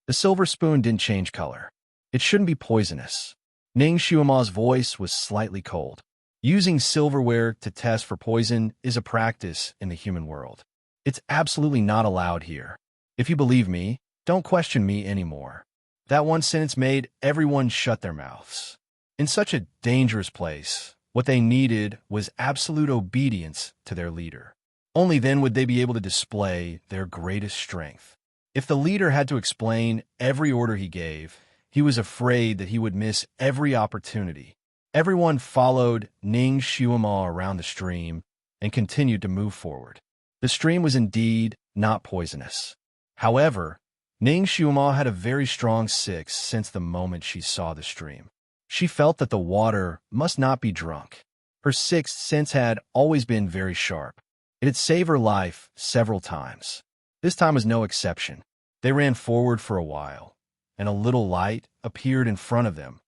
The silver spoon didn't change color. It shouldn't be poisonous. Ning Xiuma's voice was slightly cold. Using silverware to test for poison is a practice in the human world. It's absolutely not allowed here. If you believe me, don't question me anymore. That one sentence made everyone shut their mouths. In such a dangerous place, what they needed was absolute obedience to their leader. Only then would they be able to display their greatest strength. If the leader had to explain every order he gave, he was afraid that he would miss every opportunity. Everyone followed Ning Xiuma around the stream and continued to move forward. The stream was indeed not poisonous. However, Ning Xiuma had a very strong sixth sense the moment she saw the stream. She felt that the water must not be drunk. Her sixth sense had always been very sharp. It had saved her life several times. This time was no exception. They ran forward for a while, and a little light appeared in front of them.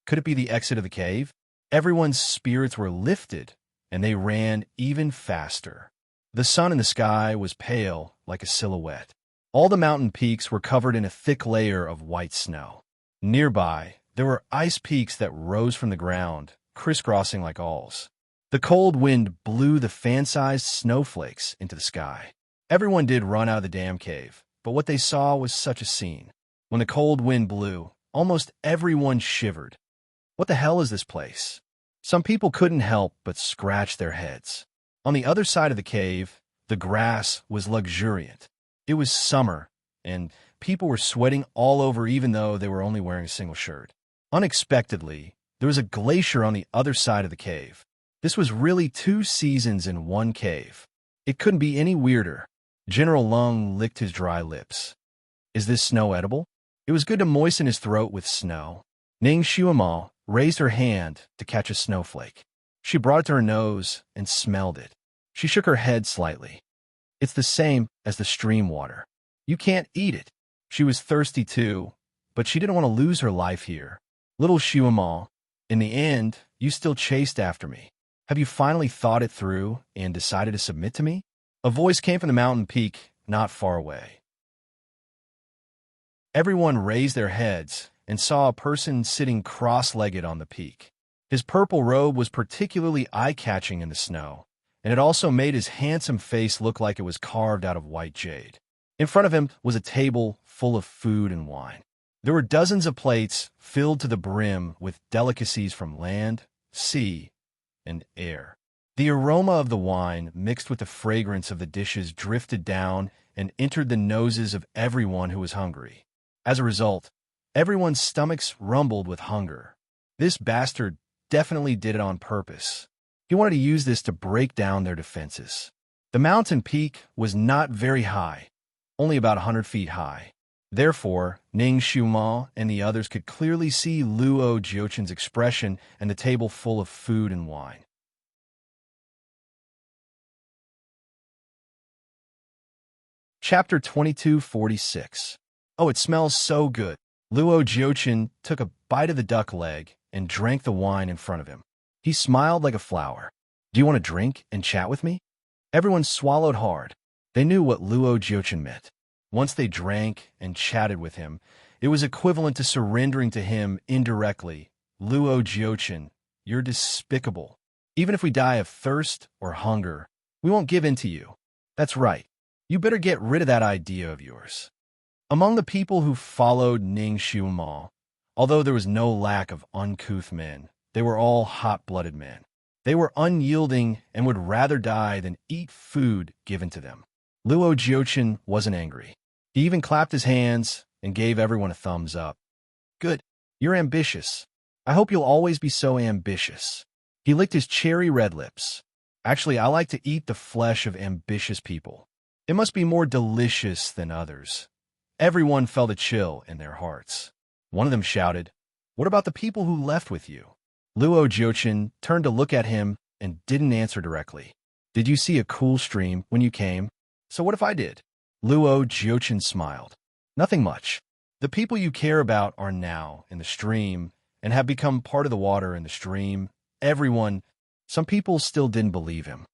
Could it be the exit of the cave? Everyone's spirits were lifted, and they ran even faster. The sun in the sky was pale like a silhouette. All the mountain peaks were covered in a thick layer of white snow. Nearby, there were ice peaks that rose from the ground, crisscrossing like awls. The cold wind blew the fan-sized snowflakes into the sky. Everyone did run out of the damn cave, but what they saw was such a scene. When the cold wind blew, almost everyone shivered. What the hell is this place? Some people couldn't help but scratch their heads. On the other side of the cave, the grass was luxuriant. It was summer, and people were sweating all over even though they were only wearing a single shirt. Unexpectedly, there was a glacier on the other side of the cave. This was really 2 seasons in one cave. It couldn't be any weirder. General Lung licked his dry lips. Is this snow edible? It was good to moisten his throat with snow. Ning Xiuma raised her hand to catch a snowflake. She brought it to her nose and smelled it. She shook her head slightly. It's the same as the stream water. You can't eat it. She was thirsty too, but she didn't want to lose her life here. Little Xiuma, in the end, you still chased after me. Have you finally thought it through and decided to submit to me? A voice came from the mountain peak not far away. Everyone raised their heads and saw a person sitting cross-legged on the peak. His purple robe was particularly eye-catching in the snow, and it also made his handsome face look like it was carved out of white jade. In front of him was a table full of food and wine. There were dozens of plates filled to the brim with delicacies from land, sea, and air. The aroma of the wine mixed with the fragrance of the dishes drifted down and entered the noses of everyone who was hungry. As a result, everyone's stomachs rumbled with hunger. This bastard definitely did it on purpose. He wanted to use this to break down their defenses. The mountain peak was not very high, only about 100 feet high. Therefore, Ning Xiuma and the others could clearly see Luo Jiuchen's expression and the table full of food and wine. Chapter 2246. Oh, it smells so good. Luo Jiuchen took a bite of the duck leg and drank the wine in front of him. He smiled like a flower. Do you want to drink and chat with me? Everyone swallowed hard. They knew what Luo Jiuchen meant. Once they drank and chatted with him, it was equivalent to surrendering to him indirectly. Luo Jiuchen, you're despicable. Even if we die of thirst or hunger, we won't give in to you. That's right. You better get rid of that idea of yours. Among the people who followed Ning Xiuma, although there was no lack of uncouth men, they were all hot-blooded men. They were unyielding and would rather die than eat food given to them. Luo Jiuchen wasn't angry. He even clapped his hands and gave everyone a thumbs up. Good. You're ambitious. I hope you'll always be so ambitious. He licked his cherry-red lips. Actually, I like to eat the flesh of ambitious people. It must be more delicious than others. Everyone felt a chill in their hearts. One of them shouted, "What about the people who left with you?" Luo Jiuchen turned to look at him and didn't answer directly. Did you see a cool stream when you came? So what if I did? Luo Jiuchen smiled. Nothing much. The people you care about are now in the stream and have become part of the water in the stream. Some people still didn't believe him.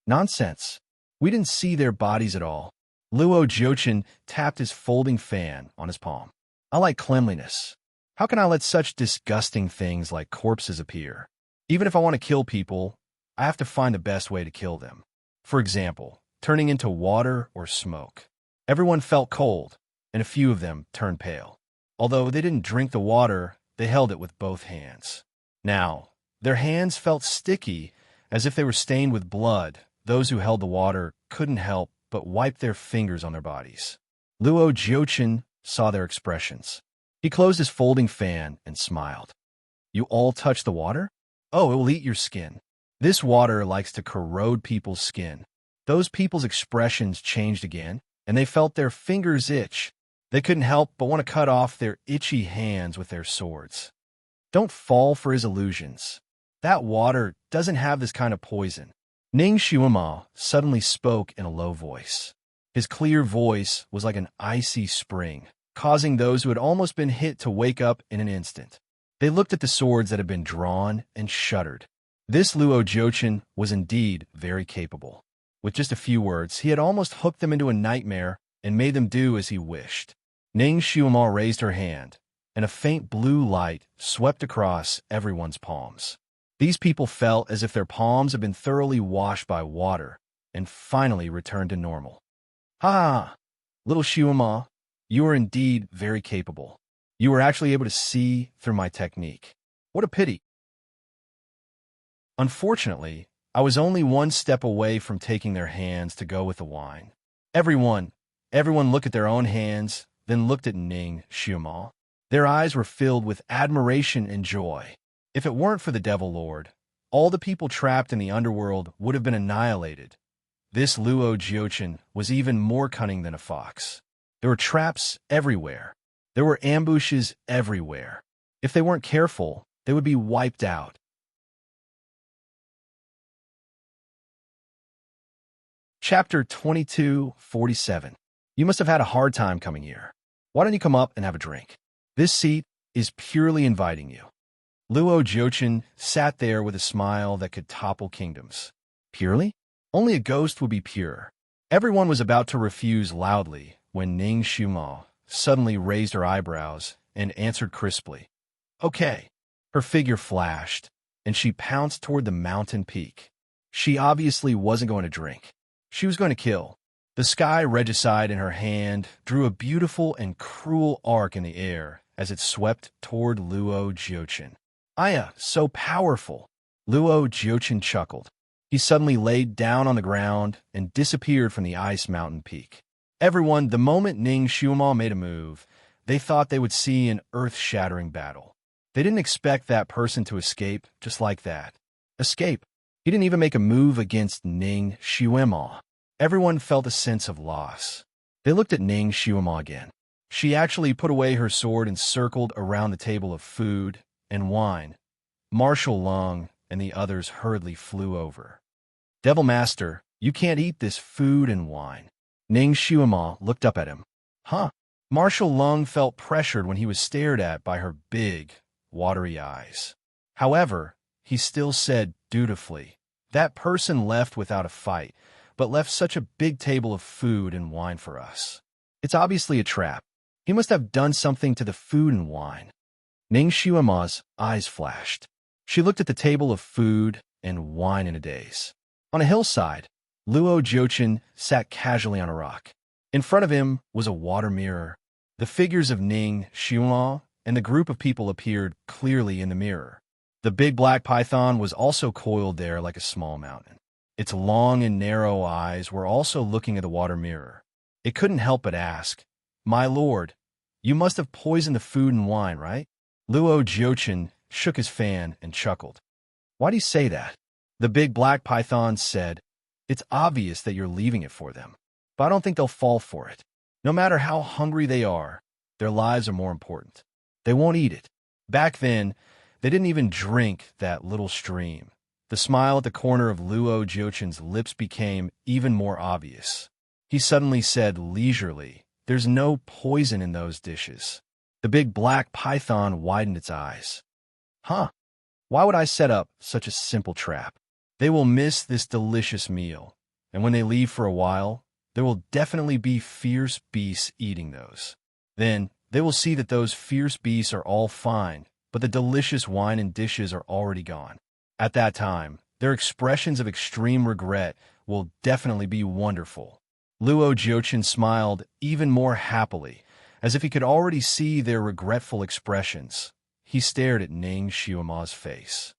Nonsense. We didn't see their bodies at all. Luo Jiuchen tapped his folding fan on his palm. I like cleanliness. How can I let such disgusting things like corpses appear? Even if I want to kill people, I have to find the best way to kill them. For example, turning into water or smoke. Everyone felt cold, and a few of them turned pale. Although they didn't drink the water, they held it with both hands. Now, their hands felt sticky, as if they were stained with blood. Those who held the water couldn't help but wipe their fingers on their bodies. Luo Jiuchen saw their expressions. He closed his folding fan and smiled. You all touch the water? Oh, it will eat your skin. This water likes to corrode people's skin. Those people's expressions changed again, and they felt their fingers itch. They couldn't help but want to cut off their itchy hands with their swords. Don't fall for his illusions. That water doesn't have this kind of poison. Ning Xiuma suddenly spoke in a low voice. His clear voice was like an icy spring, causing those who had almost been hit to wake up in an instant. They looked at the swords that had been drawn and shuddered. This Luo Jiuchen was indeed very capable. With just a few words, he had almost hooked them into a nightmare and made them do as he wished. Ning Xiuma raised her hand, and a faint blue light swept across everyone's palms. These people felt as if their palms had been thoroughly washed by water and finally returned to normal. Ha! Little Xiuma, you are indeed very capable. You were actually able to see through my technique. What a pity. Unfortunately, I was only one step away from taking their hands to go with the wine. Everyone looked at their own hands, then looked at Ning Xiuma. Their eyes were filled with admiration and joy. If it weren't for the Devil Lord, all the people trapped in the underworld would have been annihilated. This Luo Jiuchen was even more cunning than a fox. There were traps everywhere. There were ambushes everywhere. If they weren't careful, they would be wiped out. Chapter 2247. You must have had a hard time coming here. Why don't you come up and have a drink? This seat is purely inviting you. Luo Jiuchen sat there with a smile that could topple kingdoms. Purely? Only a ghost would be pure. Everyone was about to refuse loudly when Ning Xiuma suddenly raised her eyebrows and answered crisply. Okay. Her figure flashed, and she pounced toward the mountain peak. She obviously wasn't going to drink. She was going to kill. The sky regicide in her hand drew a beautiful and cruel arc in the air as it swept toward Luo Jiuchen. Aya, so powerful. Luo Jiuchen chuckled. He suddenly laid down on the ground and disappeared from the ice mountain peak. Everyone, the moment Ning Xiuma made a move, they thought they would see an earth-shattering battle. They didn't expect that person to escape just like that. Escape? He didn't even make a move against Ning Xiuma. Everyone felt a sense of loss. They looked at Ning Xiuma again. She actually put away her sword and circled around the table of food and wine. Marshal Lung and the others hurriedly flew over. Devil Master, you can't eat this food and wine. Ning Xiuma looked up at him. Huh? Marshal Lung felt pressured when he was stared at by her big, watery eyes. However, he still said dutifully, that person left without a fight, but left such a big table of food and wine for us. It's obviously a trap. He must have done something to the food and wine. Ning Xiuma's eyes flashed. She looked at the table of food and wine in a daze. On a hillside, Luo Jiuchen sat casually on a rock. In front of him was a water mirror. The figures of Ning Xiuma and the group of people appeared clearly in the mirror. The big black python was also coiled there like a small mountain. Its long and narrow eyes were also looking at the water mirror. It couldn't help but ask, My lord, you must have poisoned the food and wine, right? Luo Jiuchen shook his fan and chuckled. Why do you say that? The big black python said, It's obvious that you're leaving it for them, but I don't think they'll fall for it. No matter how hungry they are, their lives are more important. They won't eat it. Back then, they didn't even drink that little stream. The smile at the corner of Luo Jiuchen's lips became even more obvious. He suddenly said leisurely, There's no poison in those dishes. The big black python widened its eyes. Huh? Why would I set up such a simple trap? They will miss this delicious meal, and when they leave for a while, there will definitely be fierce beasts eating those. Then, they will see that those fierce beasts are all fine, but the delicious wine and dishes are already gone. At that time, their expressions of extreme regret will definitely be wonderful. Luo Jiuchen smiled even more happily, as if he could already see their regretful expressions. He stared at Ning Xiuma's face.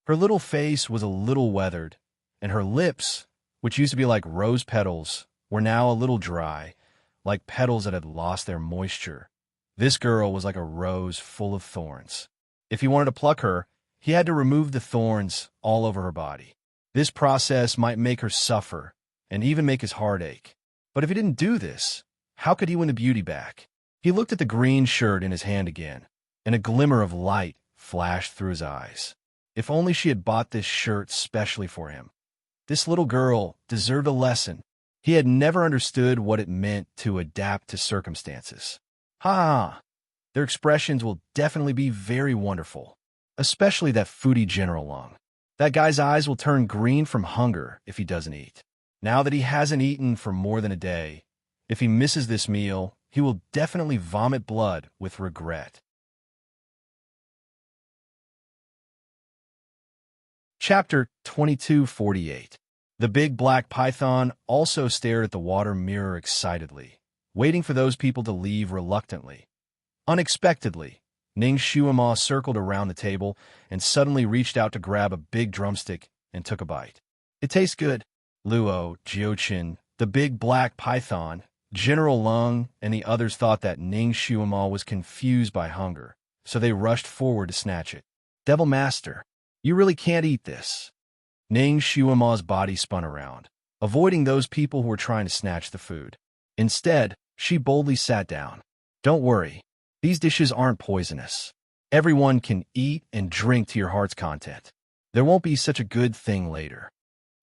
Her little face was a little weathered, and her lips, which used to be like rose petals, were now a little dry, like petals that had lost their moisture. This girl was like a rose full of thorns. If he wanted to pluck her, he had to remove the thorns all over her body. This process might make her suffer, and even make his heart ache. But if he didn't do this, how could he win the beauty back? He looked at the green shirt in his hand again, and a glimmer of light flashed through his eyes. If only she had bought this shirt specially for him. This little girl deserved a lesson. He had never understood what it meant to adapt to circumstances. Ha! Their expressions will definitely be very wonderful, especially that foodie General Lung. That guy's eyes will turn green from hunger if he doesn't eat. Now that he hasn't eaten for more than a day, if he misses this meal, he will definitely vomit blood with regret. Chapter 2248. The big black python also stared at the water mirror excitedly, waiting for those people to leave reluctantly. Unexpectedly, Ning Xiuma circled around the table and suddenly reached out to grab a big drumstick and took a bite. It tastes good. Luo, Jiuchen, the big black python, General Lung, and the others thought that Ning Xiuma was confused by hunger, so they rushed forward to snatch it. Devil Master, you really can't eat this. Ning Xiuma's body spun around, avoiding those people who were trying to snatch the food. Instead, she boldly sat down. Don't worry, these dishes aren't poisonous. Everyone can eat and drink to your heart's content. There won't be such a good thing later.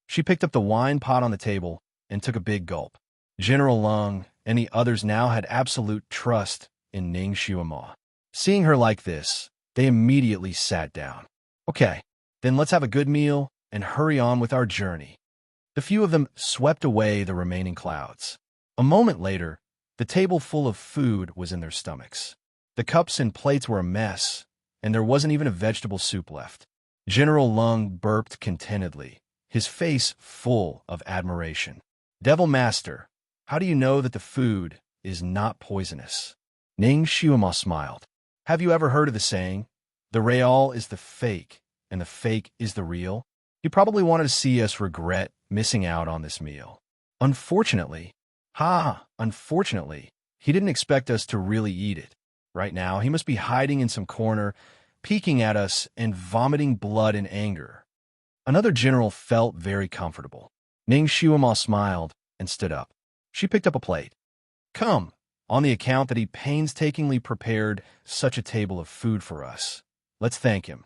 She picked up the wine pot on the table and took a big gulp. General Lung and the others now had absolute trust in Ning Xiuma. Seeing her like this, they immediately sat down. Okay, then let's have a good meal and hurry on with our journey. The few of them swept away the remaining clouds. A moment later, the table full of food was in their stomachs. The cups and plates were a mess, and there wasn't even a vegetable soup left. General Lung burped contentedly, his face full of admiration. Devil Master, how do you know that the food is not poisonous? Ning Xiuma smiled. Have you ever heard of the saying, the real is the fake, and the fake is the real? He probably wanted to see us regret missing out on this meal. Unfortunately, he didn't expect us to really eat it. Right now, he must be hiding in some corner, peeking at us and vomiting blood in anger. Another general felt very comfortable. Ning Shuama smiled and stood up. She picked up a plate. Come, on the account that he painstakingly prepared such a table of food for us. Let's thank him.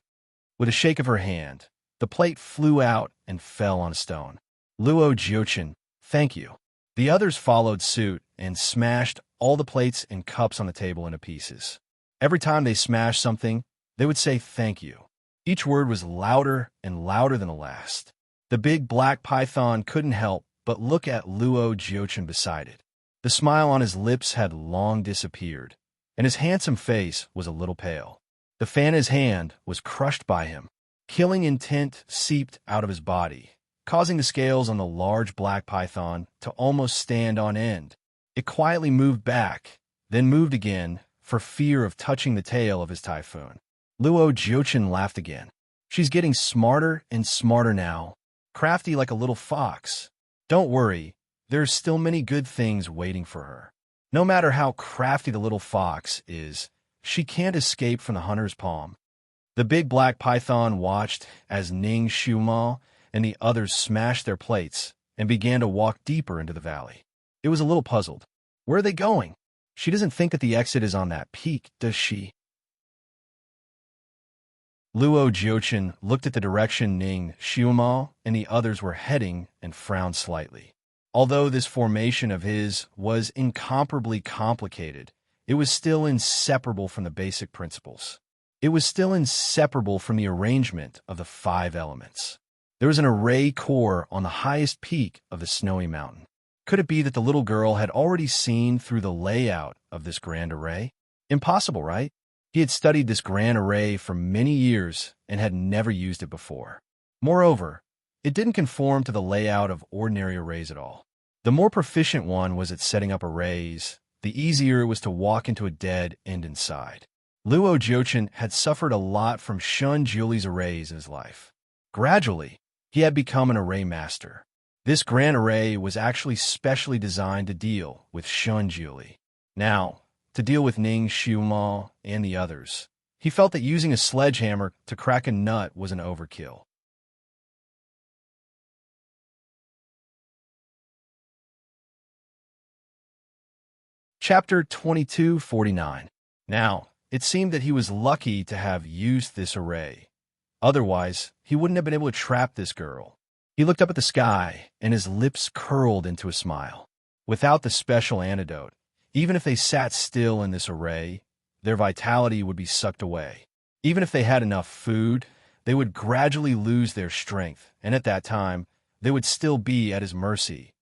With a shake of her hand, the plate flew out and fell on a stone. Luo Jiochin, thank you. The others followed suit and smashed all the plates and cups on the table into pieces. Every time they smashed something, they would say thank you. Each word was louder and louder than the last. The big black python couldn't help but look at Luo Jiochin beside it. The smile on his lips had long disappeared, and his handsome face was a little pale. The fan in his hand was crushed by him. Killing intent seeped out of his body, causing the scales on the large black python to almost stand on end. It quietly moved back, then moved again, for fear of touching the tail of his typhoon. Luo Jiochin laughed again. She's getting smarter and smarter now, crafty like a little fox. Don't worry, there's still many good things waiting for her. No matter how crafty the little fox is, she can't escape from the hunter's palm. The big black python watched as Ning Shuama and the others smashed their plates and began to walk deeper into the valley. It was a little puzzled. Where are they going? She doesn't think that the exit is on that peak, does she? Luo Jiochin looked at the direction Ning Shuama and the others were heading and frowned slightly. Although this formation of his was incomparably complicated, it was still inseparable from the basic principles. It was still inseparable from the arrangement of the 5 elements. There was an array core on the highest peak of the snowy mountain. Could it be that the little girl had already seen through the layout of this grand array? Impossible, right? He had studied this grand array for many years and had never used it before. Moreover, it didn't conform to the layout of ordinary arrays at all. The more proficient one was at setting up arrays, the easier it was to walk into a dead end inside. Luo Jiochin had suffered a lot from Shun Juli's arrays in his life. Gradually, he had become an array master. This grand array was actually specially designed to deal with Shun Juli. Now, to deal with Ning Shuama and the others, he felt that using a sledgehammer to crack a nut was an overkill. Chapter 2249. Now, it seemed that he was lucky to have used this array. Otherwise, he wouldn't have been able to trap this girl. He looked up at the sky, and his lips curled into a smile. Without the special antidote, even if they sat still in this array, their vitality would be sucked away. Even if they had enough food, they would gradually lose their strength, and at that time, they would still be at his mercy.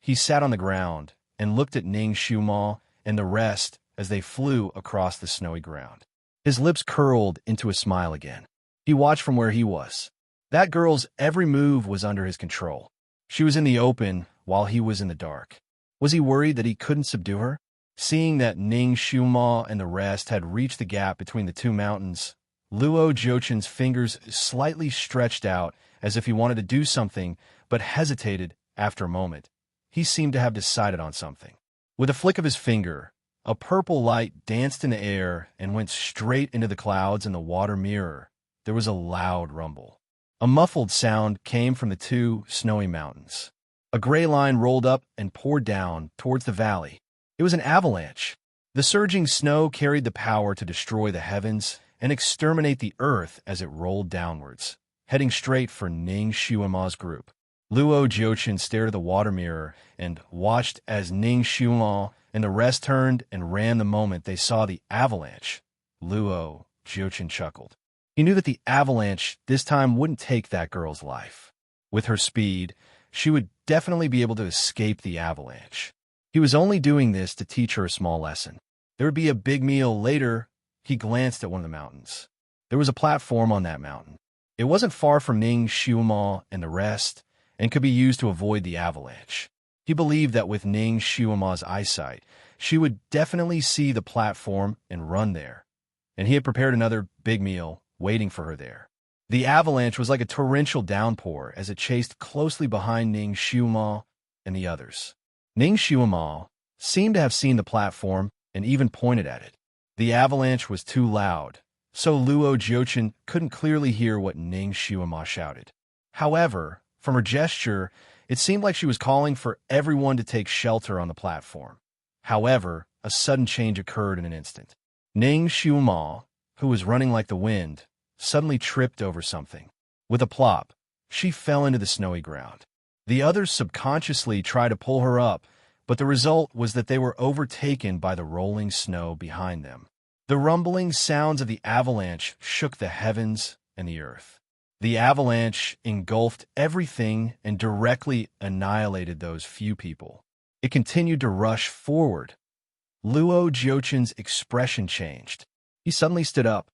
He sat on the ground and looked at Ning Shuama and the rest as they flew across the snowy ground. His lips curled into a smile again. He watched from where he was. That girl's every move was under his control. She was in the open while he was in the dark. Was he worried that he couldn't subdue her? Seeing that Ning Shuama and the rest had reached the gap between the 2 mountains, Luo Jiochin's fingers slightly stretched out as if he wanted to do something, but hesitated after a moment. He seemed to have decided on something. With a flick of his finger, a purple light danced in the air and went straight into the clouds in the water mirror. There was a loud rumble. A muffled sound came from the 2 snowy mountains. A gray line rolled up and poured down towards the valley. It was an avalanche. The surging snow carried the power to destroy the heavens and exterminate the earth as it rolled downwards, heading straight for Ning Shuama's group. Luo Jiochin stared at the water mirror and watched as Ning Shuama and the rest turned and ran the moment they saw the avalanche. Luo Jiochin chuckled. He knew that the avalanche this time wouldn't take that girl's life. With her speed, she would definitely be able to escape the avalanche. He was only doing this to teach her a small lesson. There would be a big meal later. He glanced at one of the mountains. There was a platform on that mountain. It wasn't far from Ning Shuama and the rest, and could be used to avoid the avalanche. He believed that with Ning Shuama's eyesight, she would definitely see the platform and run there, and he had prepared another big meal waiting for her there. The avalanche was like a torrential downpour as it chased closely behind Ning Shuama and the others. Ning Shuama seemed to have seen the platform and even pointed at it. The avalanche was too loud, so Luo Jiochin couldn't clearly hear what Ning Shuama shouted. However, from her gesture, It seemed like she was calling for everyone to take shelter on the platform. However, a sudden change occurred in an instant. Ning Xiumao, who was running like the wind, suddenly tripped over something. With a plop, she fell into the snowy ground. The others subconsciously tried to pull her up, but the result was that they were overtaken by the rolling snow behind them. The rumbling sounds of the avalanche shook the heavens and the earth. The avalanche engulfed everything and directly annihilated those few people. It continued to rush forward. Luo Jiochen's expression changed. He suddenly stood up.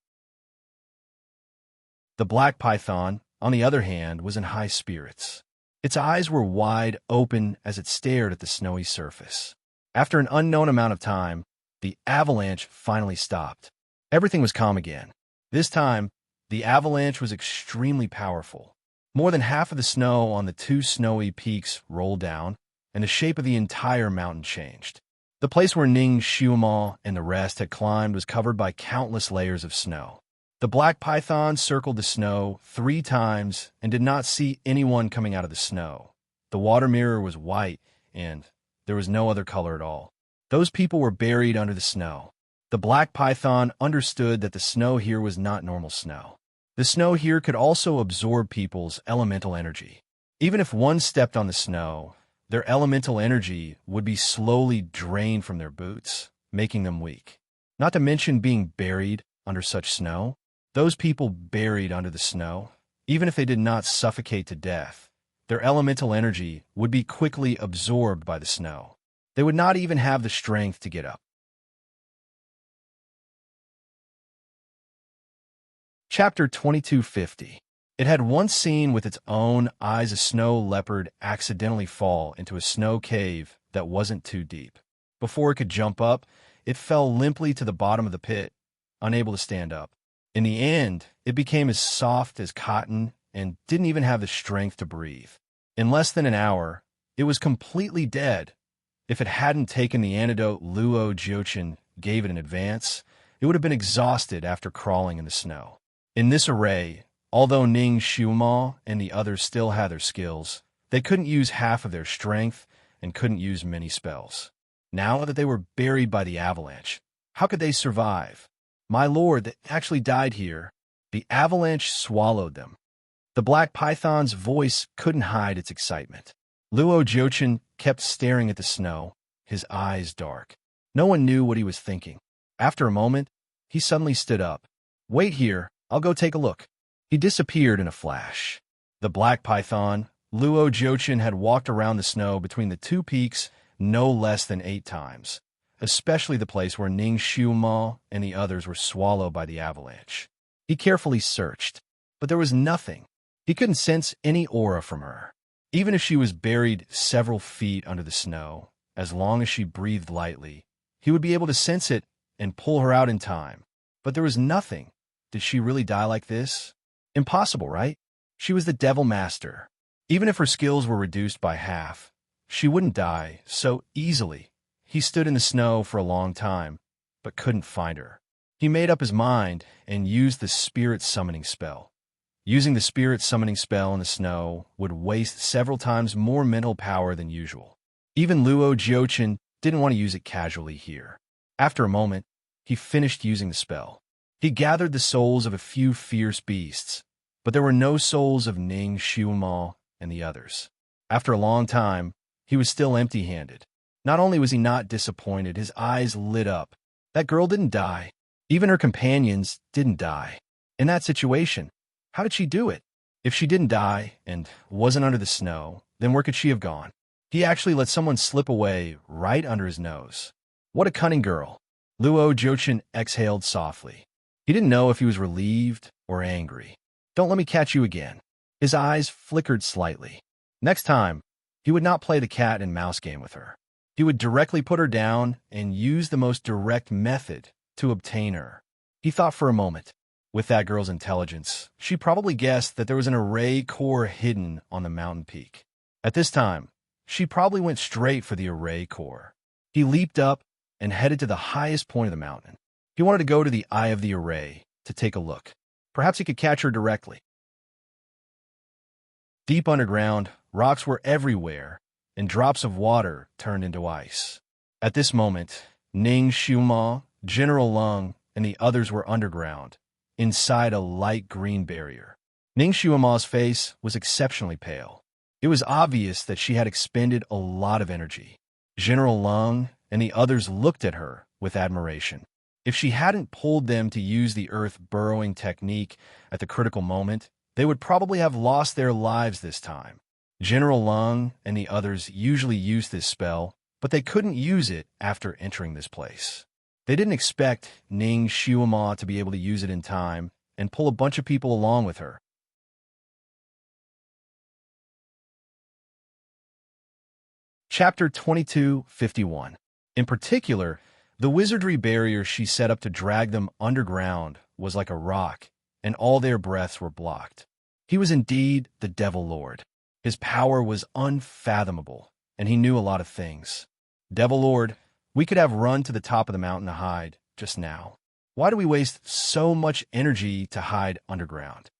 The black python, on the other hand, was in high spirits. Its eyes were wide open as it stared at the snowy surface. After an unknown amount of time, the avalanche finally stopped. Everything was calm again. This time, the avalanche was extremely powerful. More than half of the snow on the two snowy peaks rolled down, and the shape of the entire mountain changed. The place where Ning Xiumao and the rest had climbed was covered by countless layers of snow. The black python circled the snow 3 times and did not see anyone coming out of the snow. The water mirror was white, and there was no other color at all. Those people were buried under the snow. The black python understood that the snow here was not normal snow. The snow here could also absorb people's elemental energy. Even if one stepped on the snow, their elemental energy would be slowly drained from their boots, making them weak. Not to mention being buried under such snow. Those people buried under the snow, even if they did not suffocate to death, their elemental energy would be quickly absorbed by the snow. They would not even have the strength to get up. Chapter 2250. It had once seen with its own eyes a snow leopard accidentally fall into a snow cave that wasn't too deep. Before it could jump up, it fell limply to the bottom of the pit, unable to stand up. In the end, it became as soft as cotton and didn't even have the strength to breathe. In less than an hour, it was completely dead. If it hadn't taken the antidote Luo Jiochen gave it in advance, it would have been exhausted after crawling in the snow. In this array, although Ning Xiumao and the others still had their skills, they couldn't use half of their strength and couldn't use many spells. Now that they were buried by the avalanche, how could they survive? My lord, they actually died here. The avalanche swallowed them. The black python's voice couldn't hide its excitement. Luo Jiochen kept staring at the snow, his eyes dark. No one knew what he was thinking. After a moment, he suddenly stood up. Wait here, I'll go take a look. He disappeared in a flash. The black python, Luo Jiochen, had walked around the snow between the two peaks no less than 8 times. Especially the place where Ning Xiumao and the others were swallowed by the avalanche. He carefully searched, but there was nothing. He couldn't sense any aura from her. Even if she was buried several feet under the snow, as long as she breathed lightly, he would be able to sense it and pull her out in time. But there was nothing. Did she really die like this? Impossible, right? She was the Devil Master. Even if her skills were reduced by half, she wouldn't die so easily. He stood in the snow for a long time, but couldn't find her. He made up his mind and used the spirit summoning spell. Using the spirit summoning spell in the snow would waste several times more mental power than usual. Even Luo Jiochen didn't want to use it casually here. After a moment, he finished using the spell. He gathered the souls of a few fierce beasts, but there were no souls of Ning Xiumao and the others. After a long time, he was still empty-handed. Not only was he not disappointed, his eyes lit up. That girl didn't die. Even her companions didn't die. In that situation, how did she do it? If she didn't die and wasn't under the snow, then where could she have gone? He actually let someone slip away right under his nose. What a cunning girl. Luo Jiochen exhaled softly. He didn't know if he was relieved or angry. Don't let me catch you again. His eyes flickered slightly. Next time, he would not play the cat and mouse game with her. He would directly put her down and use the most direct method to obtain her. He thought for a moment. With that girl's intelligence, she probably guessed that there was an array core hidden on the mountain peak. At this time, she probably went straight for the array core. He leaped up and headed to the highest point of the mountain. He wanted to go to the eye of the array to take a look. Perhaps he could catch her directly. Deep underground, Rocks were everywhere, and drops of water turned into ice. At this moment, Ning Xiuma, General Lung, and the others were underground, inside a light green barrier. Ning Xiuma's face was exceptionally pale. It was obvious that she had expended a lot of energy. General Lung and the others looked at her with admiration. If she hadn't pulled them to use the earth-burrowing technique at the critical moment, they would probably have lost their lives this time. General Lung and the others usually used this spell, but they couldn't use it after entering this place. They didn't expect Ning Xiuma to be able to use it in time and pull a bunch of people along with her. Chapter 2251. In particular, the wizardry barrier she set up to drag them underground was like a rock, and all their breaths were blocked. He was indeed the Devil Lord. His power was unfathomable, and he knew a lot of things. Devil Lord, we could have run to the top of the mountain to hide just now. Why do we waste so much energy to hide underground?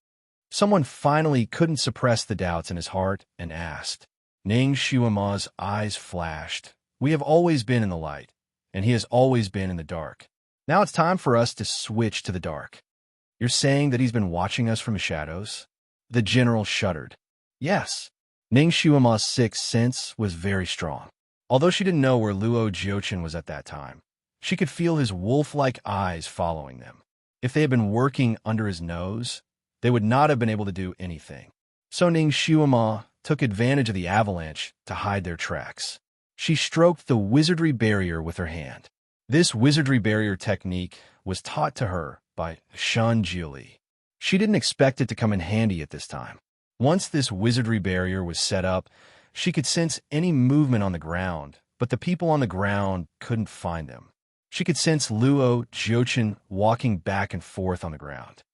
Someone finally couldn't suppress the doubts in his heart and asked. Ning Xiuma's eyes flashed. We have always been in the light, and he has always been in the dark. Now it's time for us to switch to the dark. You're saying that he's been watching us from the shadows? The general shuddered. Yes. Ning Xiuma's sixth sense was very strong. Although she didn't know where Luo Jiuchen was at that time, she could feel his wolf-like eyes following them. If they had been working under his nose, they would not have been able to do anything. So Ning Xiuma took advantage of the avalanche to hide their tracks. She stroked the wizardry barrier with her hand. This wizardry barrier technique was taught to her by Shan Jiuli. She didn't expect it to come in handy at this time. Once this wizardry barrier was set up, she could sense any movement on the ground, but the people on the ground couldn't find them. She could sense Luo Jiuchen walking back and forth on the ground.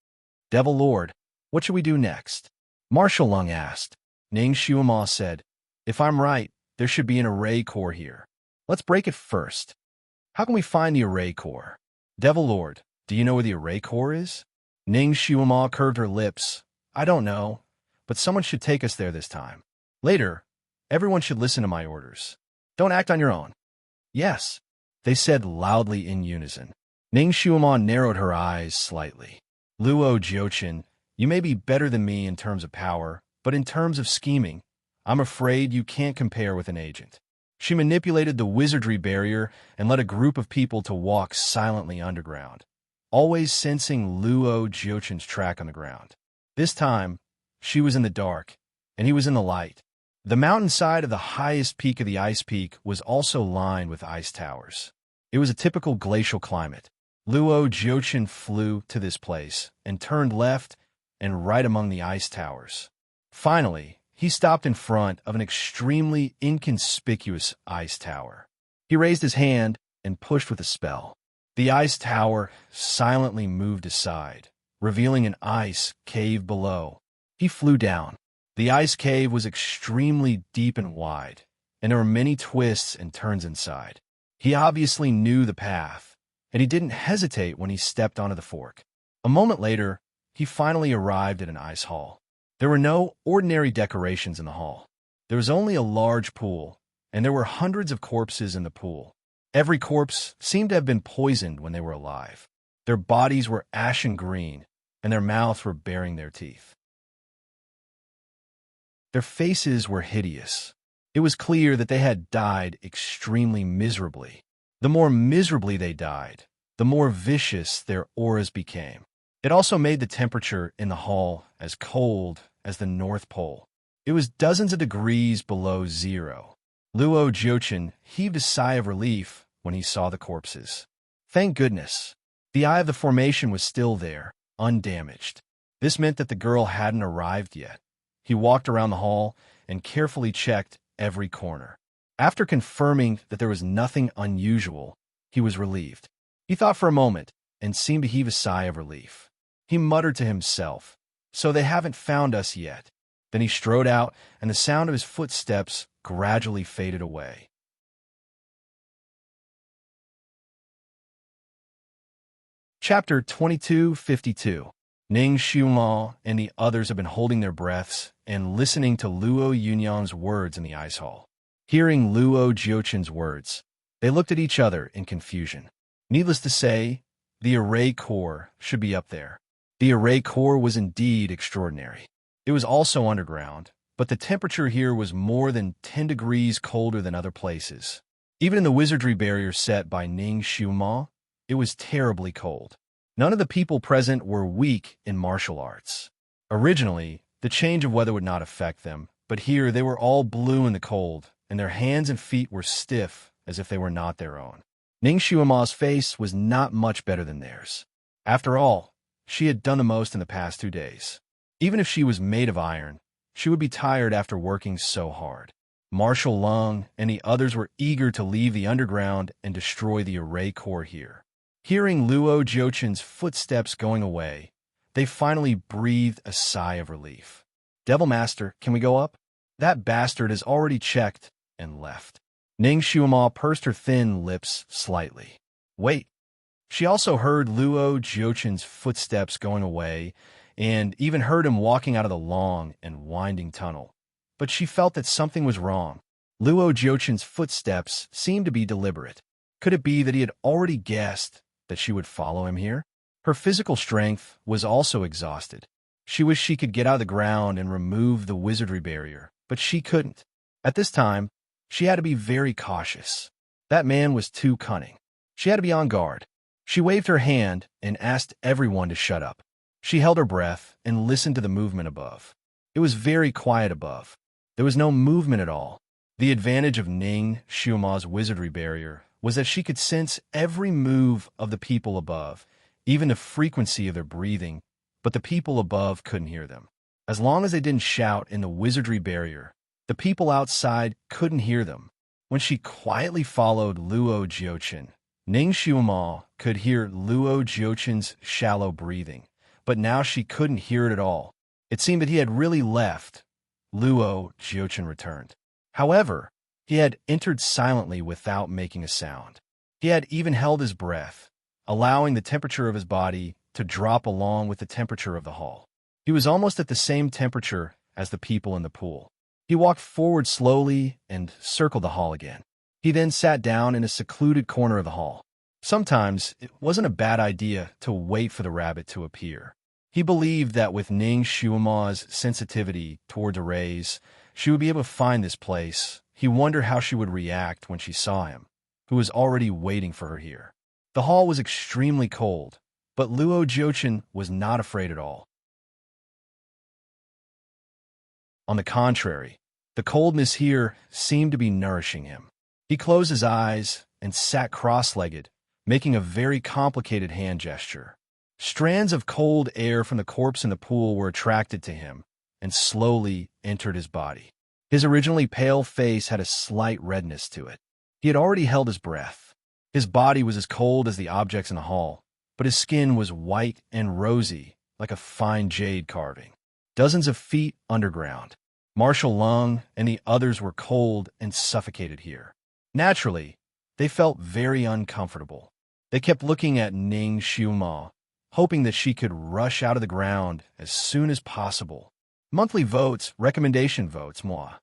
Devil Lord, what should we do next? Marshal Lung asked. Ning Xiuma said, if I'm right, there should be an array core here. Let's break it first. How can we find the array core? Devil Lord, do you know where the array core is? Ning Xiuma curved her lips. I don't know, but someone should take us there this time. Later, everyone should listen to my orders. Don't act on your own. Yes, they said loudly in unison. Ning Xiuma narrowed her eyes slightly. Luo Jiuchen, you may be better than me in terms of power, but in terms of scheming, I'm afraid you can't compare with an agent. She manipulated the wizardry barrier and led a group of people to walk silently underground, always sensing Luo Jiuchen's track on the ground. This time, she was in the dark, and he was in the light. The mountainside of the highest peak of the ice peak was also lined with ice towers. It was a typical glacial climate. Luo Jiuchen flew to this place and turned left and right among the ice towers. Finally, he stopped in front of an extremely inconspicuous ice tower. He raised his hand and pushed with a spell. The ice tower silently moved aside, revealing an ice cave below. He flew down. The ice cave was extremely deep and wide, and there were many twists and turns inside. He obviously knew the path, and he didn't hesitate when he stepped onto the fork. A moment later, he finally arrived at an ice hall. There were no ordinary decorations in the hall. There was only a large pool, and there were hundreds of corpses in the pool. Every corpse seemed to have been poisoned when they were alive. Their bodies were ashen green, and their mouths were baring their teeth. Their faces were hideous. It was clear that they had died extremely miserably. The more miserably they died, the more vicious their auras became. It also made the temperature in the hall as cold as the North Pole. It was dozens of degrees below zero. Luo Jiuchen heaved a sigh of relief when he saw the corpses. Thank goodness. The eye of the formation was still there, undamaged. This meant that the girl hadn't arrived yet. He walked around the hall and carefully checked every corner. After confirming that there was nothing unusual, he was relieved. He thought for a moment and seemed to heave a sigh of relief. He muttered to himself, so they haven't found us yet. Then he strode out, and the sound of his footsteps gradually faded away. Chapter 2252. Ning Xiuma and the others had been holding their breaths and listening to Luo Yunyang's words in the ice hall. Hearing Luo Jiuchen's words, they looked at each other in confusion. Needless to say, the array core should be up there. The array core was indeed extraordinary. It was also underground, but the temperature here was more than 10 degrees colder than other places. Even in the wizardry barrier set by Ning Xiuma, it was terribly cold. None of the people present were weak in martial arts. Originally, the change of weather would not affect them, but here they were all blue in the cold, and their hands and feet were stiff as if they were not their own. Ning Xiuma's face was not much better than theirs. After all, she had done the most in the past 2 days. Even if she was made of iron, she would be tired after working so hard. Marshal Lung and the others were eager to leave the underground and destroy the array core here. Hearing Luo Jiuchen's footsteps going away, they finally breathed a sigh of relief. Devil Master, can we go up? That bastard has already checked and left. Ning Xiuma pursed her thin lips slightly. Wait. She also heard Luo Jiuchen's footsteps going away and even heard him walking out of the long and winding tunnel. But she felt that something was wrong. Luo Jiuchen's footsteps seemed to be deliberate. Could it be that he had already guessed that she would follow him here? Her physical strength was also exhausted. She wished she could get out of the ground and remove the wizardry barrier, but she couldn't. At this time, she had to be very cautious. That man was too cunning. She had to be on guard. She waved her hand and asked everyone to shut up. She held her breath and listened to the movement above. It was very quiet above. There was no movement at all. The advantage of Ning Xiuma's wizardry barrier was that she could sense every move of the people above, even the frequency of their breathing, but the people above couldn't hear them. As long as they didn't shout in the wizardry barrier, the people outside couldn't hear them. When she quietly followed Luo Jiuchen, Ning Xiuma could hear Luo Jiuchen's shallow breathing, but now she couldn't hear it at all. It seemed that he had really left. Luo Jiuchen returned. However, he had entered silently without making a sound. He had even held his breath, allowing the temperature of his body to drop along with the temperature of the hall. He was almost at the same temperature as the people in the pool. He walked forward slowly and circled the hall again. He then sat down in a secluded corner of the hall. Sometimes it wasn't a bad idea to wait for the rabbit to appear. He believed that with Ning Xiuma's sensitivity towards arrays, she would be able to find this place. He wondered how she would react when she saw him, who was already waiting for her here. The hall was extremely cold, but Luo Jiuchen was not afraid at all. On the contrary, the coldness here seemed to be nourishing him. He closed his eyes and sat cross-legged, making a very complicated hand gesture. Strands of cold air from the corpse in the pool were attracted to him and slowly entered his body. His originally pale face had a slight redness to it. He had already held his breath. His body was as cold as the objects in the hall, but his skin was white and rosy, like a fine jade carving. Dozens of feet underground, Marshal Lung and the others were cold and suffocated here. Naturally, they felt very uncomfortable. They kept looking at Ning Xiuma, hoping that she could rush out of the ground as soon as possible. Monthly votes, recommendation votes, moi.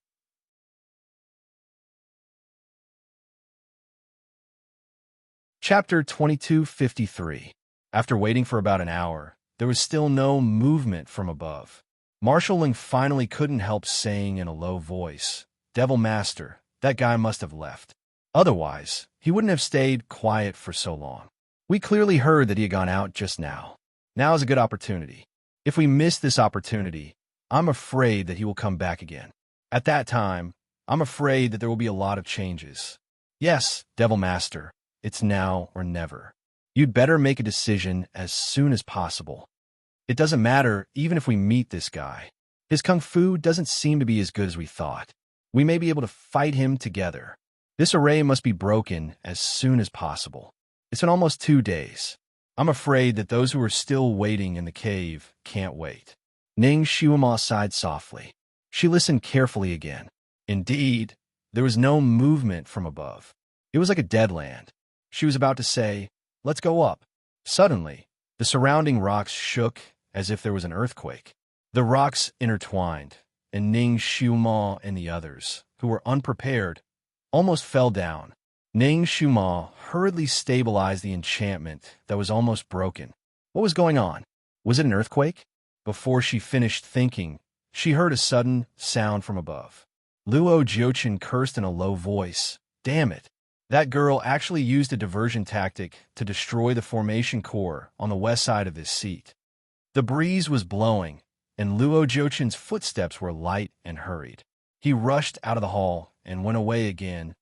Chapter 2253. After waiting for about an hour, there was still no movement from above. Marshal Ling finally couldn't help saying in a low voice, "Devil Master, that guy must have left. Otherwise, he wouldn't have stayed quiet for so long. We clearly heard that he had gone out just now. Now is a good opportunity. If we miss this opportunity, I'm afraid that he will come back again. At that time, I'm afraid that there will be a lot of changes. Yes, Devil Master, it's now or never. You'd better make a decision as soon as possible. It doesn't matter even if we meet this guy. His kung fu doesn't seem to be as good as we thought. We may be able to fight him together. This array must be broken as soon as possible. It's been almost 2 days. I'm afraid that those who are still waiting in the cave can't wait." Ning Xiuma sighed softly. She listened carefully again. Indeed, there was no movement from above. It was like a dead land. She was about to say, "Let's go up." Suddenly, the surrounding rocks shook as if there was an earthquake. The rocks intertwined, and Ning Xiuma and the others, who were unprepared, almost fell down. Ning Xiuma hurriedly stabilized the enchantment that was almost broken. What was going on? Was it an earthquake? Before she finished thinking, she heard a sudden sound from above. Luo Jiuchen cursed in a low voice. Damn it. That girl actually used a diversion tactic to destroy the formation core on the west side of this seat. The breeze was blowing, and Luo Jiuchen's footsteps were light and hurried. He rushed out of the hall and went away again.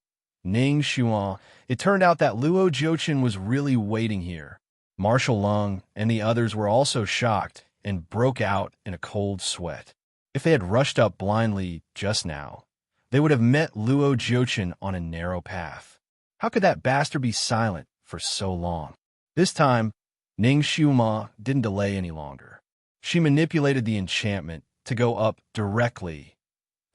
Ning Xuan, it turned out that Luo Jiuchen was really waiting here. Marshal Lung and the others were also shocked and broke out in a cold sweat. If they had rushed up blindly just now, they would have met Luo Jiuchen on a narrow path. How could that bastard be silent for so long? This time, Ning Xiuma didn't delay any longer. She manipulated the enchantment to go up directly.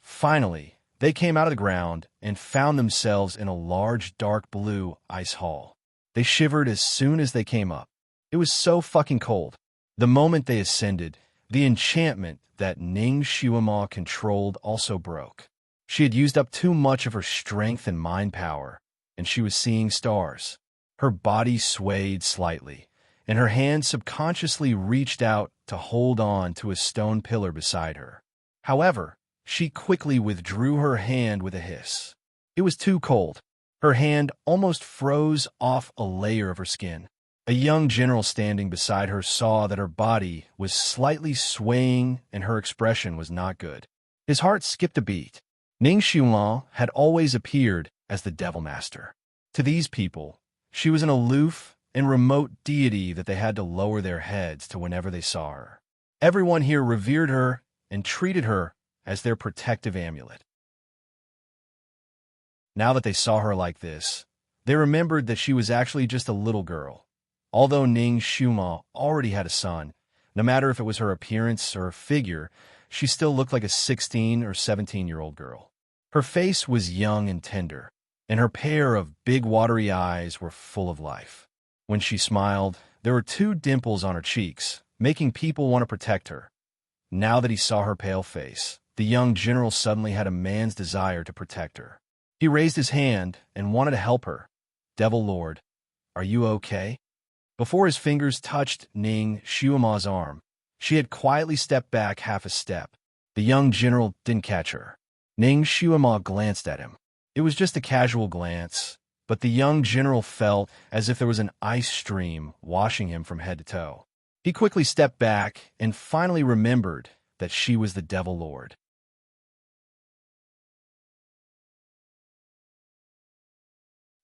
Finally, they came out of the ground and found themselves in a large dark blue ice hall. They shivered as soon as they came up. It was so fucking cold. The moment they ascended, the enchantment that Ning Xiuma controlled also broke. She had used up too much of her strength and mind power, and she was seeing stars. Her body swayed slightly, and her hand subconsciously reached out to hold on to a stone pillar beside her. However, she quickly withdrew her hand with a hiss. It was too cold. Her hand almost froze off a layer of her skin. A young general standing beside her saw that her body was slightly swaying and her expression was not good. His heart skipped a beat. Ning Xiulan had always appeared as the Devil Master. To these people, she was an aloof and remote deity that they had to lower their heads to whenever they saw her. Everyone here revered her and treated her as their protective amulet. Now that they saw her like this, they remembered that she was actually just a little girl. Although Ning Xiuma already had a son, no matter if it was her appearance or her figure, she still looked like a 16 or 17-year-old girl. Her face was young and tender, and her pair of big watery eyes were full of life. When she smiled, there were 2 dimples on her cheeks, making people want to protect her. Now that he saw her pale face, the young general suddenly had a man's desire to protect her. He raised his hand and wanted to help her. Devil Lord, are you okay? Before his fingers touched Ning Xiuma's arm, she had quietly stepped back half a step. The young general didn't catch her. Ning Xiuma glanced at him. It was just a casual glance, but the young general felt as if there was an ice stream washing him from head to toe. He quickly stepped back and finally remembered that she was the Devil Lord.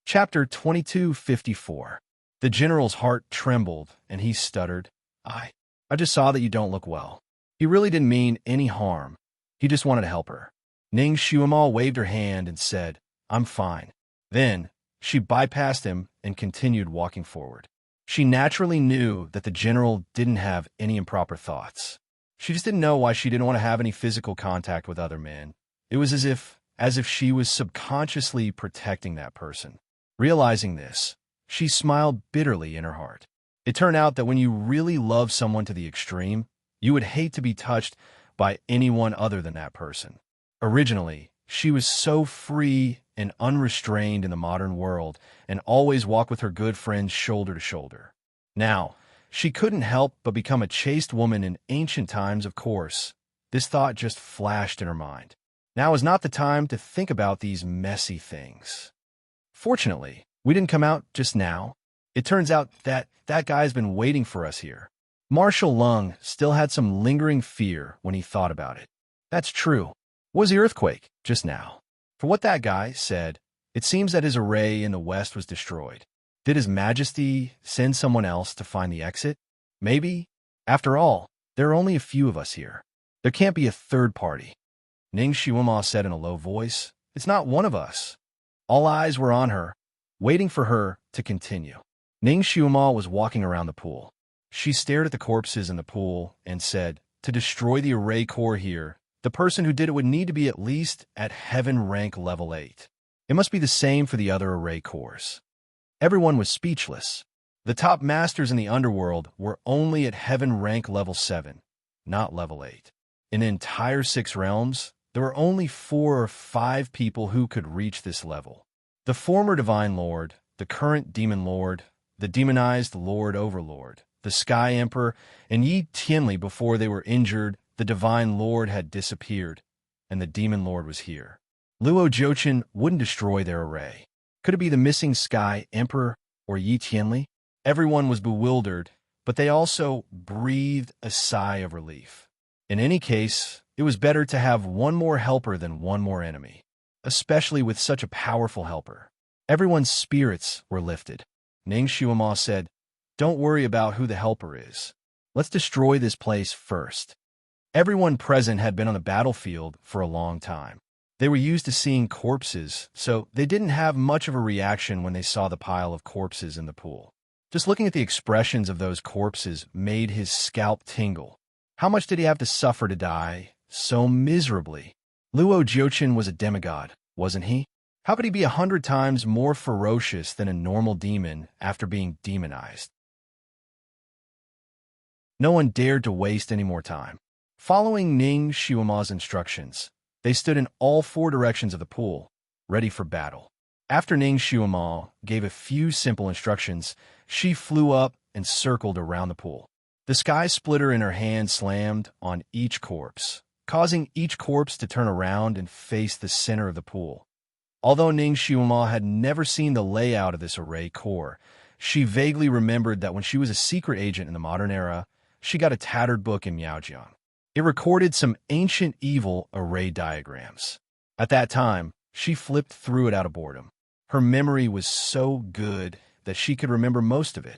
Chapter 2254. The general's heart trembled, and he stuttered, I just saw that you don't look well. He really didn't mean any harm. He just wanted to help her. Ning Xiumal waved her hand and said, I'm fine. Then, she bypassed him and continued walking forward. She naturally knew that the general didn't have any improper thoughts. She just didn't know why she didn't want to have any physical contact with other men. It was as if she was subconsciously protecting that person. Realizing this, she smiled bitterly in her heart. It turned out that when you really love someone to the extreme, you would hate to be touched by anyone other than that person. Originally, she was so free and unrestrained in the modern world and always walked with her good friends shoulder to shoulder. Now, she couldn't help but become a chaste woman in ancient times, of course. This thought just flashed in her mind. Now is not the time to think about these messy things. Fortunately, we didn't come out just now. It turns out that guy's been waiting for us here. Marshal Lung still had some lingering fear when he thought about it. That's true. Was the earthquake just now? For what that guy said, it seems that his array in the west was destroyed. Did His Majesty send someone else to find the exit? Maybe. After all, there are only a few of us here. There can't be a third party. Ning Xiuma said in a low voice, It's not one of us. All eyes were on her, waiting for her to continue. Ning Xiuma was walking around the pool. She stared at the corpses in the pool and said, To destroy the array core here, the person who did it would need to be at least at heaven rank level 8. It must be the same for the other array cores. Everyone was speechless. The top masters in the underworld were only at heaven rank level 7, not level 8. In the entire 6 realms, there were only 4 or 5 people who could reach this level. The former Divine Lord, the current Demon Lord, the demonized Lord Overlord, the Sky Emperor, and Yi Tianli. Before they were injured, the Divine Lord had disappeared, and the Demon Lord was here. Luo Jiuqian wouldn't destroy their array. Could it be the missing Sky Emperor or Yi Tianli? Everyone was bewildered, but they also breathed a sigh of relief. In any case, it was better to have one more helper than one more enemy, especially with such a powerful helper. Everyone's spirits were lifted. Ning Xuema said, "Don't worry about who the helper is. Let's destroy this place first." Everyone present had been on the battlefield for a long time. They were used to seeing corpses, so they didn't have much of a reaction when they saw the pile of corpses in the pool. Just looking at the expressions of those corpses made his scalp tingle. How much did he have to suffer to die so miserably? Luo Jiuqian was a demigod, wasn't he? How could he be 100 times more ferocious than a normal demon after being demonized? No one dared to waste any more time. Following Ning Xuema's instructions, they stood in all 4 directions of the pool, ready for battle. After Ning Xuema gave a few simple instructions, she flew up and circled around the pool. The sky splitter in her hand slammed on each corpse, causing each corpse to turn around and face the center of the pool. Although Ning Xuema had never seen the layout of this array core, she vaguely remembered that when she was a secret agent in the modern era, she got a tattered book in Miaojiang. It recorded some ancient evil array diagrams. At that time, she flipped through it out of boredom. Her memory was so good that she could remember most of it.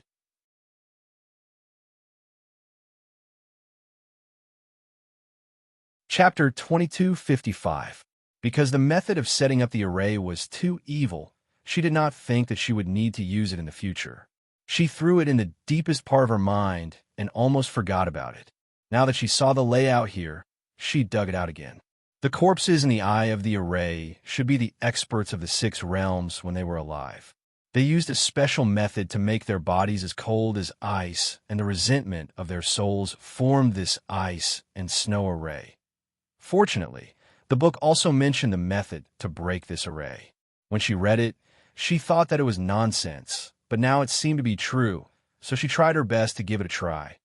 Chapter 2255. Because the method of setting up the array was too evil, she did not think that she would need to use it in the future. She threw it in the deepest part of her mind and almost forgot about it. Now that she saw the layout here, she dug it out again. The corpses in the eye of the array should be the experts of the 6 realms when they were alive. They used a special method to make their bodies as cold as ice, and the resentment of their souls formed this ice and snow array. Fortunately, the book also mentioned the method to break this array. When she read it, she thought that it was nonsense, but now it seemed to be true, so she tried her best to give it a try.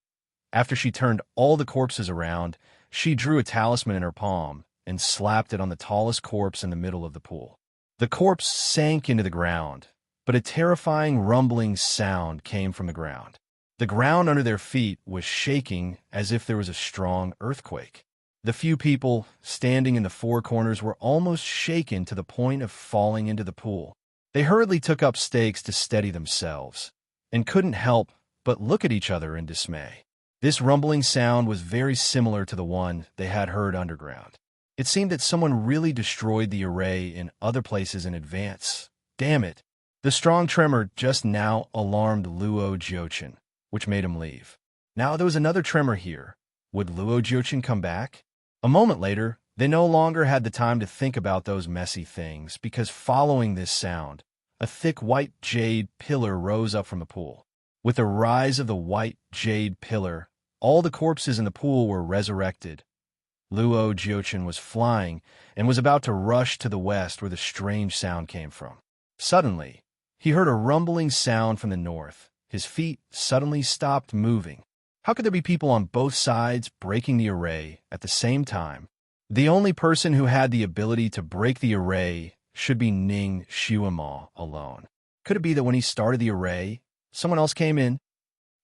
After she turned all the corpses around, she drew a talisman in her palm and slapped it on the tallest corpse in the middle of the pool. The corpse sank into the ground, but a terrifying rumbling sound came from the ground. The ground under their feet was shaking as if there was a strong earthquake. The few people standing in the 4 corners were almost shaken to the point of falling into the pool. They hurriedly took up stakes to steady themselves, and couldn't help but look at each other in dismay. This rumbling sound was very similar to the one they had heard underground. It seemed that someone really destroyed the array in other places in advance. Damn it! The strong tremor just now alarmed Luo Jiuqian, which made him leave. Now there was another tremor here. Would Luo Jiuqian come back? A moment later, they no longer had the time to think about those messy things, because following this sound, a thick white jade pillar rose up from the pool. With the rise of the white jade pillar, all the corpses in the pool were resurrected. Luo Jiuqian was flying and was about to rush to the west where the strange sound came from. Suddenly, he heard a rumbling sound from the north. His feet suddenly stopped moving. How could there be people on both sides breaking the array at the same time? The only person who had the ability to break the array should be Ning Xuema alone. Could it be that when he started the array, someone else came in?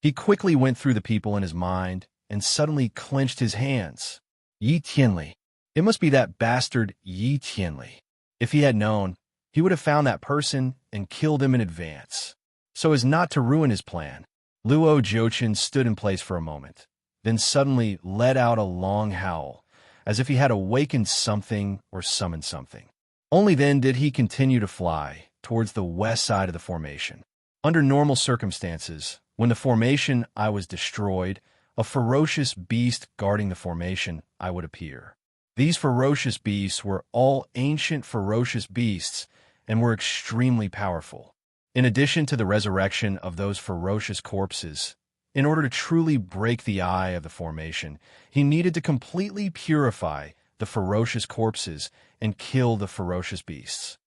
He quickly went through the people in his mind and suddenly clenched his hands. Yi Tianli. It must be that bastard Yi Tianli. If he had known, he would have found that person and killed him in advance, so as not to ruin his plan. Luo Jiuqian stood in place for a moment, then suddenly let out a long howl, as if he had awakened something or summoned something. Only then did he continue to fly towards the west side of the formation. Under normal circumstances, when the formation I was destroyed, a ferocious beast guarding the formation I would appear. These ferocious beasts were all ancient ferocious beasts and were extremely powerful. In addition to the resurrection of those ferocious corpses, in order to truly break the eye of the formation, he needed to completely purify the ferocious corpses and kill the ferocious beasts.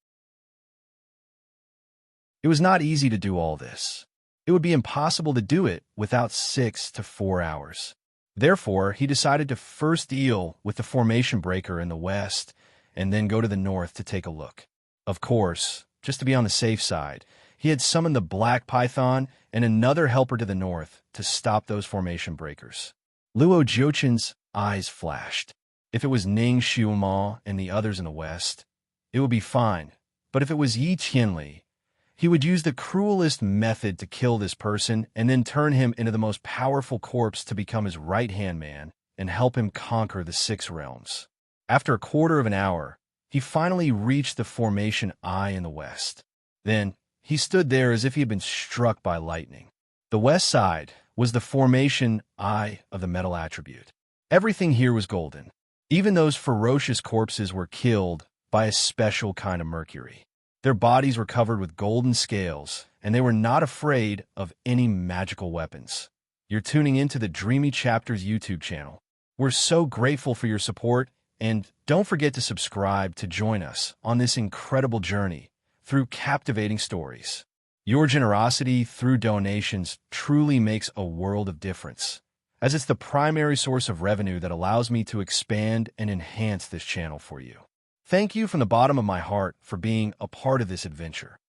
It was not easy to do all this. It would be impossible to do it without 6 to 4 hours. Therefore, he decided to first deal with the formation breaker in the west and then go to the north to take a look. Of course, just to be on the safe side, he had summoned the black python and another helper to the north to stop those formation breakers. Luo Jiuchen's eyes flashed. If it was Ning Xiuma and the others in the west, it would be fine. But if it was Yi Qianli, he would use the cruelest method to kill this person and then turn him into the most powerful corpse to become his right-hand man and help him conquer the 6 realms. After a quarter of an hour, he finally reached the formation eye in the west. Then, he stood there as if he had been struck by lightning. The west side was the formation eye of the metal attribute. Everything here was golden. Even those ferocious corpses were killed by a special kind of mercury. Their bodies were covered with golden scales, and they were not afraid of any magical weapons. You're tuning into the Dreamy Chapters YouTube channel. We're so grateful for your support, and don't forget to subscribe to join us on this incredible journey through captivating stories. Your generosity through donations truly makes a world of difference, as it's the primary source of revenue that allows me to expand and enhance this channel for you. Thank you from the bottom of my heart for being a part of this adventure.